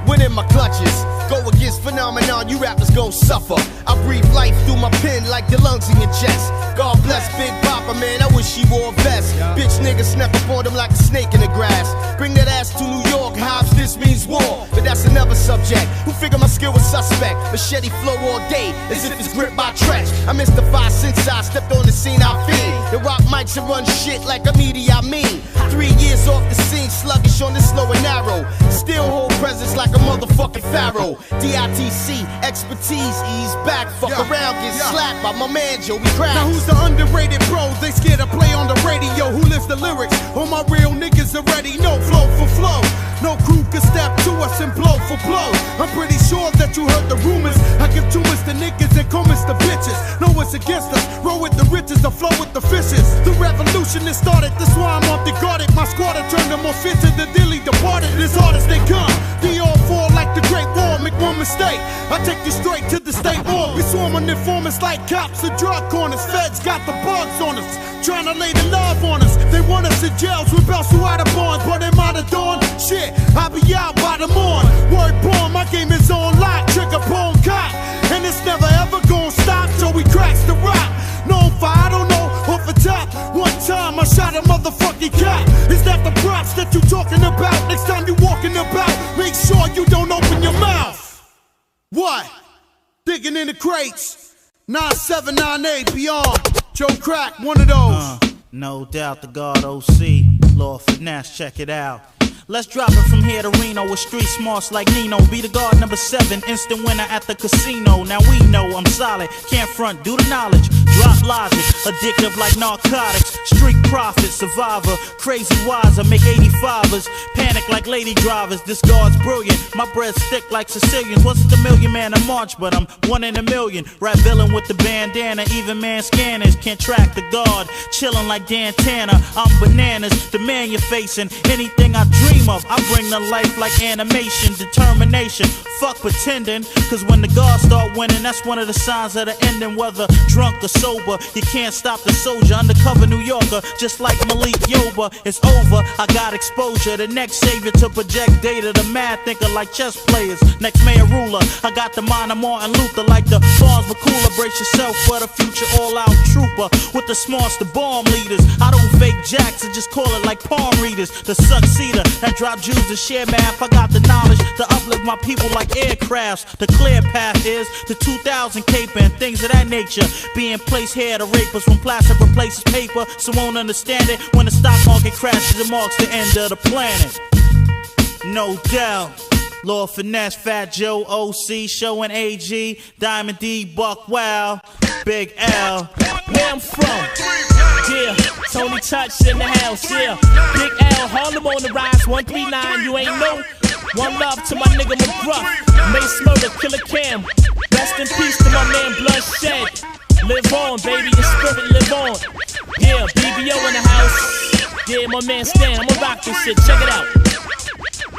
Winning my clutches, go against phenomenon, you rappers gon' suffer. I breathe life through my pen like the lungs in your chest. God bless Big Papa, man, I wish he wore a vest. Bitch niggas snuck up on him like a snake in the grass. Bring that ass to New York, Hobbs, this means war. But that's another subject, who figured my skill was suspect? Machete flow all day, as if it's gripped by trash. I mystified since I stepped on the scene, I feed. The rock mics and run shit like a media, I mean. 3 years off the scene, sluggish on the slow and narrow. Still hold presence like a motherfucking pharaoh. DITC, expertise, ease back. Fuck around, get slapped by my man Joey Crack. Now who's the underrated bros? They scared to play on the radio. Who lives the lyrics? All my real niggas already know flow for flow. No crew can step to us and blow for blow. I'm pretty sure that you heard the rumors. I give tumors to niggas and comments to bitches. No one's against us. Roll with the riches, I flow with the fishes. The revolution has started, that's why I'm on the guarded. My squad have turned them more fit to the dilly departed. As hard as they come, they all fall like the Great War. Make one mistake, I take you straight to the state war. We swarm on informants like cops or drug corners. Feds got the bugs on us, trying to lay the love on us. They want us in jails with belts who out of bonds, but them out of dawn. Shit, I'll be out by the morn. Word born, my game is on lock. Trigger bone cock, and it's never ever gonna stop till we cracks the rock. Known for I don't know, off the top. One time I shot a motherfucking cop. Is that the props that you talking about? Next time you walking about, make sure you don't open your mouth. What? Digging in the crates. 9798 beyond. Joe Crack, one of those. No doubt the God OC. Lord Finesse, check it out. Let's drop it from here to Reno with street smarts like Nino. Be the guard number 7, instant winner at the casino. Now we know I'm solid, can't front, do the knowledge. Drop logic, addictive like narcotics. Street prophet, survivor, crazy wiser, make 85ers. Panic like lady drivers, this guard's brilliant. My bread's thick like Sicilians. Wasn't the million man of Monch, but I'm one in a million. Rap villain with the bandana, even man scanners can't track the guard. Chillin' like Dan Tanner, I'm bananas. The man you're facing, anything I dream dream of. I bring to life like animation, determination. Fuck pretending, cause when the gods start winning, that's one of the signs of the ending. Whether drunk or sober, you can't stop the soldier. Undercover New Yorker, just like Malik Yoba. It's over, I got exposure. The next savior to project data. The mad thinker like chess players. Next mayor ruler, I got the mind of Martin Luther. Like the Barnes McCooler, brace yourself for the future all-out trooper. With the smarts, the bomb leaders. I don't fake jacks, I just call it like palm readers. The succeeder, that drop Jews to share math. I got the knowledge to uplift my people like aircrafts. The clear path is the 2000 caper and things of that nature. Being placed here to rapers when plastic replaces paper. So won't understand it when the stock market crashes and marks the end of the planet. No doubt. Lord Finesse, Fat Joe, OC, Show and AG, Diamond D, Buck Wow, Big L. Where I'm from, yeah, Tony Touch in the house, yeah. Big L, Harlem on the rise, 139, you ain't know. One love to my nigga McGruff, Mace Murder, Killer Cam. Rest in peace to my man Bloodshed. Live on, baby, your spirit live on. Yeah, BBO in the house. Yeah, my man Stan, I'ma rock this shit, check it out.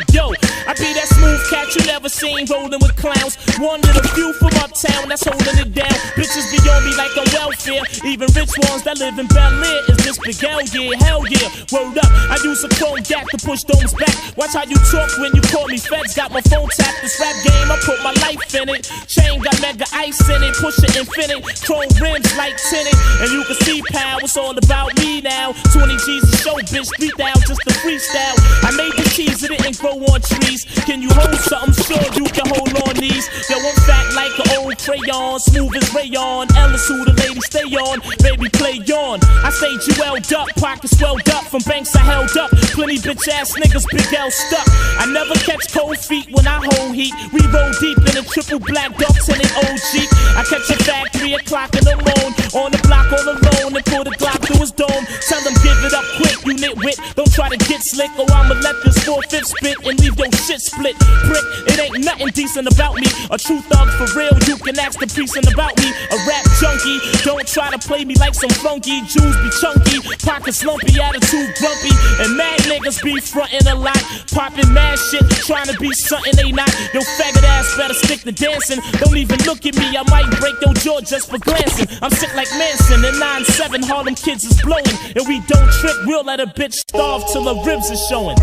Yo, I be that smooth cat you never seen rolling with clowns. One of the few from uptown that's holding it down. Bitches be on me like on welfare. Even rich ones that live in Bel Air. Is this Big L? Yeah, hell yeah. Word up, I use a chrome gap to push domes back. Watch how you talk when you call me feds. Got my phone tapped. This rap game, I put my life in it. Chain got mega ice in it. Push it infinite. Chrome rims like tinted. And you can see pal, it's all about me now. 20 G's a show, bitch. 3,000 just a freestyle. I made the cheese, it didn't grow on trees. Can you hold something? Sure you can hold on these. Yo, I'm fat like an old crayon, smooth as rayon. Ellis who the lady stay on, baby play on. I stay jeweled up, pockets swelled up. From banks I held up, plenty bitch ass niggas Big L stuck. I never catch cold feet when I hold heat. We roll deep in a triple black ducks in an old Jeep. I catch a fat 3 o'clock in the morning, on the block all alone and pull the Glock through his dome. Tell them give it up quick, you nitwit. Don't try to get slick or I'ma let this 4/5 spit and leave your shit split. Prick, it ain't nothing decent about me. A true thug for real, you can ask the precinct about me. A rap junkie, don't try to play me like some flunky. Jews be chunky, pockets lumpy, attitude grumpy. And mad niggas be frontin' a lot, poppin' mad shit, trying to be something they not. Yo faggot ass better stick to dancing. Don't even look at me, I might break your jaw just for glancing. I'm sick like Manson, and 9-7 Harlem kids is blowing. And we don't trip, we'll let a bitch starve till her ribs is showing.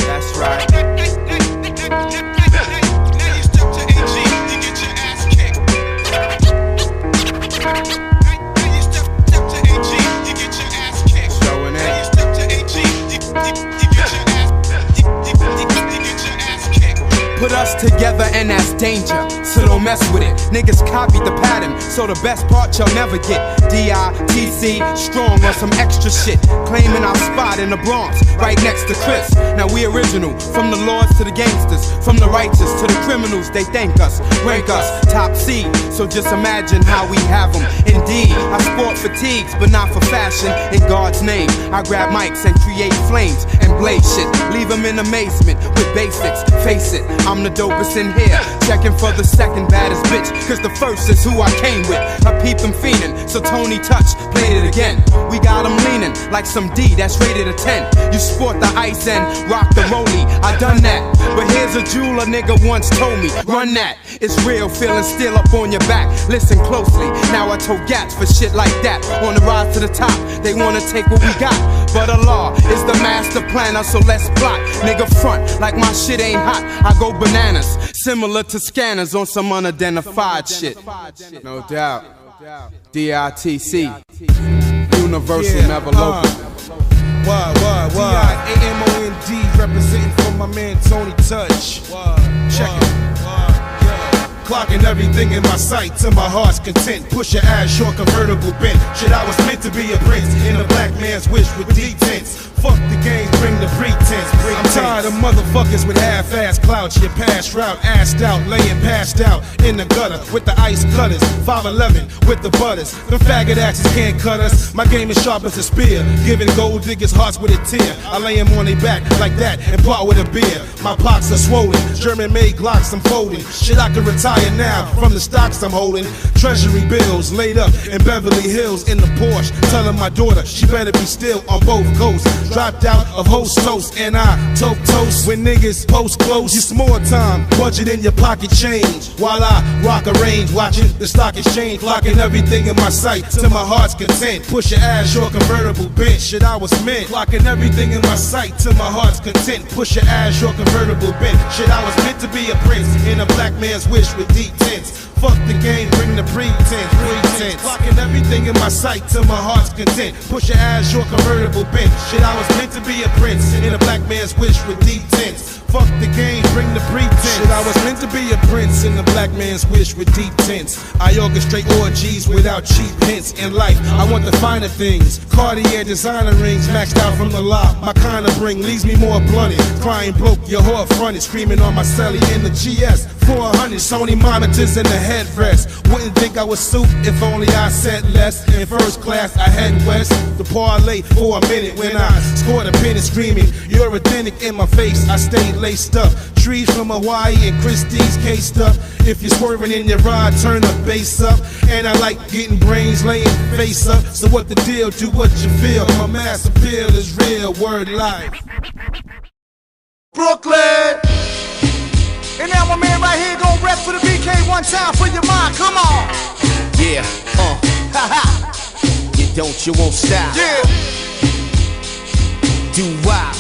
That's right. Put us together and that's danger, so don't mess with it. Niggas copied the pattern, so the best part y'all never get. DITC, strong on some extra shit. Claiming our spot in the Bronx, right next to Chris. Now we original, from the lords to the gangsters, from the righteous to the criminals. They thank us, rank us, top seed. So just imagine how we have them. Indeed, I sport fatigues, but not for fashion. In God's name, I grab mics and create flames and blaze shit. Leave them in amazement with basics. Face it, I'm the dopest in here. Checking for the second baddest bitch, cause the first is who I came with. I peeped them fiending, so Tony Touch played it again. We got them leaning like some D that's rated a 10. You sport the ice and rock the rollie. I done that, but here's a jewel a nigga once told me. Run that, it's real, feeling still up on your back. Listen closely, now I told gats for shit like that. On the rise to the top, they wanna take what we got. But Allah is the master planner, so let's plot. Nigga front like my shit ain't hot. I go bananas, similar to scanners on some unidentified shit. No doubt. DITC, universal, never local. DIAMOND, representing for my man Tony Touch. Check it. Clocking everything in my sight to my heart's content. Push your ass short, convertible bent. Shit, I was meant to be a prince in a black man's wish with detents. Fuck the game, bring the pretense. I'm tired of motherfuckers Motherfuckers with half-ass clouts, your past route, assed out, laying passed out in the gutter with the ice cutters, 5'11" with the butters. Them faggot axes can't cut us. My game is sharp as a spear, giving gold diggers hearts with a tear. I lay them on their back like that and part with a beer. My pots are swollen, German-made Glocks I'm folding. Shit, I can retire now from the stocks I'm holding. Treasury bills laid up in Beverly Hills in the Porsche, telling my daughter she better be still on both coasts. Dropped out of host toast and I toke toast when niggas post close. It's more time, budget in your pocket change while I rock a range, watching the stock exchange, clocking everything in my sight to my heart's content. Push your ass, your convertible bench. Shit, I was meant, clocking everything in my sight to my heart's content. Push your ass, your convertible bench. Shit, I was meant to be a prince in a black man's wish with deep tints. Fuck the game, bring the pretense. Clocking everything in my sight to my heart's content. Push your ass, your convertible bench. Shit, I was meant to be a prince in a black man's wish with deep tints. Fuck the game, bring the pretense. Shit, I was meant to be a prince in a black man's wish with deep tints. I orchestrate orgies without cheap hints in life. I want the finer things. Cartier designer rings maxed out from the lot. My kind of bring leaves me more blunted. Crying broke, your whore fronted, screaming on my celly in the GS. 400 Sony monitors in the headrest. Wouldn't think I was soup if only I said less. In first class, I head west. The parlay for a minute when I scored a pin and screaming. You're authentic in my face. I stayed laced up. Trees from Hawaii and Christie's cased up. If you're swerving in your ride, turn the bass up. And I like getting brains laying face up. So what the deal? Do what you feel. My mass appeal is real. Word life. Brooklyn. And now my man right here gon' rep for the BK one time for your mind. Come on. Yeah, You don't, you won't stop. Yeah. Do why?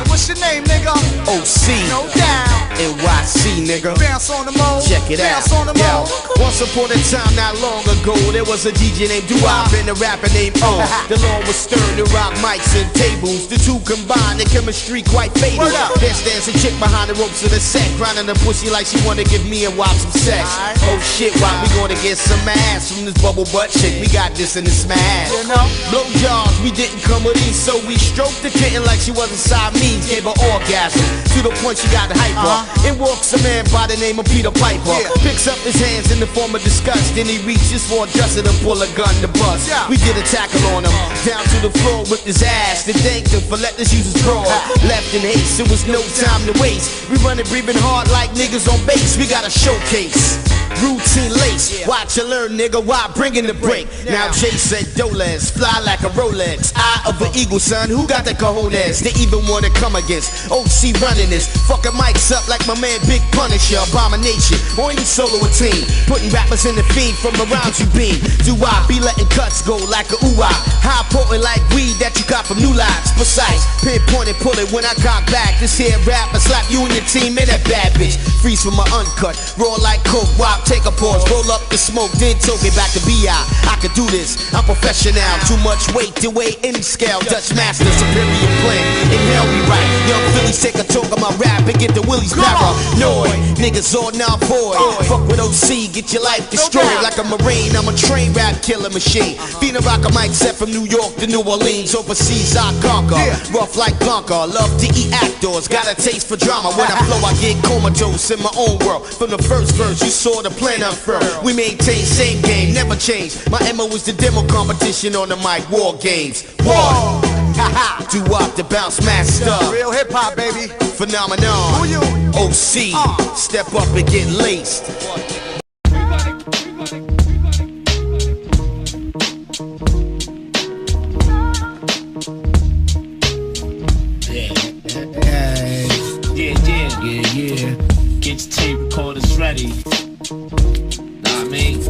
What's your name, nigga? OC. No doubt. NYC, nigga. Bounce on the mode. Check it Bounce out. on the mode. Once upon a time, not long ago, there was a DJ named Doo-Wop and a rapper named O. The law was stern to rock mics and tables. The two combined, the chemistry quite fatal. There stands a chick behind the ropes of the set, grinding the pussy like she wanna give me and Wop some sex. Oh shit, Wop, we gonna get some ass from this bubble butt chick. We got this in the smash. Blow jobs, we didn't come with these, so we stroked the kitten like she was inside me. Gave her orgasm to the point she got hyper. In walks a man by the name of Peter Piper. Picks up his hands in the form of disgust. Then he reaches for a dresser to pull a gun to bust. We did a tackle on him, down to the floor with his ass. Then thanked him for letting us use his broad. Left in haste, it was no time to waste. We running, breathing hard like niggas on base. We got a showcase. Routine lace, watch and learn, nigga. Why bringing the break? Now Jay said Doles, fly like a Rolex. Eye of an eagle, son. Who got the cojones? They even wanna come against OC running this. Fucking mics up like my man Big Punisher, Abomination. Or any solo or team, putting rappers in the fiend from around you beam. Do I be letting cuts go like a ooh-ah? High potent like weed that you got from New Lives. Precise, pinpoint and pull it when I cock back. This here rapper slap you and your team in that bad bitch. Freeze from my uncut, raw like coke. Wop, take a pause, roll up the smoke, then toke it back to B.I. I could do this, I'm professional. Too much weight to weigh any scale. Dutch master, superior plan. Inhale me right. Young Phillies take a talk of my rap and get the willies paranoid. Niggas all now boy. Fuck with OC, get your life destroyed. Like a Marine, I'm a trained rap killer machine. Being a rocker mic set from New York to New Orleans. Overseas I conquer, rough like Blanca. Love to eat actors, got a taste for drama. When I flow I get comatose in my own world. From the first verse you saw the plan unfurl. We maintain same game, never change. My MO was the demo competition on the mic, war games. War. Do-Wop, the bounce master. Real hip hop, baby. Phenomenon. Who you? OC. Step up and get laced. Yeah. Get your tape recorders ready. Nah, I mean,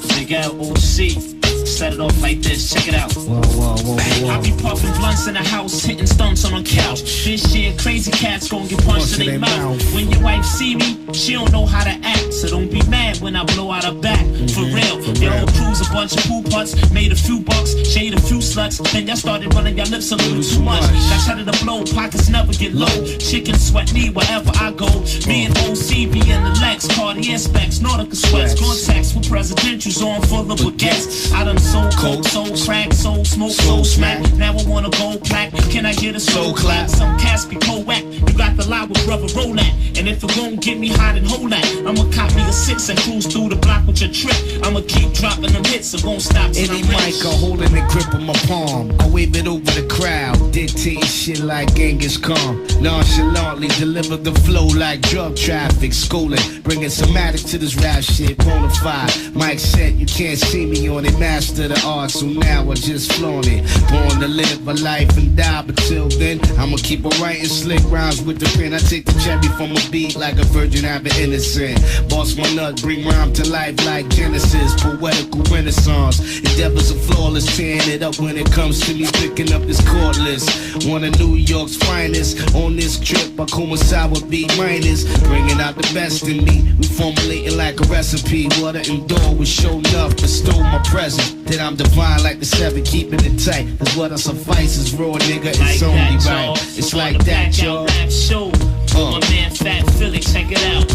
Big L OC. Set it off like this, check it out. I be puffing blunts in the house, hitting stunts on the couch. This shit, crazy cats gon' get punched in their mouth. When your wife see me, she don't know how to act. So don't be mad when I blow out her back. For real, your whole crew's a bunch of poo putts. Made a few bucks, shade a few sluts. Then y'all started running your lips a little too much. Got headed to blow, pockets never get low. Chicken sweat me wherever I go. Me and OC be in the Lex, Cartier specs, Nautica sweats. Contacts with presidentials on full of baguettes. I done soul coke, soul crack, soul smoke, soul smack. Now I want a gold plaque. Can I get a soul clap? Some cats be co-whack. You got the lie with brother roll at. And if it won't get me hot and hold that, I'ma cop me a 6 and cruise through the block with your trip. I'ma keep dropping them hits, so won't stop till Any I'm mic rich. I holding the grip of my palm. I wave it over the crowd, dictating shit like Genghis Khan. Nonchalantly deliver the flow like drug traffic, schooling, bringing somatic to this rap shit. Bonafide, mic set, you can't see me on it. Master the art, so now I just flaunt it. Born to live a life and die, but till then I'ma keep on writing slick rhymes with the pen. I take the cherry from a beat like a virgin having innocent. Boss my nut, bring rhyme to life like Genesis, poetical renaissance. Endeavors are flawless, tearing it up when it comes to me picking up this cordless. One of New York's finest. On this trip, I coincide with B minus, bringing out the best in me. We formulating like a recipe. Water and door was show enough, bestow my presence. That I'm divine like the 7, keeping it tight. Cause what I suffice is raw, nigga. It's Like only that, right. y'all. It's On like the that, back y'all. out rap show. My man Fat Philly, check it out.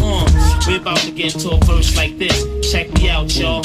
We're about to get into a verse like this. Check me out, y'all.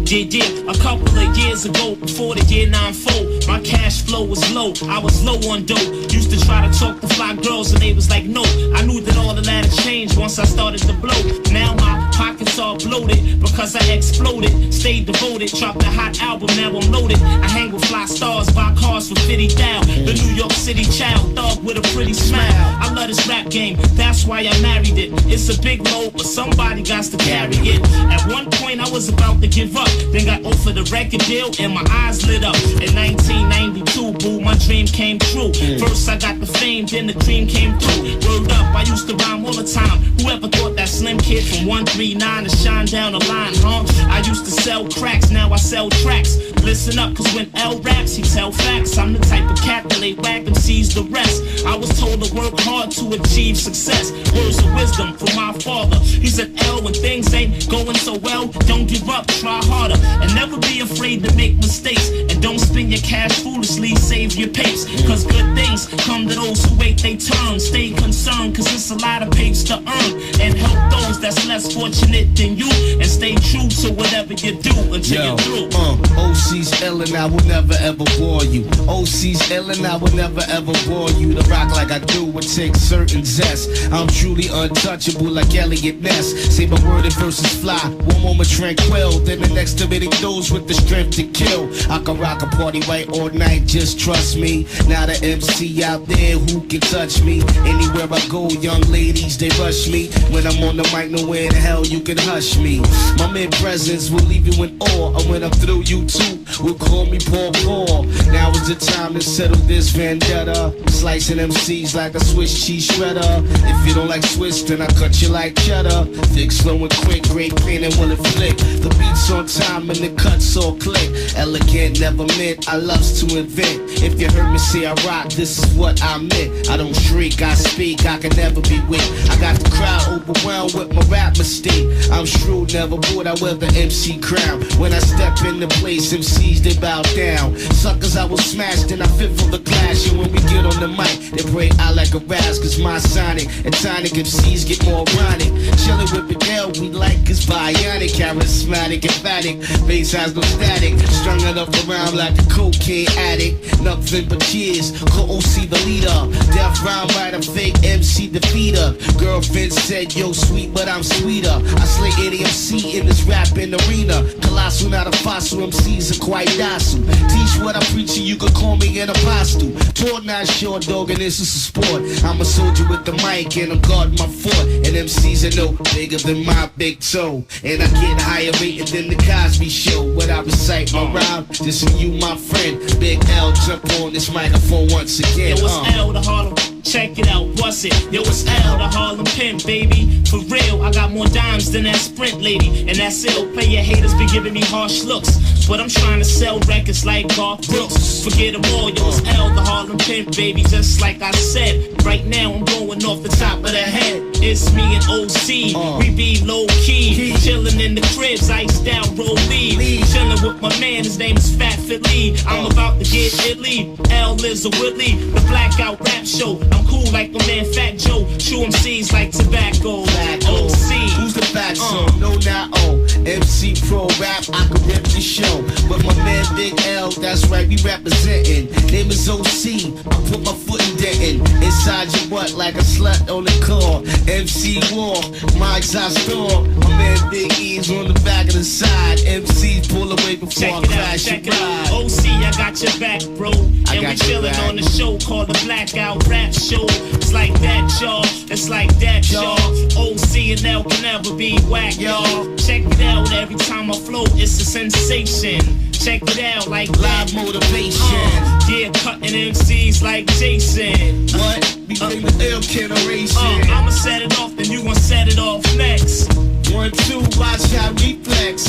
Yeah, a couple of years ago, before the year 94, my cash flow was low. I was low on dope. Used to try to talk to fly girls and they was like, no. I knew that all of that had changed once I started to blow. Now my pockets are bloated because I exploded. Stayed devoted, dropped a hot album, now I'm loaded. I hang with fly stars, buy cars for 50 thou. The New York City child, thug with a pretty smile. I love this rap game, that's why I married it. It's a big load, but somebody got to carry it. At one point I was about to give up, then got offered a record deal and my eyes lit up. In 1992, boo, my dream came true. First I got the fame, then the dream came through. Word up, I used to rhyme all the time. Whoever thought that slim kid from 139 to shine down the line, huh? I used to sell cracks, now I sell tracks. Listen up, cause when L raps, he tell facts. I'm the type of cat that they whack and sees the rest. I was told to work hard to achieve success. Words of wisdom from my father. He said, L, when things ain't going so well, don't give up, try harder. And never be afraid to make mistakes. And don't spend your cash foolishly, save your pace. Cause good things come to those who wait they turn. Stay concerned, cause it's a lot of pace to earn. And help those that's less fortunate than you. And stay true to whatever you do until you're through. OC's ill and I will never ever bore you. OC's ill and I will never ever bore you. To rock like I do would take certain zest. I'm truly untouchable like Elliot Ness. Say my word in verses fly. One moment tranquil, then the next admitting those with the strength to kill. I can rock a party right all night, just trust me. Now the MC out there who can touch me. Anywhere I go, young ladies, they rush me. When I'm on the mic, nowhere in the hell you can hush me. My mere presence will leave you in awe. And when I'm through, you too will call me Paul Paul. Now is the time to settle this vendetta. Slicing MCs like a Swiss cheese shredder. If you don't like Swiss, then I cut you like cheddar. Thick, slow and quick, great pain and will it flick. The beat's on time and the cuts all click. Elegant, never meant, I loves to invent. If you heard me say I rock, this is what I meant. I don't shriek, I speak, I can never be weak. I got the crowd overwhelmed with my rap mistake. I'm shrewd, never bored, I wear the MC crown. When I step in the place, MCs they bow down. Suckers I will smash, then I fit for the clash. And when we get on the mic, they break out like a razz. Cause my sonic and tonic MCs get more ironic. Chillin' with Miguel, we like his bionic. Charismatic, emphatic, bass has no static. Strung it up around like a cocaine addict. Nothing but cheers, call OC the leader. Death rhyme writer, fake MC defeater. Girlfriend said, yo sweet, but I'm sweeter. I slay any MC in this rapping arena. Colossal, not a fossil, MCs are quite docile. Teach what I preach and you can call me an apostle. Tall, not short, dog, and this is a sport. I'm a soldier with the mic and I'm guarding my fort. And MCs are no bigger than my big toe. And I get higher rated than the Cosby Show. When I recite my rhyme, this is you, my friend. Big L, jump on this microphone once again. Yo, it's L, the Harlem. Check it out, bust it. Yo, it's L, the Harlem Pimp, baby. For real, I got more dimes than that Sprint lady. And that's ill, player haters be giving me harsh looks. But I'm trying to sell records like Garth Brooks. Forget them all, yo, it's L, the Harlem Pimp, baby. Just like I said, right now I'm going off the top of the head. It's me and OC, we be low key. Chillin' in the cribs, iced out, roll lead. Chillin' with my man, his name is Fat Philly. I'm about to get Italy. L is a Whitley, the blackout rap show. I'm cool like my man Fat Joe. Chew MCs like tobacco. OC, who's the fat son? No, not O. MC Pro Rap, I can rip the show. But my man Big L, that's right, we representing. Name is OC, I put my foot in Denton. Inside your butt like a slut on the car. MC War, my exhaust door. My man Big E's on the back of the side. MCs pull away before I crash your ride. OC, I got your back, bro. And we chillin' on the show called the Blackout Rap Show. It's like that, y'all. It's like that, y'all. OC and L can never be whack, y'all. Check it out, every time I flow, it's a sensation. Check it out, like live motivation. Yeah, cutting MCs like Jason. What? Became the L generation. I'ma set it off, then you gon' set it off next. 1, 2, watch how reflex.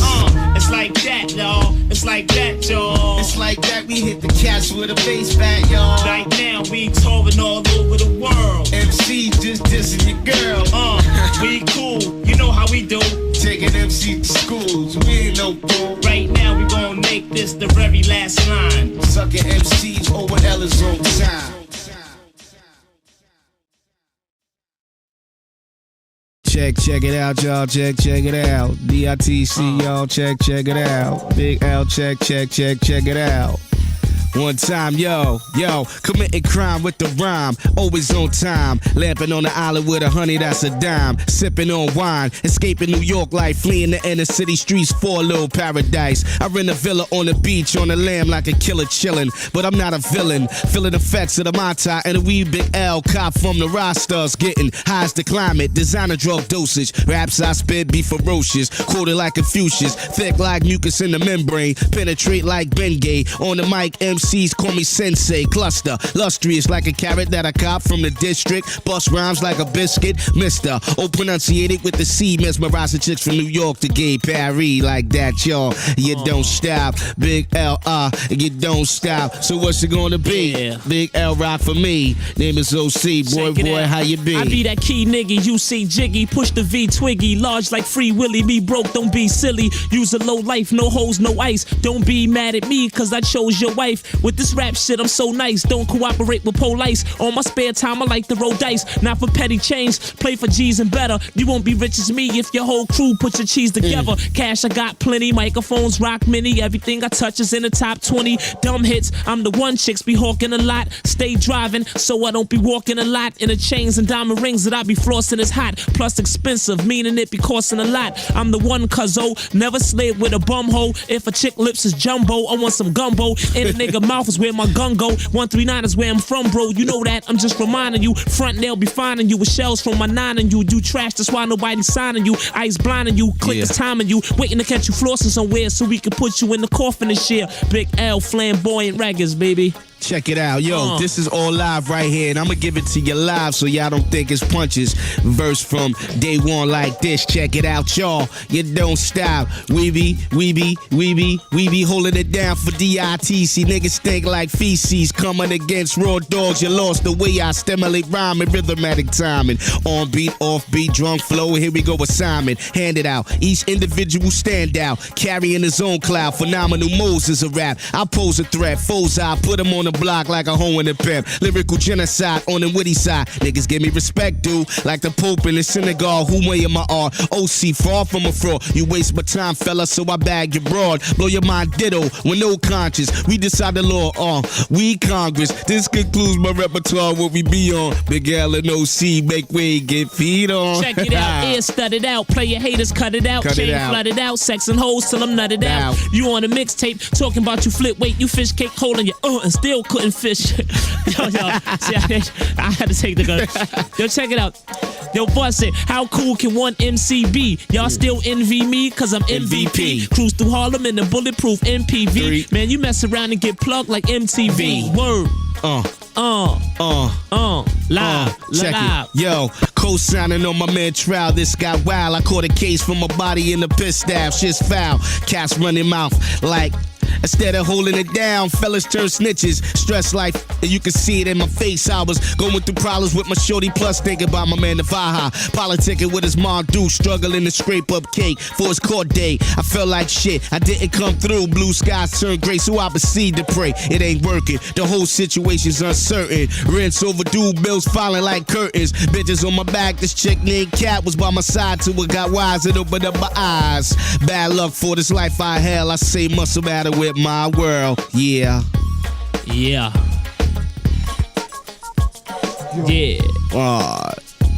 It's like that, y'all. It's like that, y'all. It's like that, we hit the cats with a bass bat, y'all. Right now, we touring all over the world. MC just dissing your girl. We cool, you know how we do. Taking MC to schools, we ain't no fool. Right now, we gon' make this the very last line. Sucking MCs over Ella's on time. Check it out, y'all. Check it out. DITC, y'all. Check it out. Big L, check it out. One time, yo, committing crime with the rhyme, always on time. Lamping on the island with $100, that's a dime. Sipping on wine, escaping New York life, fleeing the inner city streets for a little paradise. I rent a villa on the beach, on the lam like a killer chillin'. But I'm not a villain, feeling the effects of the Monch and a wee Big L cop from the rosters. Getting high as the climate, designer drug dosage. Raps I spit be ferocious, quoted like Confucius. Thick like mucus in the membrane, penetrate like Bengay. On the mic, MCs call me sensei, cluster, lustrous like a carrot that I cop from the district, bust rhymes like a biscuit, mister, pronunciated with the C, mesmerizing chicks from New York to gay Paris, like that, y'all, you don't stop, Big L, you don't stop, so what's it gonna be? Big L rock for me, name is OC, boy, how you be? I be that key nigga, you see Jiggy, push the V Twiggy, large like Free Willy, me broke, don't be silly, use a low life, no hoes, no ice, don't be mad at me, cause I chose your wife. With this rap shit, I'm so nice. Don't cooperate with police. On my spare time, I like to roll dice. Not for petty change, play for G's and better. You won't be rich as me if your whole crew put your cheese together. Cash, I got plenty. Microphones, rock mini. Everything I touch is in the top 20. Dumb hits, I'm the one chicks be hawking a lot. Stay driving, so I don't be walking a lot. In the chains and diamond rings that I be flossing is hot. Plus expensive, meaning it be costing a lot. I'm the one cuzzo, never slave with a bum hole. If a chick lips is jumbo, I want some gumbo. In a nigga mouth is where my gun go. 139 is where I'm from, bro. You know that. I'm just reminding you. Front nail be finding you with shells from my 9 and you. You trash, that's why nobody's signing you. Ice blinding you. Click is timing you. Waiting to catch you flossing somewhere so we can put you in the coffin this year. Big L, flamboyant raggers, baby. Check it out, yo, this is all live right here, and I'ma give it to you live so y'all don't think it's punches. Verse from day one like this, check it out, y'all, you don't stop. We be holding it down for DITC. Niggas think like feces, coming against raw dogs. You lost the way I stimulate rhyme and rhythmatic timing. On beat, off beat, drunk flow, here we go assignment. Hand it out, each individual stand out, carrying his own cloud. Phenomenal Moses a rap, I pose a threat, foes I put him on the block like a hoe in a pimp. Lyrical genocide on the witty side. Niggas give me respect, dude. Like the Pope in the synagogue. Who way in my art? OC, far from a fraud. You waste my time, fella, so I bag your broad. Blow your mind ditto with no conscience. We decide the law. We Congress. This concludes my repertoire. What we be on? Big L and OC. Make way, get feet on. Check it out. Ear studded out. Play your haters, cut it out. Chain flooded out. Sex and hoes till I'm nutted out. You on a mixtape. Talking about you flip weight. You fish cake holding your and still couldn't fish. Yo, see, I had to take the gun. Yo, check it out. Yo, bust it. How cool can one MC be? Y'all still envy me? Cause I'm MVP. Cruise through Harlem in a bulletproof MPV. Man, you mess around and get plugged like MTV. Word. Live. Check it. Yo, co-signing on my man trial. This got wild. I caught a case from my body in the piss staff. Shit's foul. Cats running mouth like Instead of holding it down, fellas turn snitches. Stress life, and you can see it in my face. I was going through problems with my shorty, plus thinking about my man the Vaha. Politicking with his mom, dude, struggling to scrape up cake for his court day. I felt like shit, I didn't come through. Blue skies turned gray, so I proceed to pray. It ain't working, the whole situation's uncertain. Rents overdue, bills falling like curtains. Bitches on my back, this chick named Cat was by my side till it got wise and opened up my eyes. Bad luck for this life I held, I say muscle matter with my world, yeah. Yeah.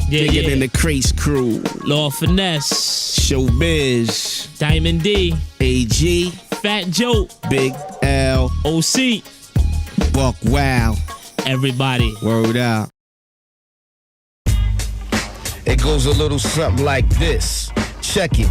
Digging in the Craze crew. Law Finesse. Showbiz. Diamond D. AG. Fat Joe. Big L. OC. Buck Wow. Everybody. Word out. It goes a little something like this. Check it.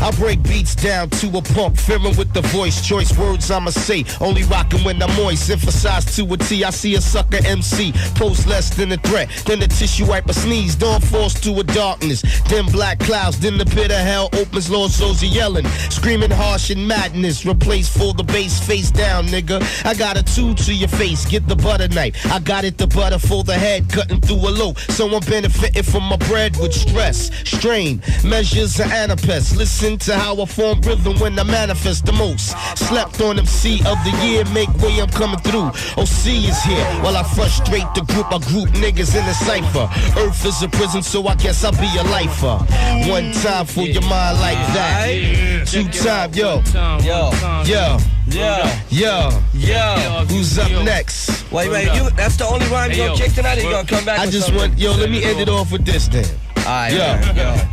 I break beats down to a pump, fearing with the voice. Choice words I'ma say, only rockin' when I'm moist. Emphasize to a T, I see a sucker MC. Pose less than a threat, then the tissue wipe a sneeze. Dawn falls to a darkness, then black clouds, then the pit of hell opens. Lost souls are yelling, screaming harsh in madness. Replace for the bass, face down, nigga. I got a 2 to your face, get the butter knife. I got it, the butter for the head, cutting through a low. So I'm benefiting from my bread with stress, strain, measures an anapest. Listen to how I form rhythm when I manifest the most. Slept on MC of the year, make way, I'm coming through. OC is here while I frustrate the group. I group niggas in a cipher. Earth is a prison, so I guess I'll be a lifer. One time for your mind like that. 2 time, yo. Who's up next? Wait, that's the only rhyme you gonna kick tonight, or you gonna come back? I just want, let me end it off with this then.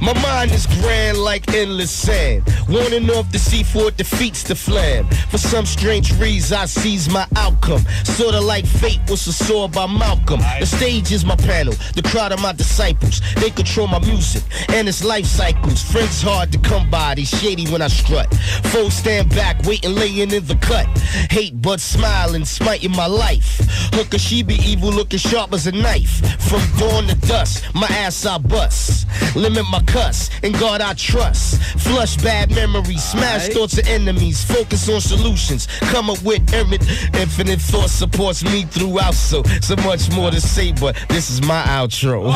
My mind is grand like endless sand. Wanting off the C4 defeats the flam. For some strange reason I seize my outcome. Sorta like fate was assaulted by Malcolm. The stage is my panel, the crowd are my disciples. They control my music and its life cycles. Friends hard to come by, they shady when I strut. Foes stand back, waiting, laying in the cut. Hate but smiling, smiting my life. Hooker, she be evil, looking sharp as a knife. From dawn to dusk, my ass I bust. Limit my cuss, in God I trust. Flush bad memories, smash thoughts of enemies. Focus on solutions, come up with infinite thought supports me throughout. So much more to say, but this is my outro.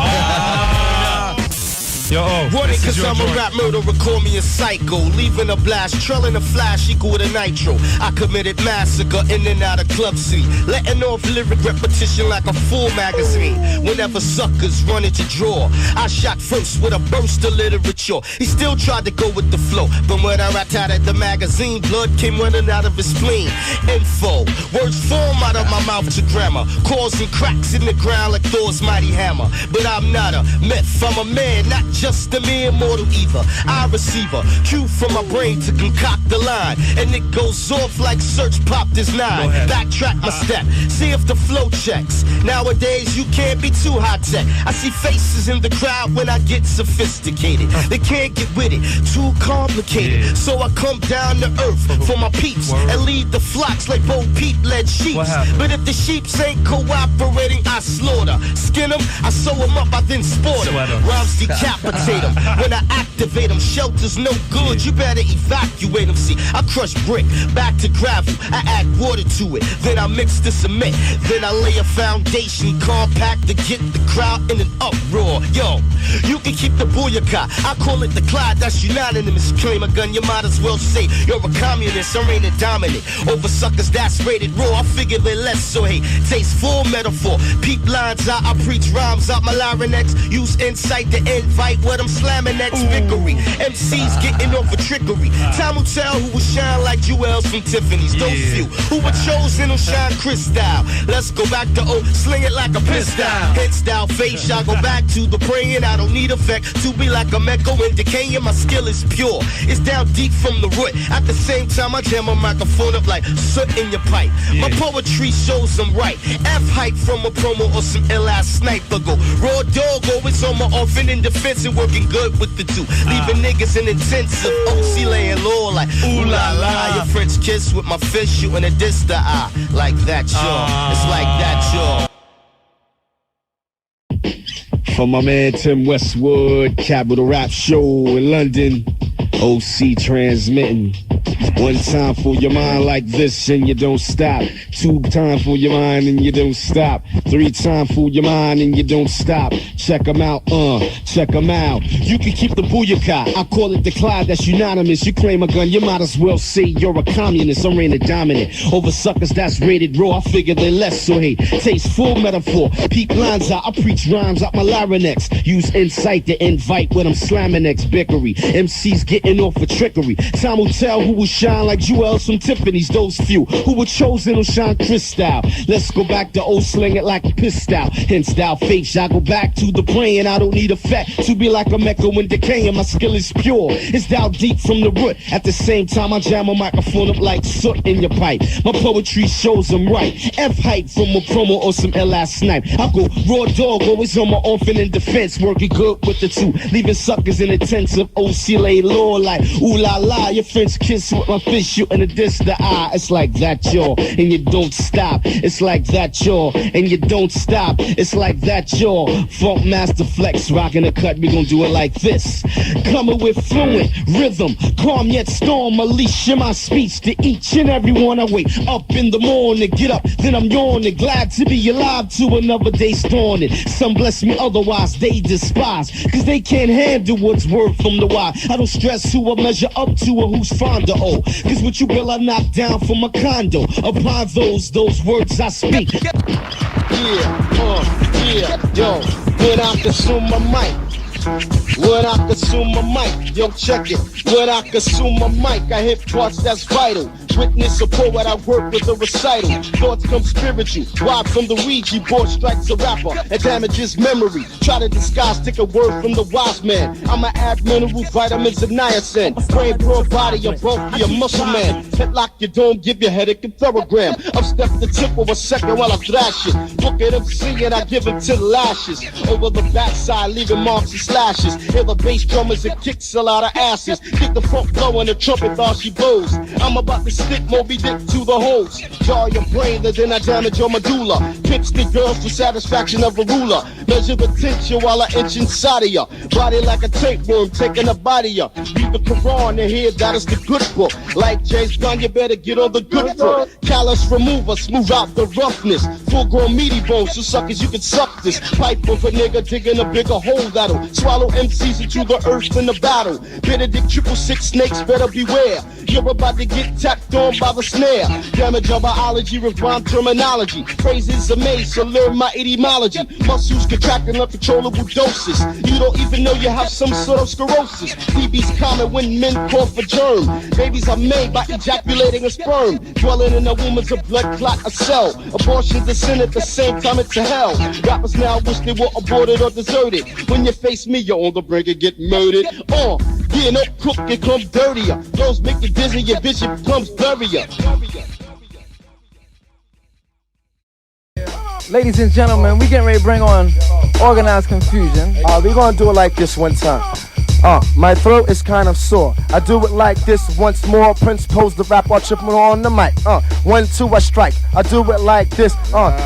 Run it cause I'm a rap murderer, call me a psycho. Leaving a blast, trailing a flash equal to nitro. I committed massacre in and out of club city, letting off lyric repetition like a full magazine. Whenever suckers run into draw, I shot first with a burst of literature. He still tried to go with the flow, but when I rapped out at the magazine, blood came running out of his spleen. Info, words form out of my mouth to grammar, causing cracks in the ground like Thor's mighty hammer. But I'm not a myth, I'm a man, not just a mere mortal either. I receiver, cue from my brain to concoct the line, and it goes off like Serch popped his 9. Backtrack my step, see if the flow checks. Nowadays you can't be too high tech. I see faces in the crowd when I get sophisticated. They can't get with it, too complicated. So I come down to earth for my peeps and lead the flocks like Bo Peep led sheep. But if the sheeps ain't cooperating, I slaughter. Skin them, I sew them up, I then sport them. Rhymes decapitate them. When I activate them, shelter's no good, you better evacuate them. See, I crush brick, back to gravel, I add water to it, then I mix the cement, then I lay a foundation compact to get the crowd in an uproar. Yo, you can keep the booyaka, I call it the Clyde, that's unanimous. Claim a gun, you might as well say you're a communist, I'm rated dominant over suckers that's rated raw. I figure they're less, so hey, tasteful metaphor, peep lines out, I preach rhymes out my larynx, use insight to invite what I'm slamming next. Victory, MCs getting over trickery. Time will tell who will shine like jewels from Tiffany's. Those few who were chosen will shine crystal. Let's go back to sling it like a pistol. Head style, face shot, go back to the praying. I don't need effect to be like a echo and decaying. My skill is pure, it's down deep from the root. At the same time, I jam my microphone up like soot in your pipe. My poetry shows I'm right. F hype from a promo or some ill-ass sniper go. Raw dog always on my offense in defense and working good with the two. Leaving niggas in intensive. OC laying low like ooh la la. Your French kiss with my fist shooting a diss the eye. Like that, y'all. It's like that, y'all. For my man Tim Westwood, Capital Rap Show in London. OC transmitting. One time for your mind like this and you don't stop. 2 times for your mind and you don't stop. 3 times for your mind and you don't stop. Check them out, check them out. You can keep the booyaka, I call it the Clyde, that's unanimous. You claim a gun, you might as well say you're a communist. I'm reigning dominant over suckers that's rated raw. I figure they're less, so hey, tasteful metaphor. Peak lines out, I preach rhymes out my larynx. Use insight to invite when I'm slamming X bickery. MCs getting off for trickery. Time will tell who will shine like jewels from Tiffany's. Those few who were chosen will shine crystal. Let's go back to old sling it like a pistol. Hence thou fake, I go back to the brain. I don't need effect to be like a mecha when decaying. My skill is pure, it's down deep from the root. At the same time I jam a microphone up like soot in your pipe. My poetry shows them right. F hype from a promo or some ill-ass snipe. I go raw dog, always on my orphan in defense. Working good with the 2, leaving suckers in intensive OCLA law like ooh la la. Your French kiss with my fish, you in a diss the eye. It's like that, y'all, and you don't stop. It's like that, y'all, and you don't stop. It's like that, y'all. Funk Master Flex, rocking the cut, we gon' do it like this. Coming with fluent rhythm, calm yet storm. Unleash in my speech to each and every one. I wake up in the morning, get up, then I'm yawning. Glad to be alive to another day's dawning. Some bless me, otherwise they despise, cause they can't handle what's word from the why. I don't stress who I measure up to or who's fond of, oh, cause what you will I knock down from a condo. Upon those words I speak. Yeah, yo, when I consume my mic. When I consume my mic, yo, check it. When I consume my mic, I hit parts that's vital. Witness a poet, I work with a recital. Thoughts come spiritual, wild from the Ouija board strikes a rapper and damages memory. Try to disguise, take a word from the wise man. I'ma add mineral vitamins and niacin. Brain, broad body, a bulky, a muscle man. Headlock your dome, give your headache a thoroughgram. Up step the tip of a second while I thrash it. Look at him singing, I give him 10 lashes. Over the backside, leaving marks and slashes. Hear the bass drummers and kicks a lot of asses. Get the front blow and the trumpet thought she blows. I'm about to stick Moby Dick to the hose. Jar your brain, then I damage your medulla. Pinch the girls for satisfaction of a ruler. Measure the tension while I inch inside of ya. Body like a tapeworm, taking a body ya. Read the Quran and hear that is the good book. Like James Gunn, you better get on the good foot. Callus remover, smooth out the roughness. Full grown meaty bones, so suckers you can suck this. Pipe of a nigga digging a bigger hole that'll swallow MCs into the earth in the battle. Benedict 666 snakes, better beware. You're about to get tapped on by the snare. Damage your biology with rhyme terminology. Phrases are made, so learn my etymology. Muscles contracting uncontrollable doses. You don't even know you have some sort of sclerosis. TB's common when men cough for germ. Babies are made by ejaculating a sperm. Dwelling in a woman's a blood clot, a cell. Abortion's a sin at the same time it's a hell. Rappers now wish they were aborted or deserted. When you face me, you're on the brink of get murdered. Yeah, no cook, it comes dirtier. Those make you dizzy, your vision becomes blurrier. Ladies and gentlemen, we getting ready to bring on Organized Confusion. We're gonna do it like this one time. My throat is kind of sore. I do it like this once more. Prince pose the rap or triple on the mic. 1, 2, I strike. I do it like this.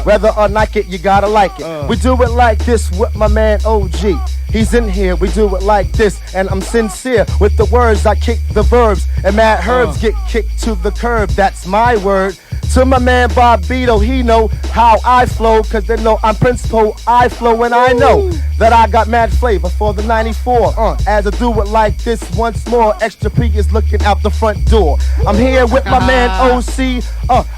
Whether or not it, you gotta like it. We do it like this with my man OG. He's in here, we do it like this, and I'm sincere with the words. I kick the verbs, and mad herbs get kicked to the curb. That's my word. To my man Bobbito, he know how I flow, cause they know I'm principal, I flow, and I know that I got mad flavor for the 94. As I do it like this once more, Extra P is looking out the front door. I'm here with my man OC,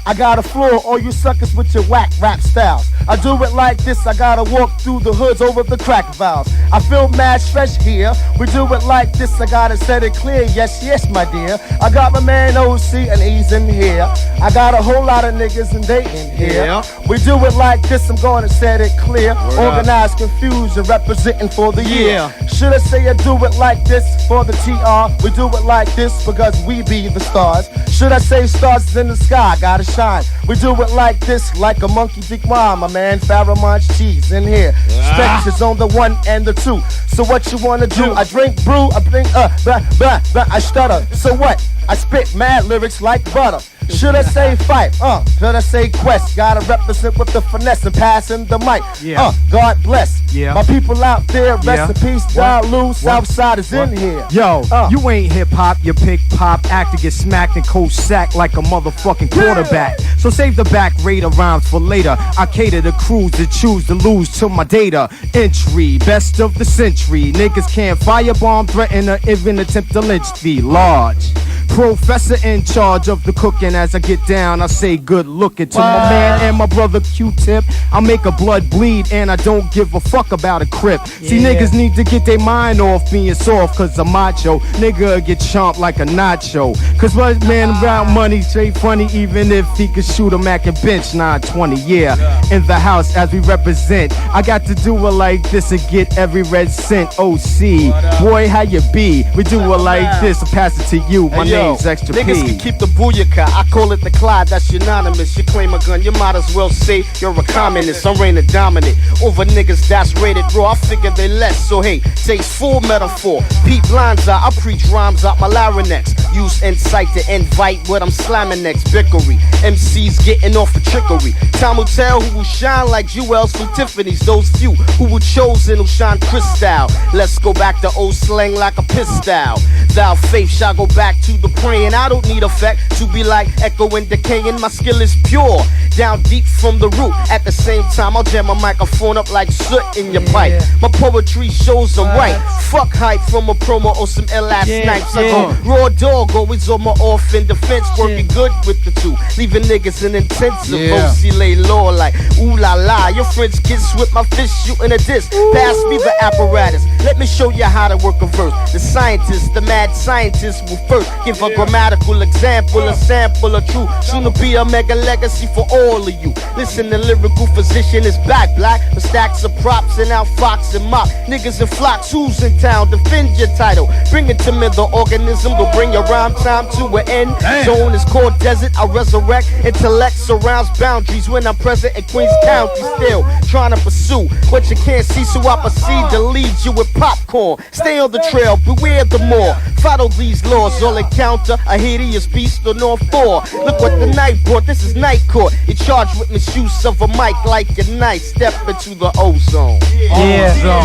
I got a floor, all you suckers with your whack rap styles. I do it like this, I gotta walk through the hoods over the crack valves. I feel mad fresh here, we do it like this, I gotta set it clear, yes, yes, my dear. I got my man OC and he's in here. I got a whole lot of niggas and they in here. We do it like this, I'm gonna set it clear. Organized Confusion, representing for the year. Should I say I do it like this for the TR? We do it like this because we be the stars. Should I say stars in the sky, gotta shine? We do it like this, like a monkey dick rhyme. My man Pharoahe Monch cheese in here. Specs is on the 1 and the 2. So what you wanna do? I drink brew, I drink I stutter. So what? I spit mad lyrics like butter. Should I say fight? Should I say quest? Gotta represent with the finesse and passing the mic. Yeah. God bless. Yeah. My people out there, rest Yeah. in peace. John Lou, Southside is in here. Yo, you ain't hip hop, you pick pop, act to get smacked and cold sack like a motherfucking quarterback. So save the back rate of rhymes for later. I cater to crews that choose to lose to my data. Entry, best of the century. Niggas can't firebomb, threaten, or even attempt to lynch me. Large. Professor in charge of the cooking. As I get down, I say good looking to my man and my brother Q-Tip. I make a blood bleed and I don't give a fuck about a crip. See, niggas need to get their mind off being soft, cause I'm macho. Nigga get chomped like a nacho. Cause what man about money straight funny, even if he could shoot a Mac and bench 920. Yeah, in the house as we represent. I got to do it like this and get every red cent. OC, boy, how you be? We do it like this, I pass it to you. My name's Extra P. Niggas can keep the booyaka. I call it the Clyde, that's unanimous. You claim a gun, you might as well say you're a communist. I'm reigning dominant over niggas that's rated raw. I figure they less, so hey, takes full metaphor. Peep lines out, I preach rhymes out my larynx. Use insight to invite what I'm slamming next. Bickery, MCs getting off for trickery. Time will tell who will shine like jewels from Tiffany's. Those few who were chosen will shine crystal. Let's go back to old slang like a pistol. Thou faith shall go back to the praying. I don't need effect to be like echo and decaying. My skill is pure, down deep from the root. At the same time, I'll jam my microphone up like soot in your pipe. My poetry shows I'm right. Fuck hype from a promo or some ill-ass snipes. I go raw dog, always on my off in defense. Working good with the two, leaving niggas in intensive. OC lay low like ooh la la. Your friends kiss with my fist shooting a disc. Pass me the apparatus, let me show you how to work a verse. The scientist, the mad scientist will first give a grammatical example, a sample of truth. Soon to be a mega legacy for all of you. Listen, the lyrical physician is back, black with stacks of props and out fox and mop. Niggas in flocks, who's in town? Defend your title. Bring it to me, the organism will bring your rhyme time to an end. Zone is called desert. I resurrect. Intellect surrounds boundaries when I'm present in Queens County. Still trying to pursue what you can't see, so I proceed to lead you with popcorn. Stay on the trail, beware the more. Follow these laws, all encounter a hideous beast on all four. Look what the night brought, this is night court. You're charged with misuse of a mic like your night. Step into the ozone.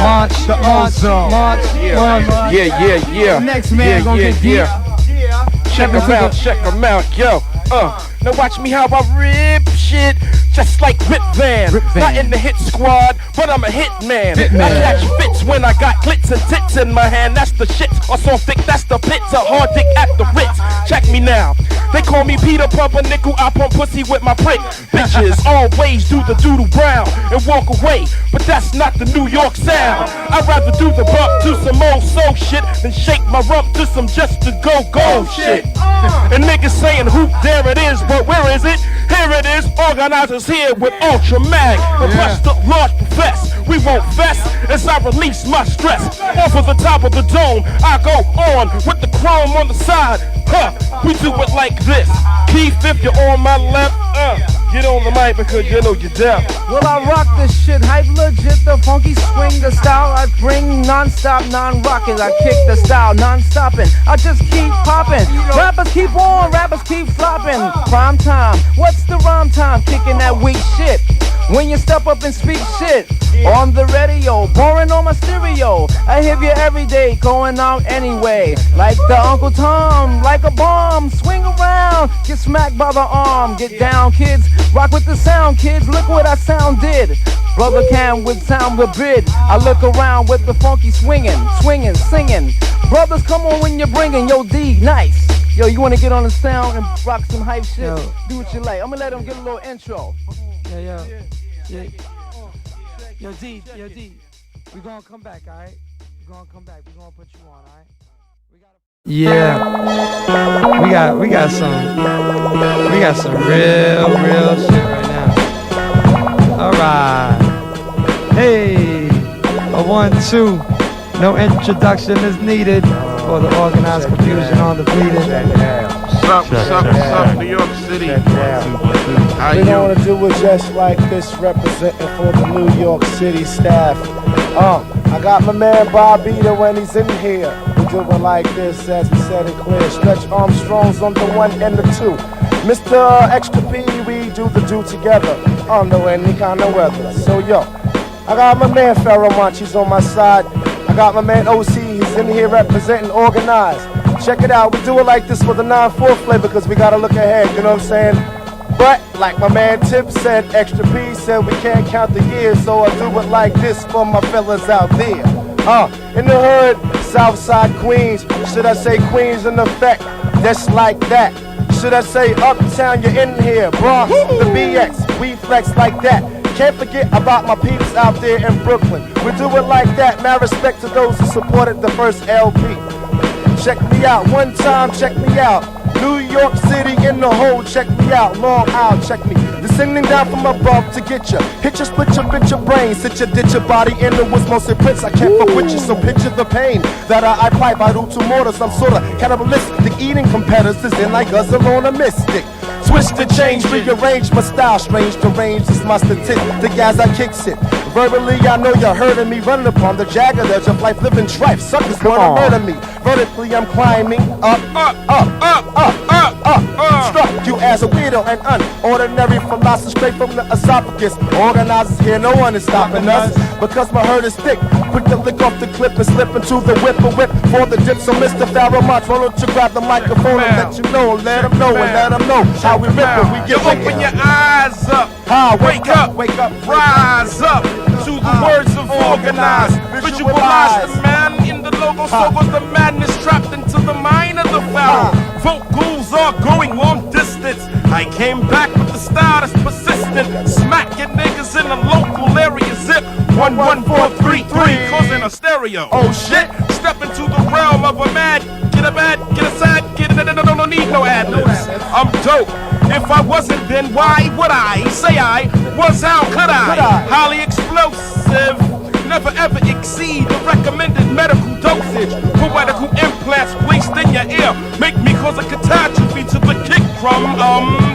Monch, the ozone. Yeah. Next man gonna get deep. Check him out, yo. Now watch me how I rip shit, just like Rip Van. Not in the hit squad, but I'm a hit man. I catch fits when I got clits and tits in my hand. That's the shit. Or so thick, that's the pits. A hard dick at the Ritz. Check me now. They call me Peter Pumper Nickel. I pump pussy with my prick. Bitches always do the doodle brown and walk away, but that's not the New York sound. I'd rather do the bump to some old soul shit than shake my rump to some just to go shit. And niggas saying whoop, there it is, but where is it? Here it is, organizers here with Ultra Mag. The bust up large profess, we won't vest as I release my stress. Off of the top of the dome, I go on with the chrome on the side. We do it like this. Keith, if you're on my left, get on the mic because you know you're deaf. Well, I rock this shit, hype legit, the funky swing, the style I bring non-stop, non-rocking. I kick the style, non-stopping. I just keep popping. Rappers keep on, rappers keep flopping. Prime time, what's the rhyme time? Kicking that weak shit. When you step up and speak shit on the radio, boring on my stereo. I hear you every day, going out anyway. Like the Uncle Tom, like a bomb. Swing around, get smacked by the arm. Get down, kids, rock with the sound, kids. Look what I sound did. Brother Cam with sound with bid. I look around with the funky swinging, singing. Brothers, come on when you're bringing your D, nice. Yo, you wanna get on the sound and rock some hype shit? Yo. Do what you like. I'm gonna let them get a little intro. Yeah. Yo, D, we gonna come back, alright? We gonna come back. We gonna put you on, alright? Yeah, we got some real shit right now. Alright. Hey, a 1, 2. No introduction is needed for the organized confusion on the bleeding. What's up, New York City? How we don't want to do it just like this, representing for the New York City staff. I got my man Bobbito when he's in here. We do it like this, as we said it clear. Stretch Armstrong's on the 1 and the 2. Mr. Extra P, we do the do together under any kind of weather. So yo, I got my man Pharoahe Monch, he's on my side. I got my man OC, he's in here representing Organized. Check it out, we do it like this for the 9-4 flavor because we gotta look ahead, you know what I'm saying? But like my man Tip said, Extra P said we can't count the years, so I do it like this for my fellas out there. In the hood, Southside Queens, should I say Queens in effect? Just like that. Should I say Uptown, you're in here, Bronx, the BX, we flex like that. Can't forget about my peeps out there in Brooklyn. We do it like that, mad respect to those who supported the first LP. Check me out, one time, check me out. New York City in the hole, check me out. Long Island, check me. Descending down from above to get ya. Hit your, split your, bit your brain. Sit your, ditch your body in the woods, mostly prints. I can't fuck with you, so picture the pain that I pipe. I do two mortars, I'm sorta cannibalistic. Eating competitors in like guzzle on a mystic. Switch the change, rearrange my style. Strange to range is my statistic as I kicks it. Verbally, I know you're hurting me. Running upon the jagger, there's a life living trife. Suckers wanna murder me. Vertically, I'm climbing up. Struck you as a weirdo and unordinary philosopher straight from the esophagus. Organizers here, no one is stopping us because my herd is thick. Quick to lick off the clip and slip into the whip for the dip. So Mr. Pharoahe Monch, why don't you grab the microphone and let you know, let them know and let them know how we rip it. We get open your eyes up, wake up, rise up to the words of Organized. Visualize the man in the logo, so goes the madness trapped into the mind of the foul. Vocals are going long distance. I came back with the style that's persistent. Smacking niggas in the local area. Zip 11433, causing a stereo. Oh shit, step into the realm of a mad. Get a bad, get a sad, get a no need no ad-libs. I'm dope. If I wasn't, then why would I say I was? How could I? Highly explosive. Never ever exceed the recommended medical dosage. Poetical implants placed in your ear make me cause a catastrophe to the kick drum.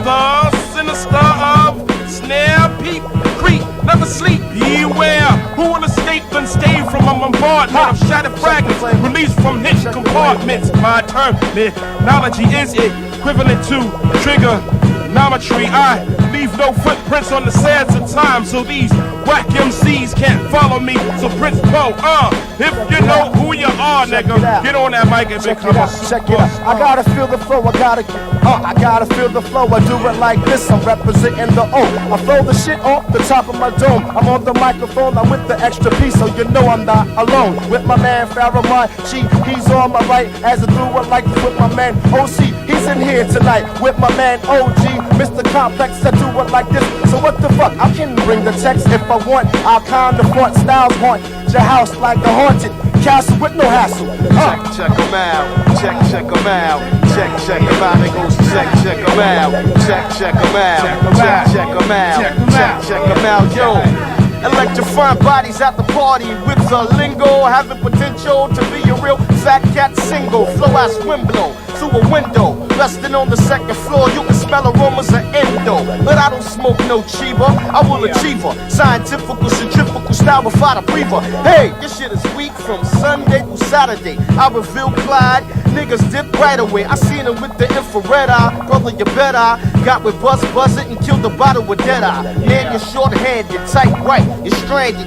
The sinister of snare, peep, creep, never sleep. Beware who will escape and stay from a bombardment of shattered fragments released from hitched compartments. My terminology is equivalent to trigonometry. I leave no footprints on the sands of time, so these whack MCs can't follow me. So Prince Poe, if you know who you are, nigga, get on that mic and become a super. Check it out. I gotta feel the flow, I gotta feel the flow. I do it like this, I'm representing the O. I throw the shit off the top of my dome. I'm on the microphone, I'm with the extra piece, so you know I'm not alone. With my man Pharoahe Monch, he's on my right. As I do it like this with my man OC, he's in here tonight. With my man OG, Mr. Complex, I do it like this. So what the fuck? I can bring the text if I want. I'll kind of front styles haunt your house like a haunted castle with no hassle. Check them out. Check them out. Check them out. They go check them out. Check them out. Check them out. Check them out. Yo. Electrifying bodies at the party with the lingo, having potential to be a real fat cat single. Flow as wind blow through a window, resting on the second floor. You can smell aromas of endo, but I don't smoke no chiba. I will achieve a scientifical, centrifugal style without a breather. Hey, this shit is weak from Sunday to Saturday. I reveal Clyde, niggas dip right away. I seen him with the infrared eye, brother, you better. Got with buzz it and killed the bottle with dead eye. Man, you're short-handed, tight right. You're stranded,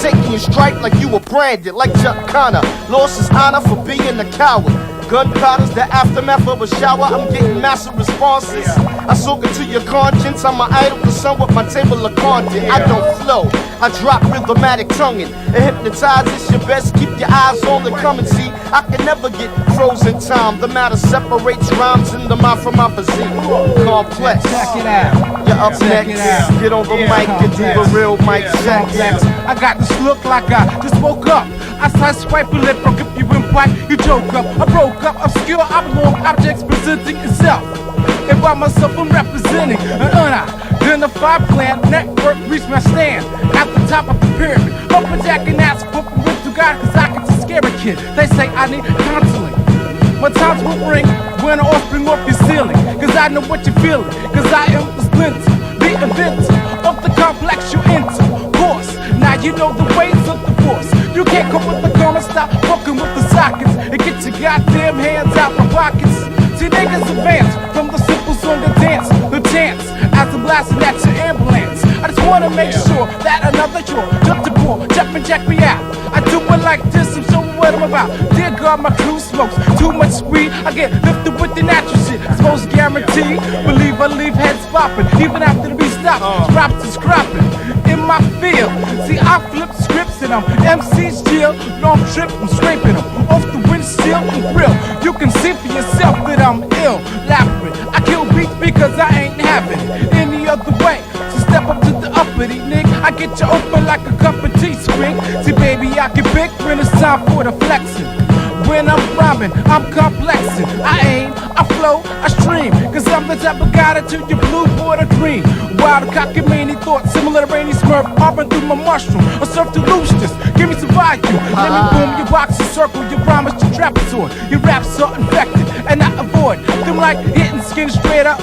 taking your stripe like you were branded, like Chuck Connor. Lost his honor for being a coward. Gunpowder's the aftermath of a shower. I'm getting massive responses. I soak into your conscience. I'm an idol to some with my table of content. I don't flow, I drop rhythmatic tonguing. It hypnotizes your best. Keep your eyes on the come and see. I can never get frozen time. The matter separates rhymes in the mind from my physique. Complex. Check it out. You're up next. Get on the mic and do the real mic check. I got this look like I just woke up. I start swiping lip, broke up you in white, you joke up. I broke up, obscure, I belong, objects presenting itself. And by myself I'm representing an unidentified plan. Network reach my stand at the top of the pyramid. Open jack and ask for permission to God, cause I can just scare a kid. They say I need counseling. My times will ring when I offspring off your ceiling. Cause I know what you're feeling. Cause I am the splinter, the inventor of the complex you enter. Course, now you know the ways of the force. You can't come with the corner, stop fucking with the sockets and get your goddamn hands out my pockets. See niggas advance from the simples on the dance as I'm blasting at your ambulance. I just wanna make sure that another draw took the ball, jump and check me out. I do it like this, I'm showing what I'm about. Dear God, my crew smokes too much weed. I get lifted with the natural shit. It's most guaranteed. Believe I leave heads popping, even after the beat stops. Props is cropping in my field. See, I flip scripts and I'm MC's chill. No, I'm tripping, I'm scraping them off the windshield and grill. You can see for yourself that I'm ill, laughing. I kill beats because I ain't having it any other way. So step up to the uppity, nigga. I get you open like a cup of tea, screen. See, baby, I get big when it's time for the flexing. When I'm rhyming, I'm complexing. I aim, I flow, I stream. Cause I'm the type of guy that turn your blue boy to green. Wild cockamamie thoughts similar to Rainy Smurf. Hopping through my mushroom, I surf to loose this. Give me some value. Let me boom your box and circle. Your rhyme is your trapezoid. Your raps are infected and I avoid them like hitting skin straight up,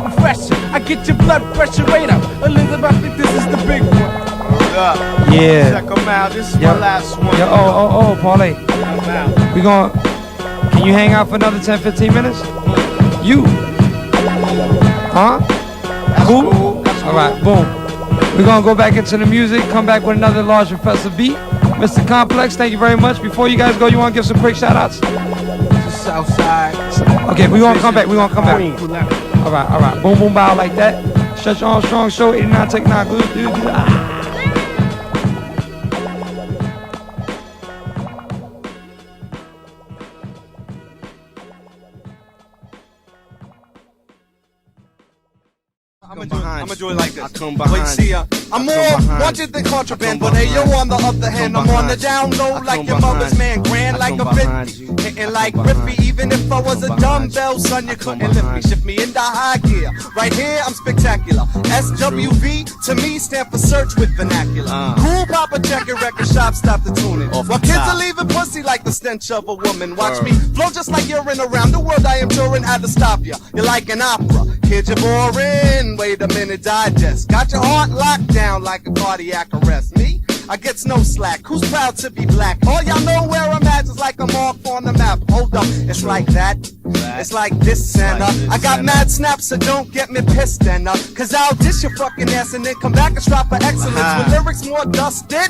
refreshing. I get your blood pressure rate up. Elizabeth, I think this is the big one. Yeah. Check them out. This is my last one. Pharoahe. We gon' can you hang out for another 10-15 minutes? You? Huh? Cool? Alright, boom. We're gonna go back into the music, come back with another large professor beat. Mr. Complex, thank you very much. Before you guys go, you wanna give some quick shout outs? Just Southside. Okay, we're gonna come back. Alright. Boom, boom, bow like that. Stretch Armstrong Show, 89 Take 9. Good, dude. I'ma do it like this. Wait, see ya. I'm more wanted than contraband, but hey, yo, on the other hand, I'm on the down low like your mother's man, grand like a 50, hitting like Rippy. Even if I was a dumbbell, son, you couldn't lift me. Shift me into high gear. Right here, I'm spectacular. SWV to me stand for search with vernacular. Cool, Papa, check your record shop, stop the tuning. While kids are leaving pussy like the stench of a woman. Watch me flow just like you're in around the world. I am touring, had to stop ya. You're like an opera, kid, you're boring. Wait a minute, digest. Got your heart locked down like a cardiac arrest. Me? I gets no slack. Who's proud to be black? All y'all know where I'm at is like a mark on the map. Hold up, it's like that. It's like this and I got mad snaps, so don't get me pissed and cause I'll dish your fucking ass and then come back and strap for excellence with lyrics more dusted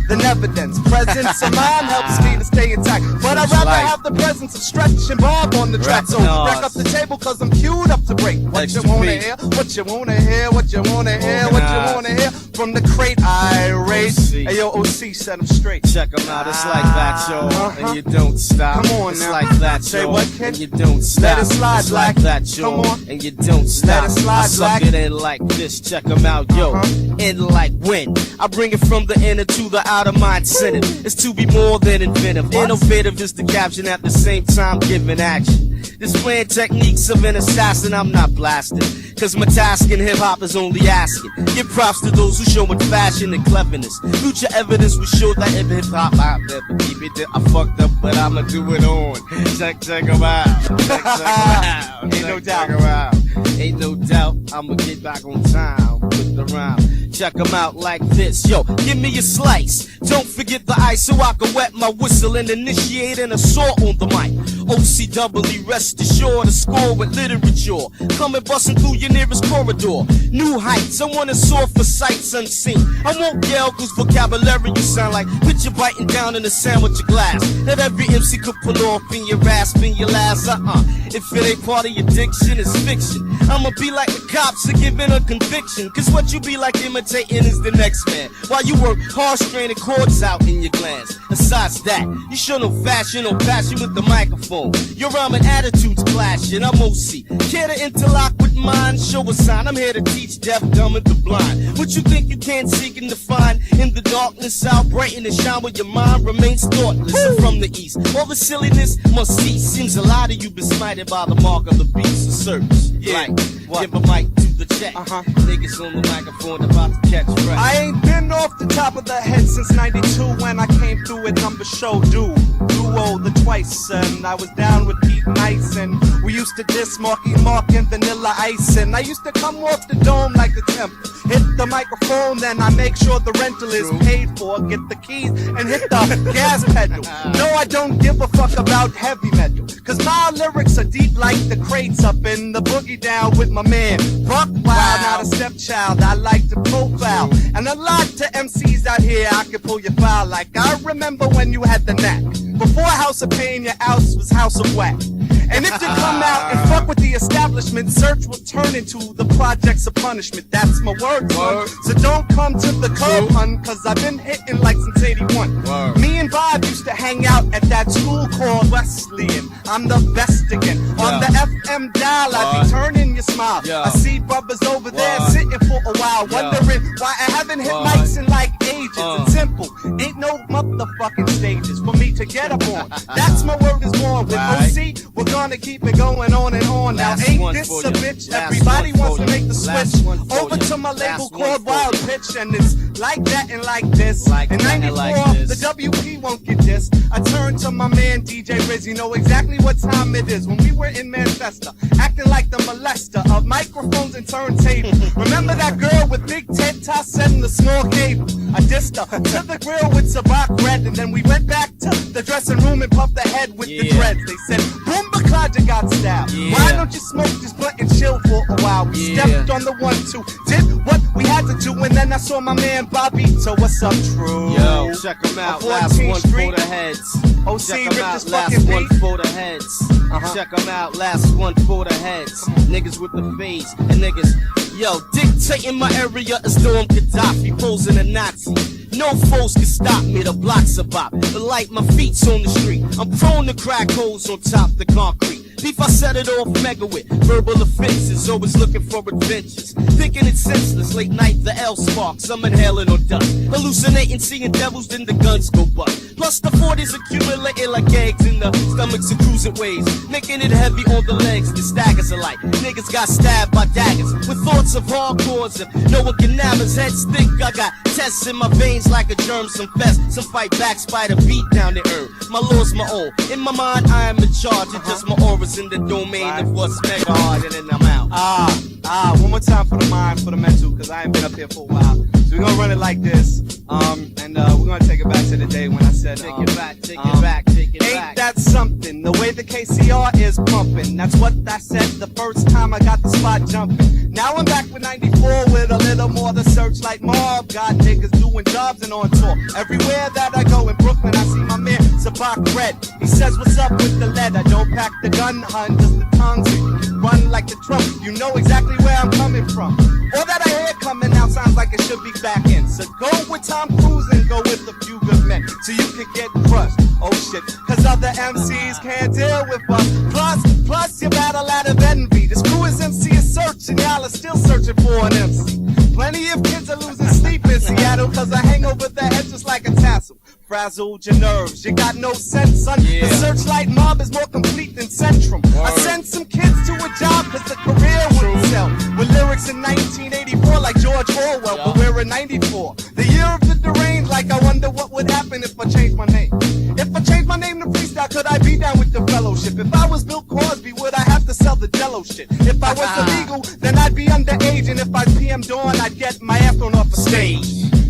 than evidence. Presence of mind helps me to stay intact, but I'd rather have the presence of Stretch and Bob on the track. So rack up the table cause I'm queued up to break. What you wanna hear? What you wanna hear? What you wanna hear? What you wanna hear? From the crate I race. Hey yo, OC, set them straight. Check them out, it's like that, yo, and you don't stop. Come on it's now. Like that, Say yo, what, kid? and you don't stop. Let it slide, it's Black. like that, yo, Come on. and you don't stop. Let it slide, I suck Black. it in like this, check them out, yo, in like when. I bring it from the inner to the outer mind center. It's to be more than inventive. Innovative is the caption at the same time giving action. Displaying techniques of an assassin, I'm not blasting. Cause my task in hip-hop is only asking. Give props to those who show much fashion and cleverness. Future evidence will show that in hip-hop I never keep it there. I fucked up, but I'ma do it on. Check them out. Check them out. Ain't no doubt. Check 'em out. Ain't no doubt, I'ma get back on time with the rhyme. Check them out like this. Yo, give me a slice. Don't forget the ice so I can wet my whistle and initiate an assault on the mic. OCW, rest assured to score with literature. Coming busting through your nearest corridor. New heights, I wanna soar for sights unseen. I won't yell cause vocabulary you sound like picture biting down in a sandwich of glass that every MC could pull off in your ass, in your last. If it ain't part of your diction, it's fiction. I'ma be like the cops are giving a conviction. Cause what you be like imitating is the next man. While you work hard straining chords out in your glands. Besides that, you show no fashion or passion with the microphone. Your rhyming attitudes clashing. I'm OC. Care to interlock with mine? Show a sign. I'm here to teach deaf, dumb, and the blind. What you think you can't seek and define? In the darkness, I'll brighten and shine where your mind remains thoughtless. I'm from the east. All the silliness must cease. Seems a lot of you been smited by the mark of the beast of Serch. Yeah. Like, give a mic to the check. Niggas on the microphone about to catch fresh. I ain't been off the top of the head since 92 when I came through with number show. Do duo, the Twice, and I was down with Pete Nice, and we used to diss Marky Mark and Vanilla Ice, and I used to come off the dome like a temp, hit the microphone, then I make sure the rental is paid for, get the keys, and hit the gas pedal. No, I don't give a fuck about heavy metal, cause my lyrics are deep like the crates up in the boogie down with my man Buck Wild, not a stepchild, I like to profile, and a lot to MCs out here, I can pull your file like I remember when you had the knack. Before House of Pain, your house was House of Whack. And if you come out and fuck with the establishment, Serch will turn into the projects of punishment. That's my word, son. So don't come to the club, hun, cause I've been hitting like since 81. Me and Bob used to hang out at that school called Wesleyan. I'm the best again. On the FM dial, I be turning your smile. I see brothers over there sitting for a while, wondering why I haven't hit mics in like ages. It's simple, ain't no motherfucking stages for me to get up on. That's my word is born. With OC, we're gonna keep it going on and on. Now ain't this a bitch? Everybody wants to make the switch over to my label called Wild Pitch, and it's like that and like this. In 94, the WP won't get this. I turned to my man DJ Riz, you know exactly what time it is. When we were in Manchester, acting like the molester of microphones and turntables. Remember that girl with big Ted Toss and the small cable? I dissed her to the grill with Sabac Red, and then we went back to the dressing room and puffed the head with the dreads. They said, Boomba Claudia got style. Why don't you smoke this blunt and chill for a while? We stepped on the 1-2, did what we had to do, and then I saw my man Bobbito. What's up, True? Yo, check him out. Last one for the heads. OC, check him out. Last one for the heads. Check him out. Last one for the heads. Niggas with the face and niggas. Yo, dictating my area as though I'm Gaddafi, posing a Nazi. No foes can stop me, the blocks are bop. But like my feet's on the street, I'm prone to crack holes on top the concrete. Beef, I set it off mega with verbal offenses, always looking for adventures. Thinking it's senseless, late night the L sparks, I'm inhaling on dust. Hallucinating, seeing devils, then the guns go bust. Plus the 40s accumulating like eggs in the stomachs of cruising ways, making it heavy on the legs, the staggers alike. Niggas got stabbed by daggers, with thoughts of hardcores, and no one can nab his heads think I got tests in my veins like a germ, some fest, some fight back, spider beat down the earth. My law's my own, in my mind I am in charge, it's just my aura's in the domain of what's mega hard, and then I'm out. One more time for the mind, for the mental, cause I ain't been up here for a while. So we're gonna run it like this, and we're gonna take it back to the day when I said, take it back, take it back. Ain't that something, the way the KCR is pumping, that's what I said the first time I got the spot jumping. Now I'm back with 94 with a little more the Searchlight mob, got niggas doing jobs and on tour. Everywhere that I go in Brooklyn, I see my man Sabac Red. He says, what's up with the lead? I don't pack the gun, hun, just the tongues. You run like the Trump, you know exactly where I'm coming from. All that I hear coming out sounds like it should be back in. So go with Tom Cruise and go with a few good men, so you can get crushed. Oh shit, cause other MCs can't deal with us. Plus you battle out of envy. This crew is MC is searching, y'all are still searching for an MC. Plenty of kids are losing sleep in Seattle, cause I hang over their heads just like a tassel. Frazzled your nerves, you got no sense, son. The Searchlight mob is more complete than Centrum. I sent some kids to a job cause the career wouldn't sell. With lyrics in 1984 like George Orwell, but we're in 94. The year of the deranged, like I wonder what would happen if I changed my name. If I changed my name to Freestyle, could I be down with the fellowship? If I was Bill Cosby, would I have to sell the Jello shit? If I was illegal, then I'd be underage, and if I PM Dawn, I'd get my ass thrown off a stage.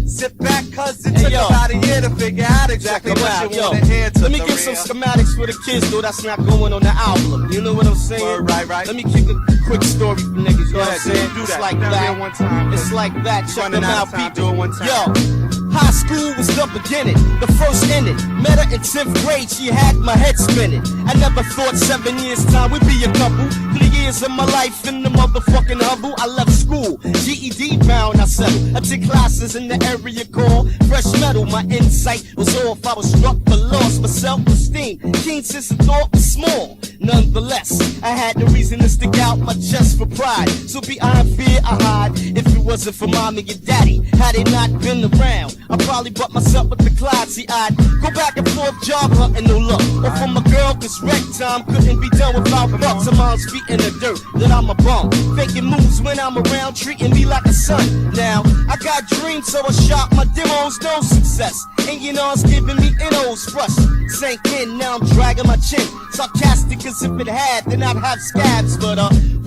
Sit back, cuz it took about a year to figure out exactly what you want to hear. Let me give some schematics for the kids, though that's not going on the album. You know what I'm saying? Right. Let me kick a quick story for niggas. You know what I'm saying? It's like that. It's like that. Check them out, people. Yo. High school was the beginning, the first inning. Met her in 10th grade, she had my head spinning. I never thought 7 years time we'd be a couple. 3 years of my life in the motherfucking hubble. I left school, GED bound, I settled. I took classes in the area called Fresh Metal. My insight was off, I was struck but lost my self-esteem. Keen sense of thought was small. Nonetheless, I had the reason to stick out my chest for pride. So behind fear I hide. If it wasn't for mommy and daddy, had they not been around, I probably bought myself with the Clyde. See, I'd go back and forth myself job hunting, no luck. Or from a girl, cause wreck time couldn't be done without bucks. A mom's feet in the dirt, that I'm a bum. Faking moves when I'm around, treating me like a son. Now, I got dreams, so I shot my demos, no success. And you know it's giving me NO's rush. Sank in, now I'm dragging my chin. Sarcastic, cause if it had, then I'd have scabs. But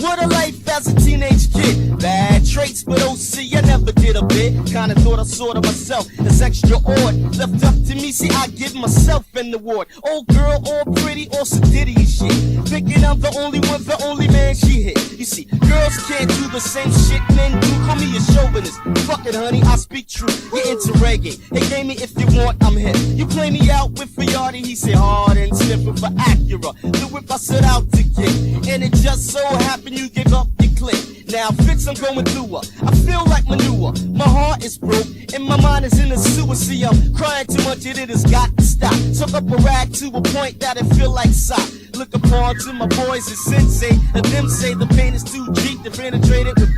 what a life as a teenage kid. Bad traits, but OC, I never did a bit. Kinda thought I sorta myself as extra odd. Left up to me, see, I give myself an award. Old girl, all pretty, all sedity and shit. Thinking I'm the only one, the only man she hit. You see, girls can't do the same shit men do. Call me a chauvinist. Fuck it, honey, I speak true. You're into reggae. Hey, game me if you want, I'm hip. You play me out with Pharoahe, he said hard and sniffing for Acura. The whip I set out to get. And it just so happened you give up your click. Now, Fitz, I'm going through her. I feel like manure. My heart is broke, and my mind is in the sewer. See, I'm crying too much, and it has got to stop. Took up a rag to a point that it feel like sock. Look upon to my boys and sensei, and them say the pain is too deep to penetrate it with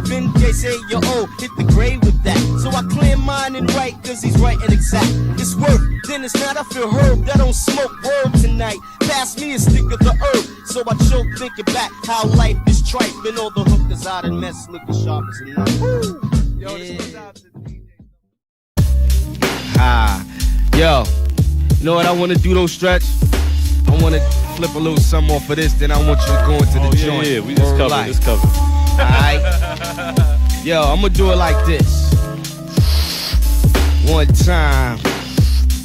Ben J say, yo, oh, hit the grave with that. So I clear mine and write, cause he's right and exact. It's worth, then it's not, I feel herb. That don't smoke word tonight. Pass me a stick of the herb. So I choke thinking back how life is tripe. And all the hookers out and mess looking sharp as a knife. Yo, yo, you know what I want to do though, Stretch? I want to flip a little something off of this, then I want you to go into the joint. Yeah, we just covered, this covered. Alright? Yo, I'm gonna do it like this. One time,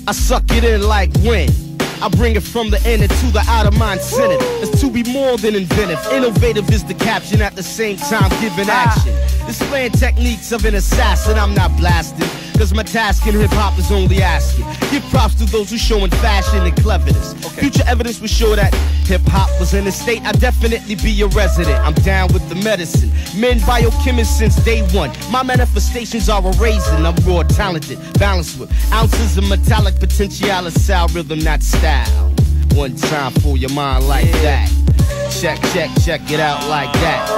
I suck it in like wind. I bring it from the inner to the outer mind center. It's to be more than inventive. Innovative is the caption at the same time giving action. Displaying techniques of an assassin, I'm not blasting. Cause my task in hip-hop is only asking. Give props to those who showing fashion and cleverness. Future evidence will show that hip-hop was in a state. I'd definitely be a resident. I'm down with the medicine. Men biochemists since day one. My manifestations are a raisin. I'm raw, talented, balanced with ounces of metallic potential. Sound rhythm, not style. One time for your mind like that. Check it out like that.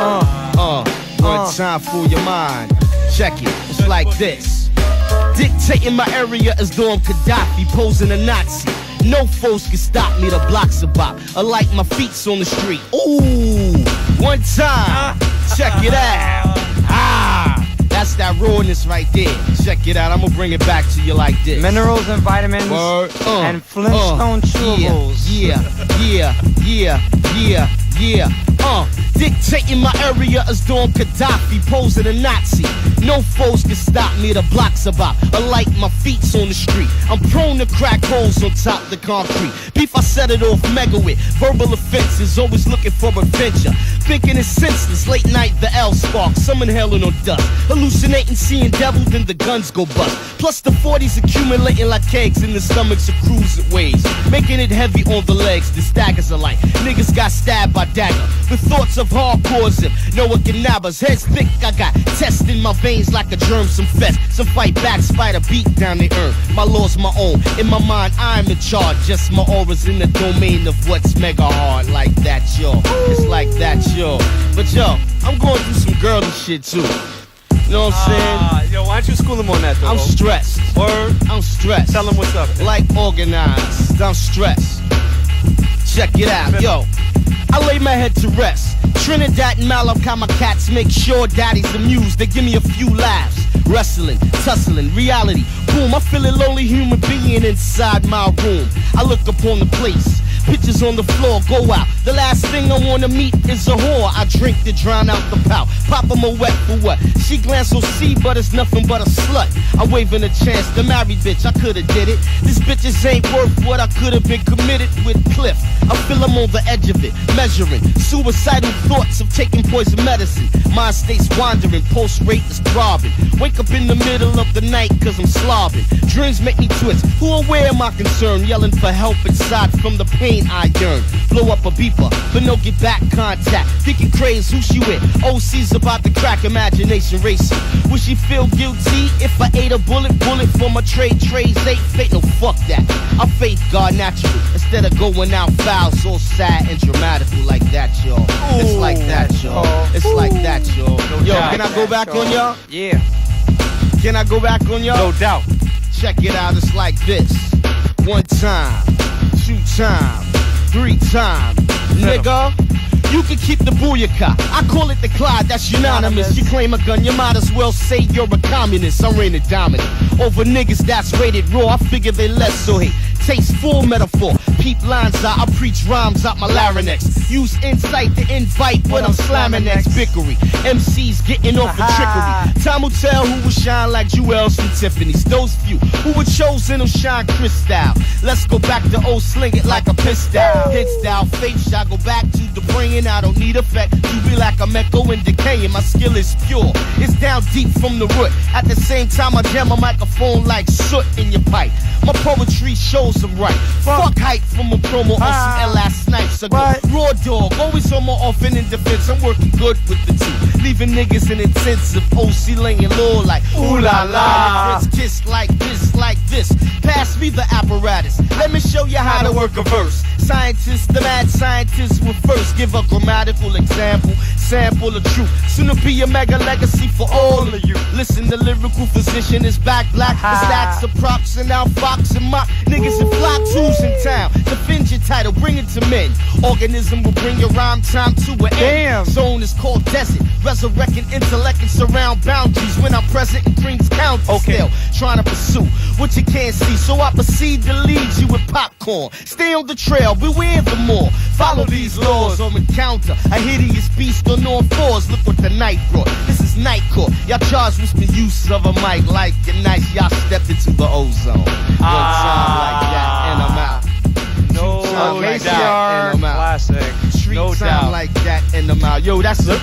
One time for your mind. Check it, it's like this. Dictating my area as though I'm Gaddafi, posing a Nazi. No foes can stop me, the block's a bop. I like my feet's on the street. Ooh, one time, check it out. That's that rawness right there. Check it out, I'm gonna bring it back to you like this. Minerals and vitamins and Flintstone chewables. Yeah. Dictating my area as though I'm Gaddafi, posing a Nazi. No foes can stop me, the block's about. I like my feet's on the street. I'm prone to crack holes on top the concrete. Beef, I set it off mega with verbal offenses, always looking for adventure. Thinking it's senseless, late night the L spark, some inhaling on dust. Hallucinating, seeing devil, then the guns go bust. Plus the 40s accumulating like kegs in the stomachs of cruising ways. Making it heavy on the legs, the staggers alike. Niggas got stabbed by dagger, with thoughts of hardcore zip. Noah Ganaba's heads thick, I got test in my veins like a germ, some fest. Some fight back, spider beat down the earth. My law's my own, in my mind I'm in charge. Just my aura's in the domain of what's mega hard. Like that, yo, it's like that, yo. But yo, I'm going through some girly shit too. You know what I'm saying? Yo, why don't you school him on that though? I'm stressed. Word? I'm stressed. Tell him what's up. Like organized, I'm stressed. Check it out, yo. I lay my head to rest. Trinidad and Malachi, my cats make sure daddy's amused. They give me a few laughs. Wrestling, tussling, reality. Boom, I feel a lonely human being inside my room. I look upon the place. Pictures on the floor, go out. The last thing I wanna meet is a whore. I drink to drown out the pout. Pop 'em a wet for what? She glance so see, but it's nothing but a slut. I waving a chance to marry bitch, I coulda did it. This bitches ain't worth what I coulda been committed with Cliff. I feel I'm on the edge of it, measuring suicidal thoughts of taking poison medicine. Mind state's wandering, pulse rate is throbbing. Wake up in the middle of the night cause I'm slobbing. Dreams make me twist, who aware of my concern? Yelling for help inside from the pain I yearn. Blow up a beeper, but no get back contact. Thinking crazy, who she with? OC's about to crack, imagination racing. Would she feel guilty if I ate a bullet for my trays? Ain't fate, no fuck that. I faith God naturally, instead of going out foul, so sad and dramatical like that, y'all. It's like that, y'all. It's like that, y'all. Yo, can I go back on y'all? Yeah. Can I go back on y'all? No doubt. Check it out, it's like this. 1 time, 2 time, 3 time, nigga. You can keep the booyaka. I call it the Clyde, that's unanimous. You claim a gun, you might as well say you're a communist. I'm reigning dominant over niggas that's rated raw. I figure they less so hate. Tasteful metaphor, peep lines out, I preach rhymes out my larynx. Use insight to invite what I'm slamming next. Bickery, MCs getting off the trickery. Time will tell who will shine like Jewels and Tiffany's. Those few who were chosen will shine crystal. Let's go back to old sling it like a pistol. Hit style, faith shot, go back to the bringing. I don't need effect, you be like I'm echoing, decaying. My skill is pure, it's down deep from the root. At the same time I jam a microphone like soot in your pipe. My poetry shows them right. Fuck hype from a promo on some last nights ago. Raw dog, always on my offense in defense. I'm working good with the two, leaving niggas in intensive. OC laying low like ooh la la. Kiss like this. Pass me the apparatus. Let me show you how to work a verse. Scientists, the mad scientists will first give a grammatical example. Sample of truth. Soon to be a mega legacy for all of you. Listen, the lyrical physician is back black. The stats of props and now Fox and mock. Niggas and flock tools in town. Defend your title, bring it to men. Organism will bring your rhyme time to an end. Zone is called desert. Resurrecting intellect and surround boundaries when I'm present in Queens County. Still trying to pursue what you can't see. So I proceed to lead you with popcorn. Stay on the trail, beware the more. Follow these laws or encounter a hideous beast on all fours. Look what the night brought. This is night court. Y'all charged with the use of a mic like it nice. Y'all stepped into the ozone. One time like that and I'm out. No doubt. Classic. No doubt. Like that and I'm out. Yo, that's the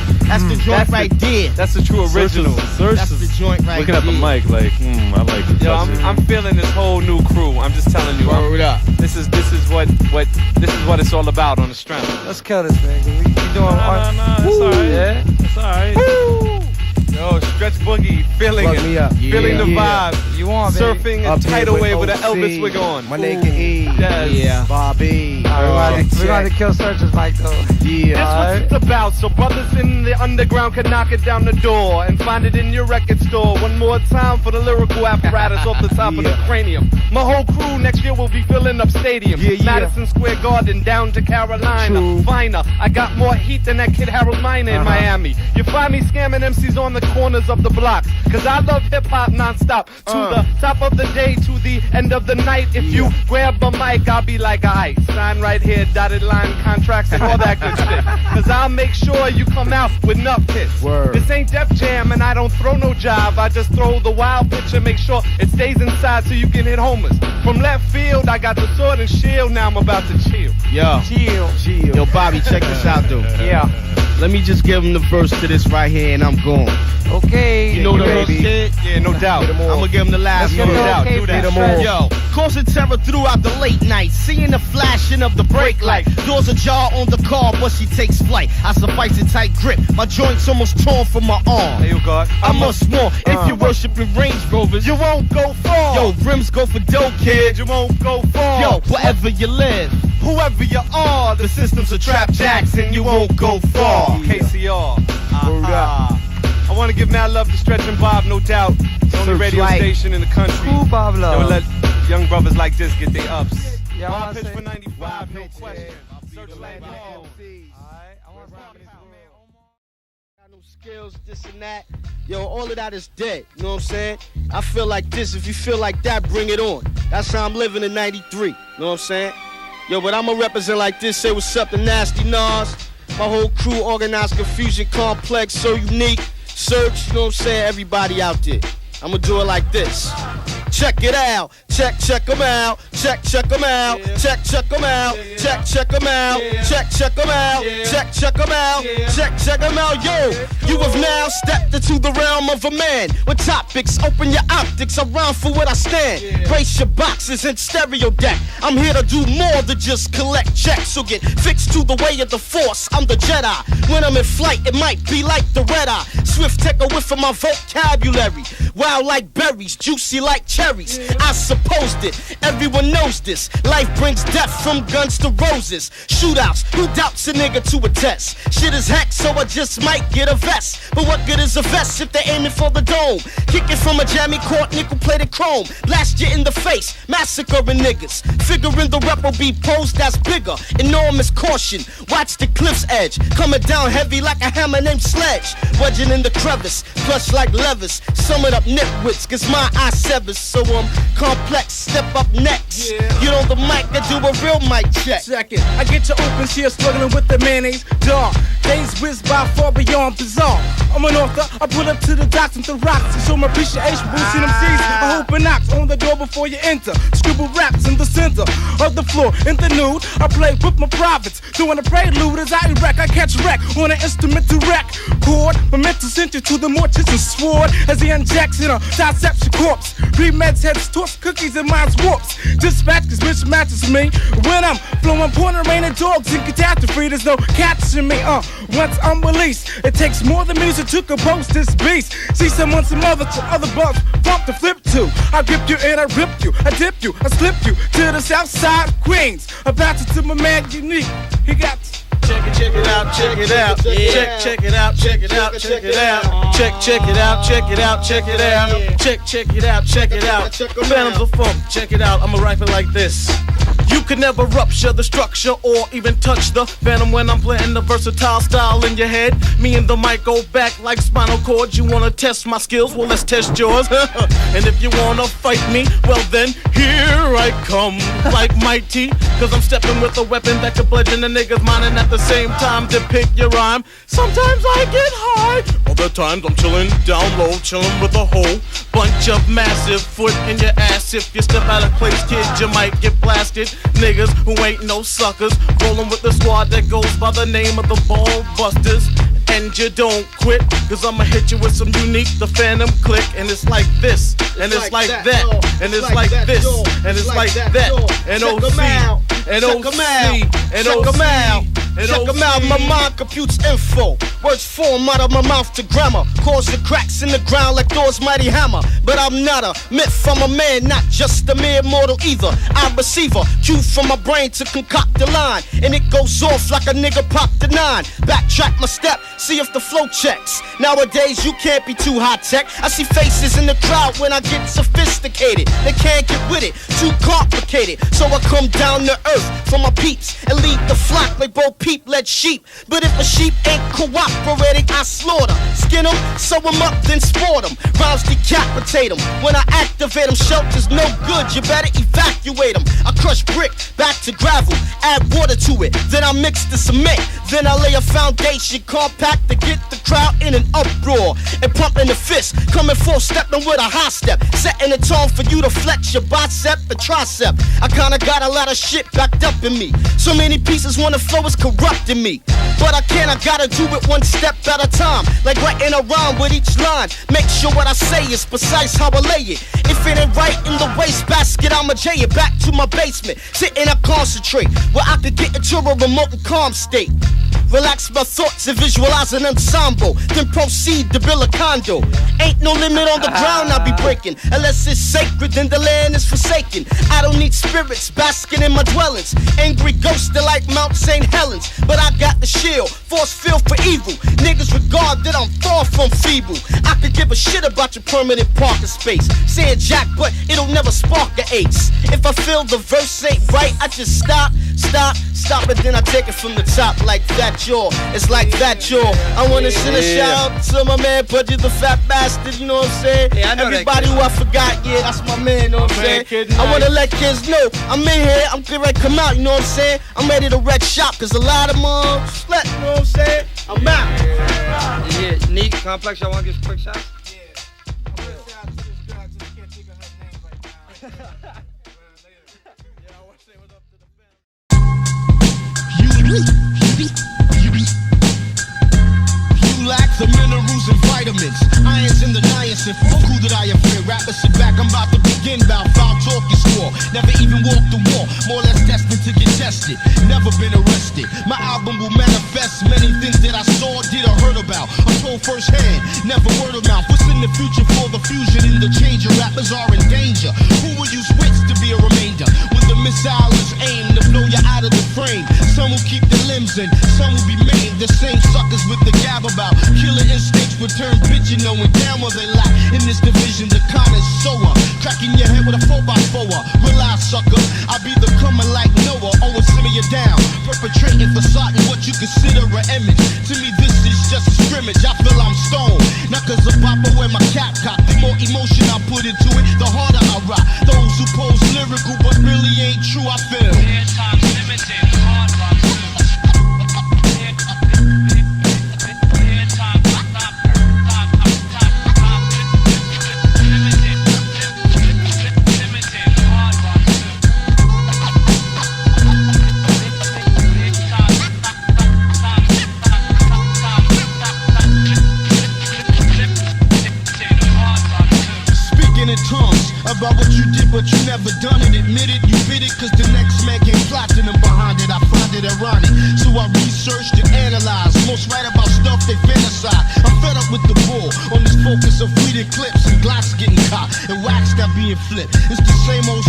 joint right there. That's the true original. That's the joint right looking at the mic like, I like it. Yo, I'm feeling this whole new crew. I'm just telling you. Word up. This is what it's all about on the strength. Let's kill this, man. We doing no, it's alright. Yeah, it's alright. Woo! Yo, Stretch Boogie, feeling the vibe. You want surfing a tidal wave with an Elvis wig on. My nigga E. Yes. Yeah. Bobby. We're going to kill Serch's mic though. Yeah. This what it's about. So brothers in the underground can knock it down the door and find it in your record store. One more time for the lyrical apparatus off the top of the cranium. My whole crew next year will be filling up stadiums. Madison Square Garden down to Carolina. True. Finer. I got more heat than that kid Harold Miner in Miami. You find me scamming MCs on the corners of the blocks, cause I love hip-hop non-stop. To the top of the day, to the end of the night. If you grab a mic, I'll be like, alright, sign right here, dotted line contracts and all that good shit. Cause I'll make sure you come out with enough hits. This ain't Def Jam and I don't throw no job. I just throw the wild pitch and make sure it stays inside so you can hit homers. From left field, I got the sword and shield, now I'm about to chill. Yo, Bobby, check this out, dude. Let me just give him the verse to this right here and I'm gone. Okay. You know the verse, kid? Yeah, no doubt. I'm gonna give him the last one. No doubt. Do that. Yo, causing terror throughout the late night. Seeing the flashing of the brake light. Doors ajar on the car, but she takes flight. I suffice a tight grip. My joints almost torn from my arm. Hey, you God. I must more. If you're worshiping Range Rovers, you won't go far. Yo, rims go for dope, kid. You won't go far. Yo, wherever you live, whoever you are, the system's a trap jacks and you won't go far. KCR. I want to give mad love to Stretch and Bob, no doubt. It's the only radio station in the country. Ooh, Bob love. Don't let young brothers like this get their ups. Yeah, Bob pitch for 95, no question. Search like skills, this and that. Yo, all of that is dead. You know what I'm saying? I feel like this. If you feel like that, bring it on. That's how I'm living in 93. You know what I'm saying? Yo, but I'ma represent like this. Say what's up to Nasty Nas. My whole crew, Organized Confusion, Complex, So Unique, Serch, you know what I'm saying? Everybody out there. I'ma do it like this. Check it out. Check them out. Check them out. Check them out. Check them out. Check them out. Check them out. Check them out. Yo, you have now stepped into the realm of a man. With topics, open your optics around for what I stand. Brace your boxes and stereo deck. I'm here to do more than just collect checks. So get fixed to the way of the force. I'm the Jedi. When I'm in flight, it might be like the red eye. Swift take a whiff of my vocabulary. Wild like berries, juicy like cherries. cemeteries. I supposed it, everyone knows this. Life brings death from guns to roses. Shootouts, who doubts a nigga to a test? Shit is heck, so I just might get a vest. But what good is a vest if they're aiming for the dome? Kick it from a jammy court, nickel-plated chrome. Blast you in the face, massacring niggas. Figuring the rep will be posed that's bigger. Enormous caution, watch the cliff's edge. Coming down heavy like a hammer named Sledge. Wedging in the crevice, plush like levers. Summon up nitwits, cause my eye severs. So complex, step up next. Get on the mic and do a real mic check. Second, I get your open here struggling with the mayonnaise. Dog, days whiz by far beyond bizarre. I'm an author, I pull up to the docks and the rocks to show my appreciation. Boosting them C's, I hope it knocks on the door before you enter. Scribble raps in the center of the floor. In the nude, I play with my prophets. Doing a prelude as I erect, I catch wreck on an instrument to wreck. Chord, my mental center to the mortician sword. As he injects in a dissection corpse. Pre-meds, heads, torps, cookies, and minds warps. Dispatch, cause mismatches me. When I'm flowing, pouring rain and dogs in catastrophe, there's no catching me. Once I'm released, it takes more than music to compose this beast. See someone, some other bugs, bump to flip to. I grip you and I rip you, I dip you, I slip you to the south side of Queens. I bounce it to my man Unique. He got check it out, check it out. Yeah. Check it out, check it out, check it out. Check it out, check it out, check it out. Check it out, check it out. Phantoms of funk, check it out. I'ma rap it like this. You can never rupture the structure or even touch the phantom when I'm playing the versatile style in your head. Me and the mic go back like spinal cords. You wanna test my skills? Well, let's test yours. And if you wanna fight me, well then, here I come. Like Mighty, cause I'm stepping with a weapon that can bludgeon the niggas mind and at the same time to pick your rhyme. Sometimes I get high, other times I'm chilling down low, chilling with a whole bunch of massive foot in your ass. If you step out of place, kid, you might get blasted. Niggas who ain't no suckers, rolling with the squad that goes by the name of the Ball Busters. And you don't quit, cause I'ma hit you with some unique, the Phantom click. And it's like this, and it's like that, and it's like this, and it's like that. And OC, and OC, and OC. Check them out, my mind computes info. Words form out of my mouth to grammar. Cause the cracks in the ground like Thor's mighty hammer. But I'm not a myth, I'm a man, not just a mere mortal either. I'm a receiver, cue from my brain to concoct the line. And it goes off like a nigga popped the 9. Backtrack my step, see if the flow checks. Nowadays you can't be too high tech. I see faces in the crowd when I get sophisticated. They can't get with it, too complicated. So I come down to earth for my peeps and lead the flock like both peep-led sheep. But if a sheep ain't cooperating, I slaughter. Skin them, sew them up, then sport them. Rhymes decapitate them. When I activate them, shelter's no good, you better evacuate them. I crush brick, back to gravel, add water to it. Then I mix the cement, then I lay a foundation compact to get the crowd in an uproar. And pumping the fist, coming full stepping with a high step. Setting the tone for you to flex your bicep and tricep. I kinda got a lot of shit backed up in me. So many pieces wanna flow is corrupting me. But I can't, I gotta do it one step at a time. Like writing a rhyme with each line. Make sure what I say is precise how I lay it. If it ain't right in the wastebasket, I'ma jay it back to my basement. Sit and I concentrate, where I could get into a remote and calm state. Relax my thoughts and visualize an ensemble. Then proceed to build a condo. Ain't no limit on the ground I'll be breaking. Unless it's sacred, then the land is forsaken. I don't need spirits basking in my dwellings. Angry ghosts that like Mount St. Helens. But I got the shield, force field for evil. Niggas regard that I'm far from feeble. I could give a shit about your permanent parking space. Saying jack, but it'll never spark an ace. If I feel the verse ain't right, I just stop, and then I take it from the top like that, y'all. It's like that, y'all. I wanna send a shout out to my man Pudgy the Fat Bastard, you know what I'm saying? Yeah, I know everybody who I forgot, yeah, that's my man, you know what I'm saying? I wanna let kids know I'm in here, I'm getting ready to come out, you know what I'm saying? I'm ready to wreck shop, cause a lot of them slut, you know what I'm saying? I'm out. Yeah, Neat, Complex, y'all wanna get some quick shots? You lack the minerals and vitamins, irons in the niacin. Fuck who that I am fear. Rappers sit back, I'm about to begin. begin about foul talk you swore. Never even walked the wall, more or less destined to get tested. Never been arrested. My album will manifest many things that I saw, did or heard about. I told firsthand, never word of mouth. What's in the future for the fusion and the change? Your rappers are in danger. Who will use wits to be a remainder? When the missile is aimed to blow you out of the frame. Some will keep their limbs in, some will be maimed. The same suckers with the gab about killer instincts return bitchin' knowing damn well they lack. In this division, the con is sower. Cracking your head with a 4x4. Realize, sucker, I be the coming like Noah. Always simmer you down, perpetrating facade what you consider an image. To me, this is just a scrimmage. I feel I'm stoned. Not cause a papa wear my cap cock. The more emotion I put into it, the harder I rock. Those who pose lyrical but really ain't true, I feel. Time's limited, hard rock. About what you did, but you never done it. Admit it, you bit it, cause the next man came plotting and behind it. I find it ironic. So I researched and analyzed. Most write about stuff they fantasize. I'm fed up with the bull on this focus of weeded clips and glocks getting caught and wax that being flipped. It's the same old,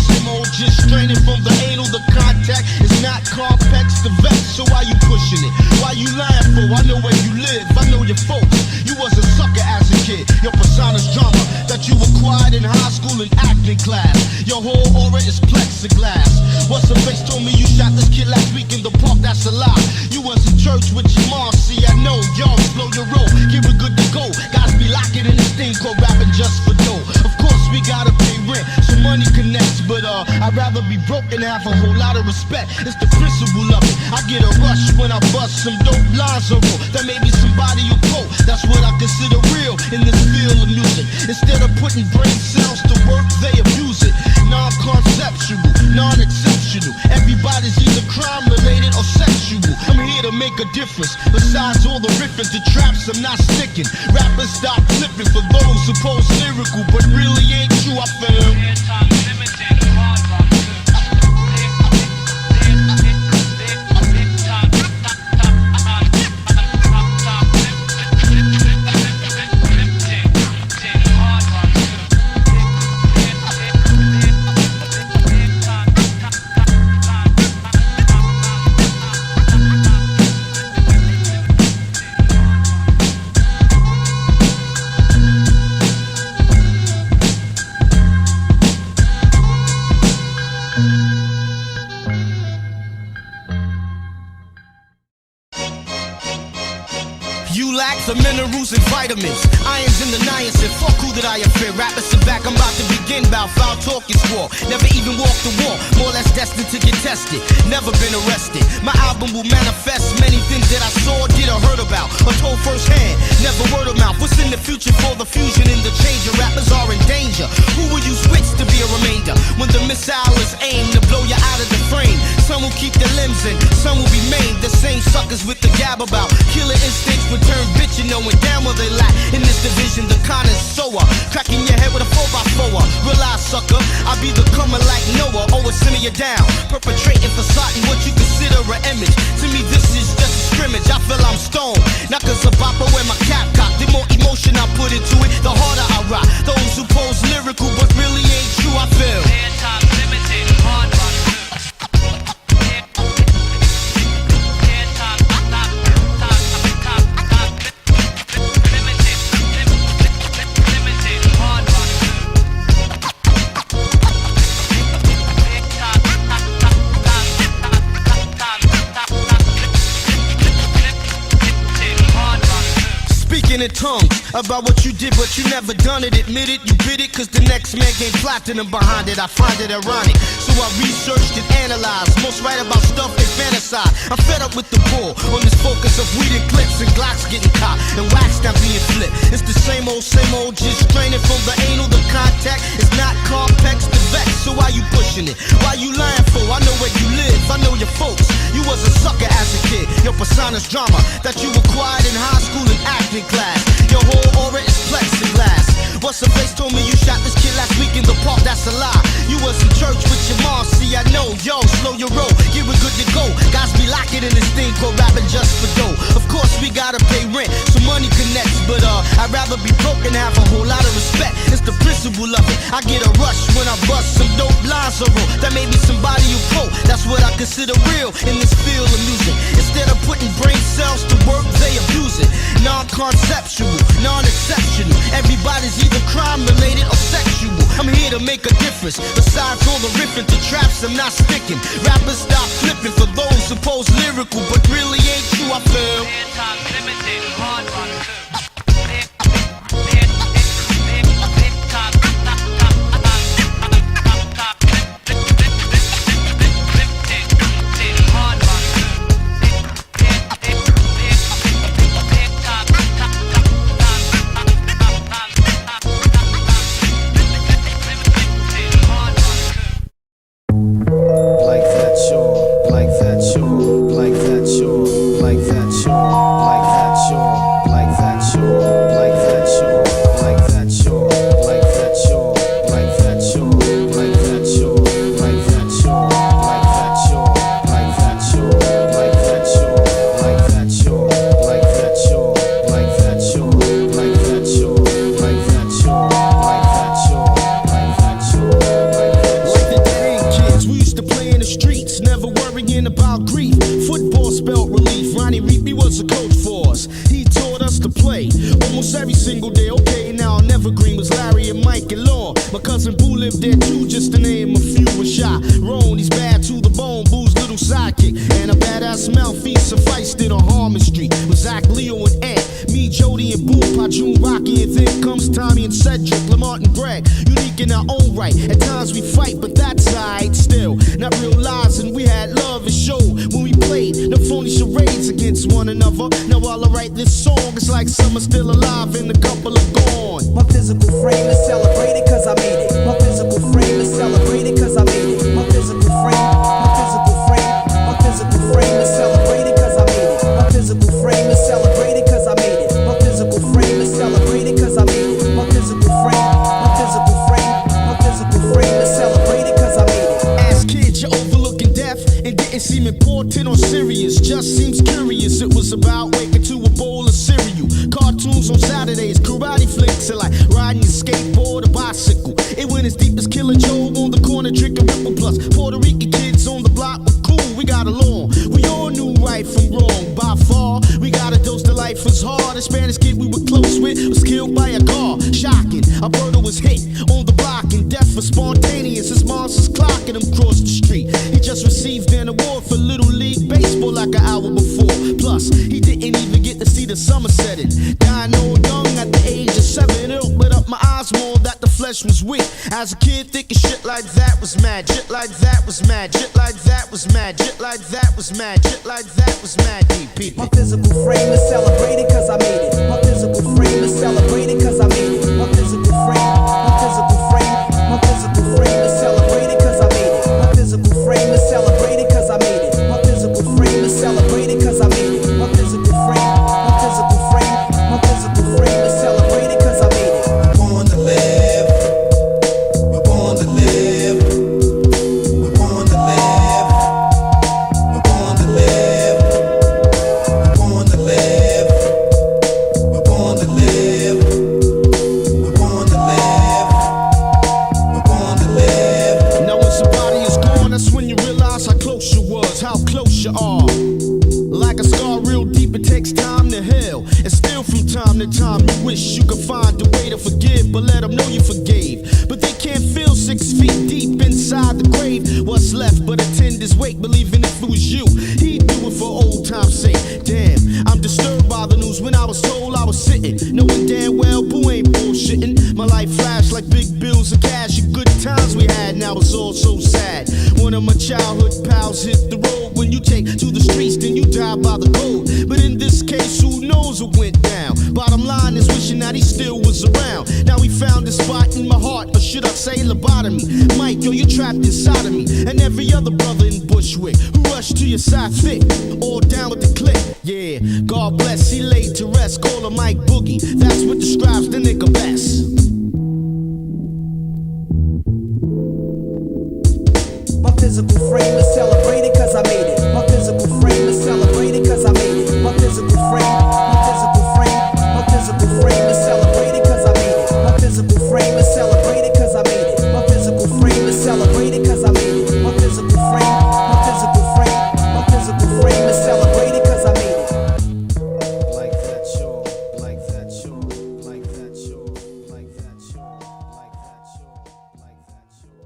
just straining from the anal. The contact is not complex, the vex. So why you pushing it? Why you lying for? I know where you live, I know your folks. You was a sucker as a kid. Your persona's drama that you acquired in high school and acting class. Your whole aura is plexiglass. What's the face told me you shot this kid last week in the park? That's a lie. You was in church with your mom. See, I know y'all slow your roll. Keep it good to go. Guys be locking in this thing called rapping just for dough. Of course we gotta pay rent, so money connects. But I'd rather be broke than have a whole lot of respect. It's the principle of it. I get a rush when I bust some dope lines or roll. That may be somebody you quote. That's what I consider real in this field of music. Instead of putting brain cells to work, they abuse it. Non-conceptual, non-exceptional. Everybody's either crime-related or sexual. I'm here to make a difference. Besides all the riffing, the traps I'm not sticking. Rappers stop flipping for those who pose lyrical, but really ain't true, I feel. The minerals and vitamins, irons in the niacin. Fuck who that I offend. Rappers are back, I'm about to begin. Bout foul talk is war. Never even walked the wall, more or less destined to get tested. Never been arrested. My album will manifest many things that I saw, did or heard about, or told firsthand. Never word of mouth. What's in the future for the fusion and the change? Your rappers are in danger. Who will use wits to be a remainder? When the missile is aimed to blow you out of the frame. Some will keep their limbs in, some will be maimed. The same suckers with the gab about killer instincts return bitch. Knowing damn well they lack in this division, the con is sower. Cracking your head with a 4x4. Realize, sucker, I be the coming like Noah. Always simmer you down, perpetrating facade what you consider an image. To me, this is just a scrimmage. I feel I'm stoned. Not cause a papa wear my cap cock. The more emotion I put into it, the harder I rock. Those who pose lyrical but really ain't true, I feel. Time's limited, hard rock. In tongues about what you did, but you never done it. Admit it, you bit it, cause the next man came plotting and behind it. I find it ironic. So I researched and analyzed. Most write about stuff they fantasize. I'm fed up with the bull on this focus of weed and clips and glocks getting caught and wax not being flipped. It's the same old, just straining from the anal. The contact is not complex, the vex. So why you pushing it? Why you lying for? I know where you live, I know your folks. You was a sucker as a kid. Your persona's drama that you acquired in high school and acting class. Your whole aura is plexiglass. What's the face told me you shot this kid last week in the park? park, that's a lie. You was in church with your mom, see I know. Yo, slow your roll, get we good to go. Guys be locking in this thing called rapping just for dough. Of course we gotta pay rent, so money connects. But I'd rather be broke and have a whole lot of respect. It's the principle of it. I get a rush when I bust some dope lines or roll. That may be somebody you quote. That's what I consider real in this field of music. Instead of putting brain cells to work, they abuse it. Non-conceptual, non-exceptional. Everybody's either crime-related or sexual. I'm here to make a difference. Besides all the riffing to traps, I'm not sticking. Rappers stop flipping for those supposed lyrical, but really ain't true, I feel. Limited, hard rock. As a kid thinking shit like that was mad, shit like that was mad, shit like that was mad, shit like that was mad, shit like that was mad, deep. My physical frame is celebrated cause I made it. My physical frame is celebrated cause I made it. My physical frame, my physical frame, my physical frame is celebrated cause I made it. My physical frame is celebrated cause I made it. My physical frame is celebrated cause I made it. My physical frame, my physical frame, my physical frame is celebrated cause I made it. Born to live. Time you wish you could find a way to forgive, but let them know you forgave. But they can't feel 6 feet deep inside the grave. What's left but a tender's wake, believing if it was you, he'd do it for old time's sake. Damn, I'm disturbed by the news when I was told I was sitting, knowing damn well boo ain't bullshitting. My life flashed like big bills of cash and good times we had, now it's all so sad. One of my childhood pals hit the road. When you take to the streets, then you die by the code. But in this case, who knows what went down? Bottom line is wishing that he still was around. Now he found a spot in my heart, or should I say lobotomy? Mike, yo, you're trapped inside of me, and every other brother in Bushwick who rushed to your side thick, all down with the click. Yeah, God bless, he laid to rest. Call him Mike Boogie, that's what describes the nigga best. physical frame is celebrated cause I made it. My physical frame is celebrated cause I made it. My physical frame, my physical frame, my physical frame is celebrated cause I made it. My physical frame is celebrated cause I made it. My physical frame is celebrated cause I made it. My physical frame, my physical frame, my physical frame is celebrated cause I made it. Like that, sure. Like that, sure. Like that, sure. Like that, sure. Like that, sure. Like that, sure.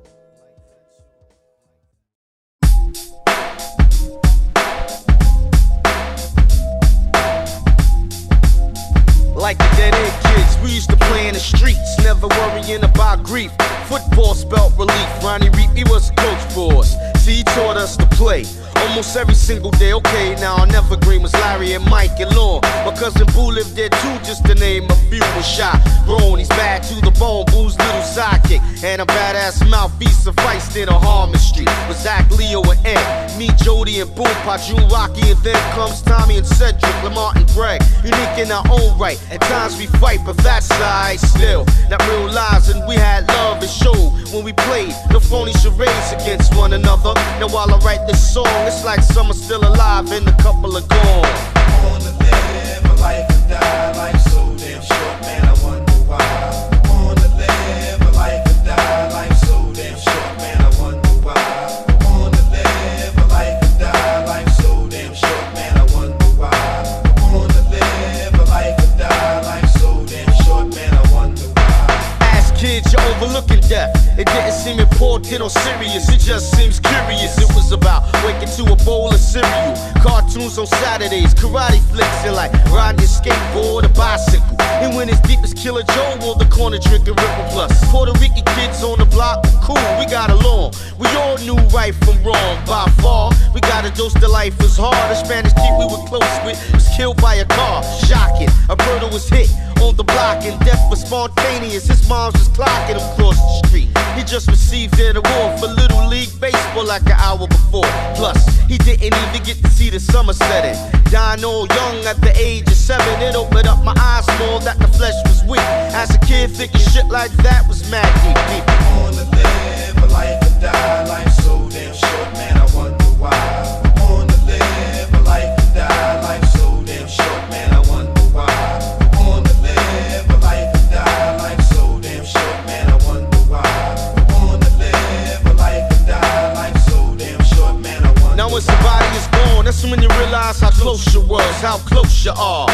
Like the dead end kids, we used to play in the streets, never worrying about grief. Football spelt relief. Ronnie Reap, he was a coach for us. See, he taught us to play almost every single day. Okay, now our evergreen was Larry and Mike and Lorne. My cousin Boo lived there too, just to name a few. Was shot, grown, he's bad to the bone. Boo's little sidekick and a badass mouthpiece sufficed in a Harmon Street. With Zach, Leo, and Ed, me, Jody, and Boom, Pajun, Rocky, and then comes Tommy and Cedric, Lamar and Greg. Unique in our own right. At times we fight, but that's alright still. Not real lives, and we had love and showed when we played. No phony charades against one another. Now while I write this song, it's like some are still alive and a couple are gone. I wanna live a life and die. Life's so damn short, man, I wonder why. I wanna live a life and die. Life's so damn short, man, I wonder why. I wanna live a life and die. Life's so damn short, man, I wonder why. I wanna live a life and die. Life's so damn short, man, I wonder why. As kids, you're overlooking death. It didn't seem important or serious, it just seems curious. It was about waking to a bowl of cereal, cartoons on Saturdays, karate flicks, and like riding a skateboard or bicycle. And when it's deep as Killer Joe on the corner drinking Ripple Plus. Puerto Rican kids on the block were cool, we got along. We all knew right from wrong by far. We got a dose that life was hard. A Spanish kid we were close with was killed by a car. Shocking, a birder was hit on the block and death was spontaneous. His mom's was clocking him across the street. He just received an award for Little League Baseball like an hour before. Plus, he didn't even get to see the summer setting. Dying all young at the age of 7. It opened up my eyes more that the flesh was weak. As a kid, thinking shit like that was mad deep. I wanna live a life and die. Life's so damn short, man, I wonder why. I wanna live a life and die. Life's so damn short, man, I wonder why. I wanna live a life and die. Life's so damn short, man, I wonder why. I wanna live a life and die. Life's so damn short, man, I wonder. Now when somebody is gone, that's when you realize how close you was, how close you are.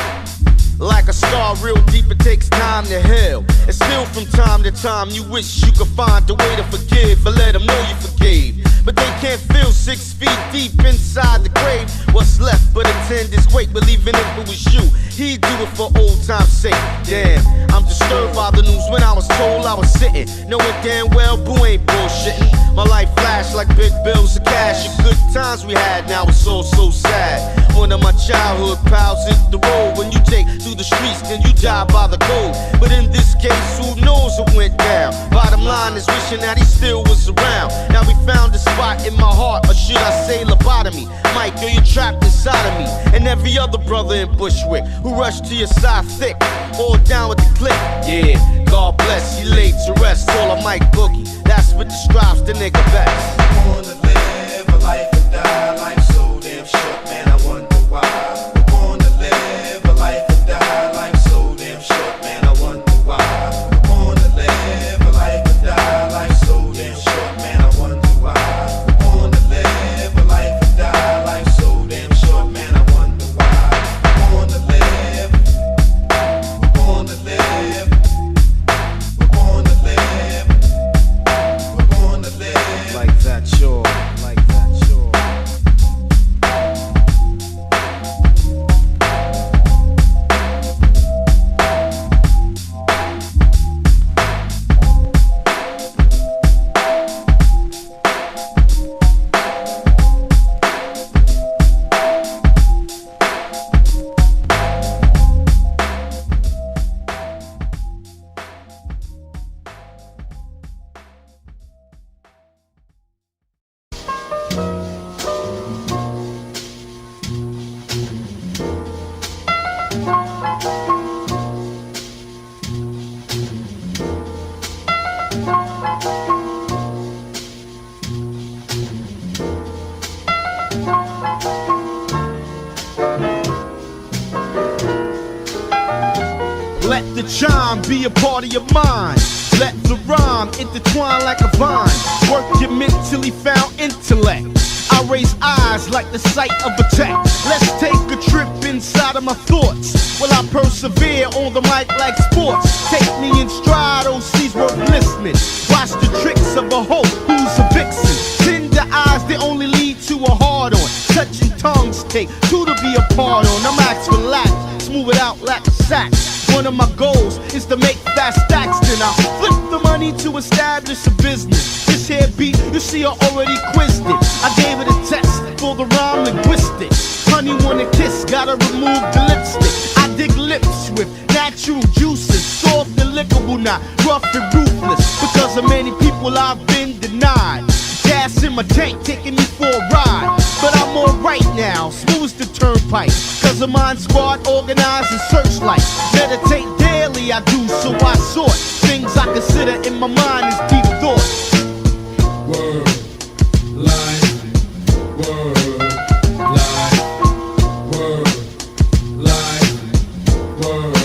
Like a star, real deep, it takes time to heal. And still from time to time, you wish you could find a way to forgive or let them know you forgave. But they can't feel 6 feet deep inside the grave. What's left but a tender's weight, believing if it was you, he'd do it for old time's sake. Damn, I'm disturbed by the news when I was told I was sitting, knowing damn well Boo ain't bullshitting. My life flashed like big bills of cash. The good times we had, now it's all so sad. One of my childhood pals hit the road. When you take to the streets, then you die by the code. But in this case, who knows what went down? Bottom line is wishing that he still was around. Now we found a spot in my heart, or should I say lobotomy? Mike, girl, you're trapped inside of me. And every other brother in Bushwick who rushed to your side thick, all down with the click. Yeah, God bless, he laid to rest. Call him Mike Boogie, that's what describes the nigga best. I wanna live a life and die. Life's so damn short, man, I wonder why. I wanna live a life and die. Life's so damn short, man, I wonder why. I wanna live a life and die. Life's so damn short, man, I wonder why. I wanna live a life and die. Life's so damn short, man, I wonder why. I wanna live, I wanna live, I wanna live, I wanna live. Like that, sure. the chime be a part of your mind. Let the rhyme intertwine like a vine. Work your mentally found intellect. I raise eyes like the sight of a tech. Let's take a trip inside of my thoughts while I persevere on the mic like sports. Take me in stride, OC's worth listening. Watch the tricks of a hoe who's a vixen. Tender eyes, they only lead to a hard on. Touching tongues take two to be a part on. I'm ax relax, smooth it out like a sax. One of my goals is to make fast stacks. Then I flip the money to establish a business. This here beat, you see I already quizzed it. I gave it a test for the rhyme linguistics. Honey wanna kiss, gotta remove the lipstick. I dig lips with natural juices, soft and lickable, not rough and ruthless. Because of many people I've been denied. Gas in my tank, taking me for a ride. But I'm alright now, smooth as the turnpike. Cause of Mind Squad, organized and searchlight. Meditate daily, I do, so I sort things I consider in my mind as deep thought. Word, life, word, life, word, life, word,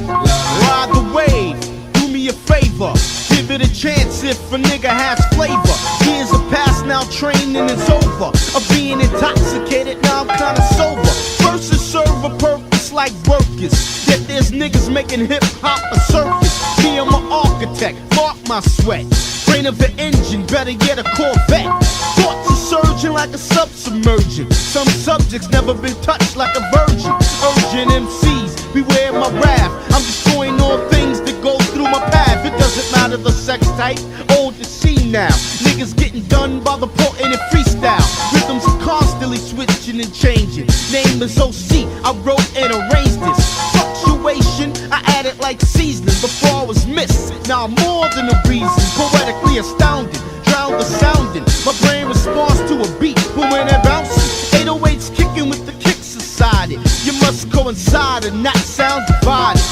life. Ride the wave, do me a favor. Give it a chance if a nigga has flavor. Years have passed, now training is over. Of being intoxicated, now I'm kinda sober. Verses serve a purpose like workers. Yet there's niggas making hip-hop a circus. Me, I'm an architect, mark my sweat. Brain of an engine, better get a Corvette. Thoughts are surging like a submergent. Some subjects never been touched like a virgin. Urgent MCs, beware my wrath. I'm destroying all things that go through my path. It doesn't matter the sex type, old to see now. Niggas getting done by the potent and freestyle. Rhythms are constantly switching and changing. Name is OC, I wrote and arranged this. Fluctuation, I added like seasoning. Before I was missed, now I'm more than a reason. Poetically astounded, drowned the sounding. My brain responds to a beat, but when it bounces, 808's kicking with the kicks inside it. You must coincide and not sound divided.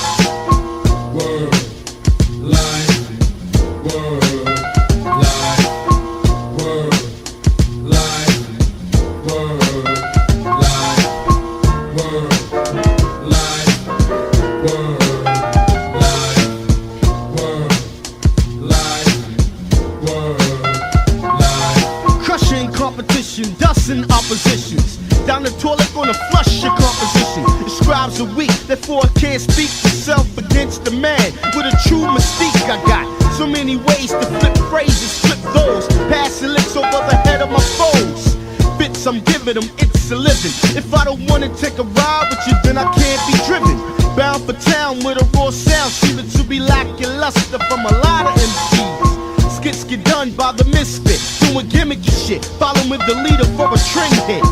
Word, life, word, life, word, life, word, life, word, life, word, life, word, life, word, life. Crushing competition, dusting oppositions. Down the toilet gonna flush your composition. The scribes are weak, therefore I can't speak for self against the man. With a true mystique I got. So many ways to flip phrases, flip those. Passing licks over the head of my foes. Bits I'm giving them, it's a living. If I don't wanna take a ride with you, then I can't be driven. Bound for town with a raw sound, seeming to be lacking luster from a lot of MCs. Skits get done by the misfit, doing gimmicky shit, following the leader for a trend hit.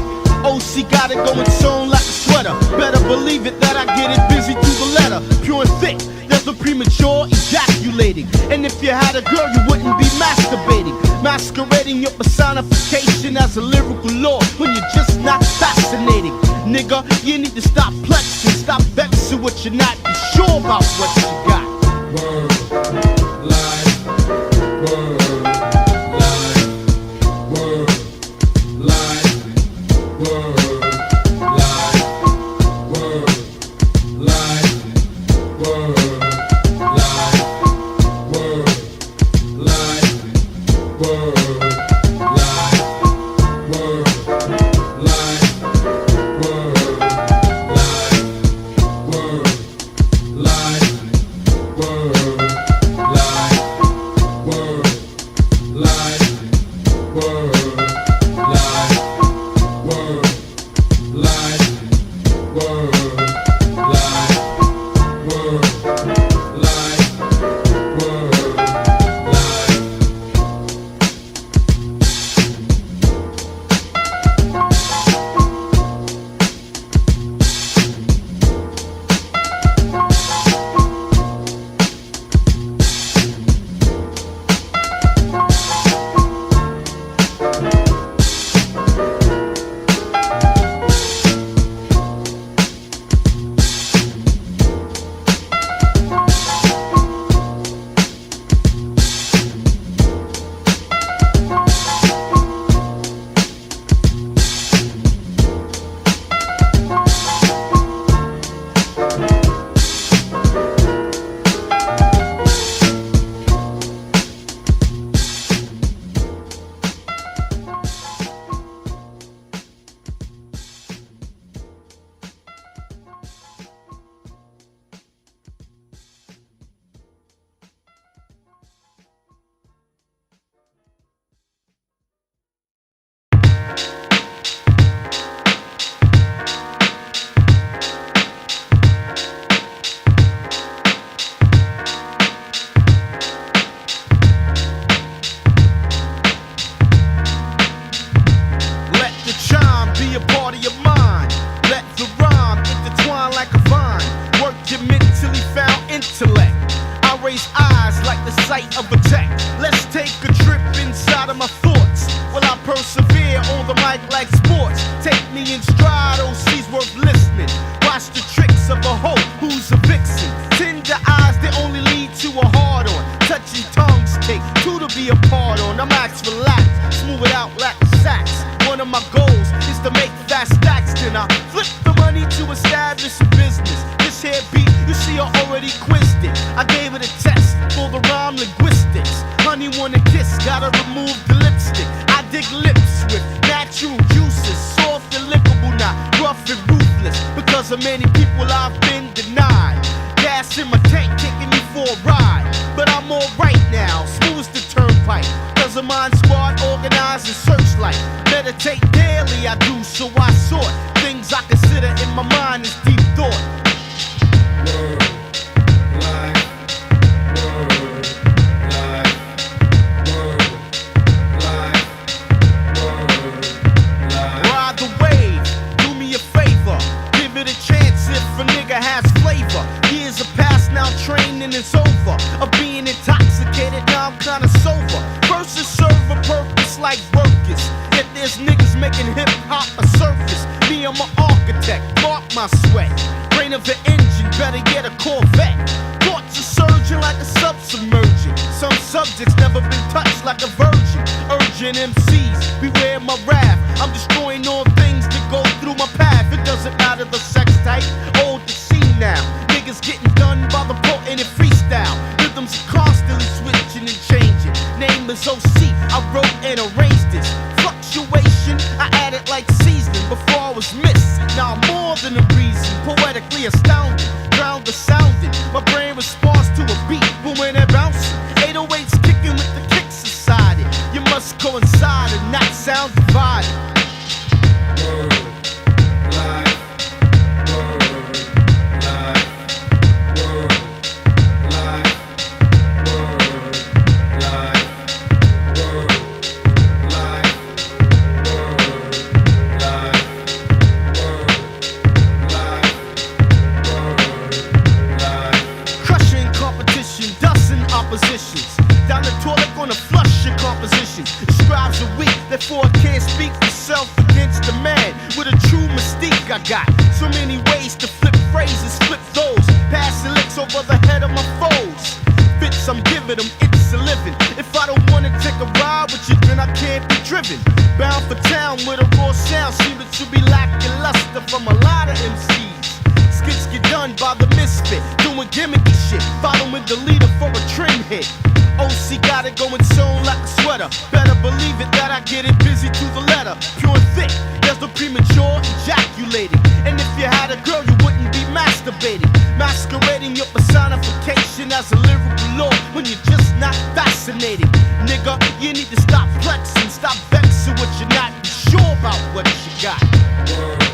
OC got it going sewn like a sweater. Better believe it that I get it busy through the letter. Pure and thick, there's no premature ejaculating. And if you had a girl, you wouldn't be masturbating. Masquerading your personification as a lyrical lord when you're just not fascinating. Nigga, you need to stop plexing, stop vexing what you're not sure about what you got. Word, life, word, life, word, life, word, life, word, life, word, life, word, life, word, life, word, life, word, life, word, life, word. life, word, life, word, on the mic like sports. Take me in stride, OC's worth listening. Watch the tricks of a hoe who's a vixen. Tender eyes, they only lead to a hard on. Touching tongues take two to be a part on. I'm ax relaxed, smooth it out like sax. One of my goals is to make fast stacks. Then I flip the money to establish a business. This here beat, you see I already quizzed it. I gave it a test for the rhyme linguistics. Honey wanna kiss, gotta remove the lipstick. I dig lips with natural juices, soft and lickable, not rough and ruthless. Because of many people I've been denied. Gas in my tank, taking me for a ride. But I'm alright now, smooth as the turnpike. Cause of mine squad, organized and searchlight. Meditate daily, I do, so I sort things I consider in my mind as deep thought. Word, life, word, life, word, life, word, life. Ride the wave, do me a favor. Give it a chance if a nigga has flavor. Years have passed, now training is over. Of being intoxicated, now I'm kinda sober. Verses serve a purpose like workers. Yet there's niggas making hip-hop a surface. Me, I'm an architect, mark my sweat. Brain of an engine, better get a Corvette. Thoughts are surging like a submerging. Some subjects never been touched like a virgin. Urging MCs, beware my wrath. I'm destroying all things that go through my path. It doesn't matter the sex type, old to see now. Niggas getting done by the potent and freestyle. Rhythms are constantly switching and changing. Name is OC, I wrote and arranged this. Fluctuation, I added like seasoning before I was missed. Now I'm more than a reason, poetically astounding. Drowned the sounding, my brain responds to a beat, booming and bouncing. 808's kicking with the kick society. You must coincide and not sound divided. Word, life, word, life, word, life, word, life, word, life, word, life, word, life, word, life. Crushing competition, dusting oppositions. Down the toilet gonna flush your composition. Scribes are weak, therefore I can't speak for self against the man. With a true mystique I got so many ways to flip phrases, flip those. Passing licks over the head of my foes. Fits I'm giving them, it's a living. If I don't wanna take a ride with you, then I can't be driven. Bound for town with a raw sound, seeming to be lacking luster from a lot of MCs. Skits get done by the misfit, doing gimmicky shit, following the leader for a trim hit. OC got it going sewn like a sweater. Better believe it that I get it busy to the letter. Pure and thick, there's no premature ejaculating. And if you had a girl, you wouldn't be masturbating. Masquerading your personification as a lyrical lord when you're just not fascinating. Nigga, you need to stop flexing, stop vexing what you're not sure about what you got. Word.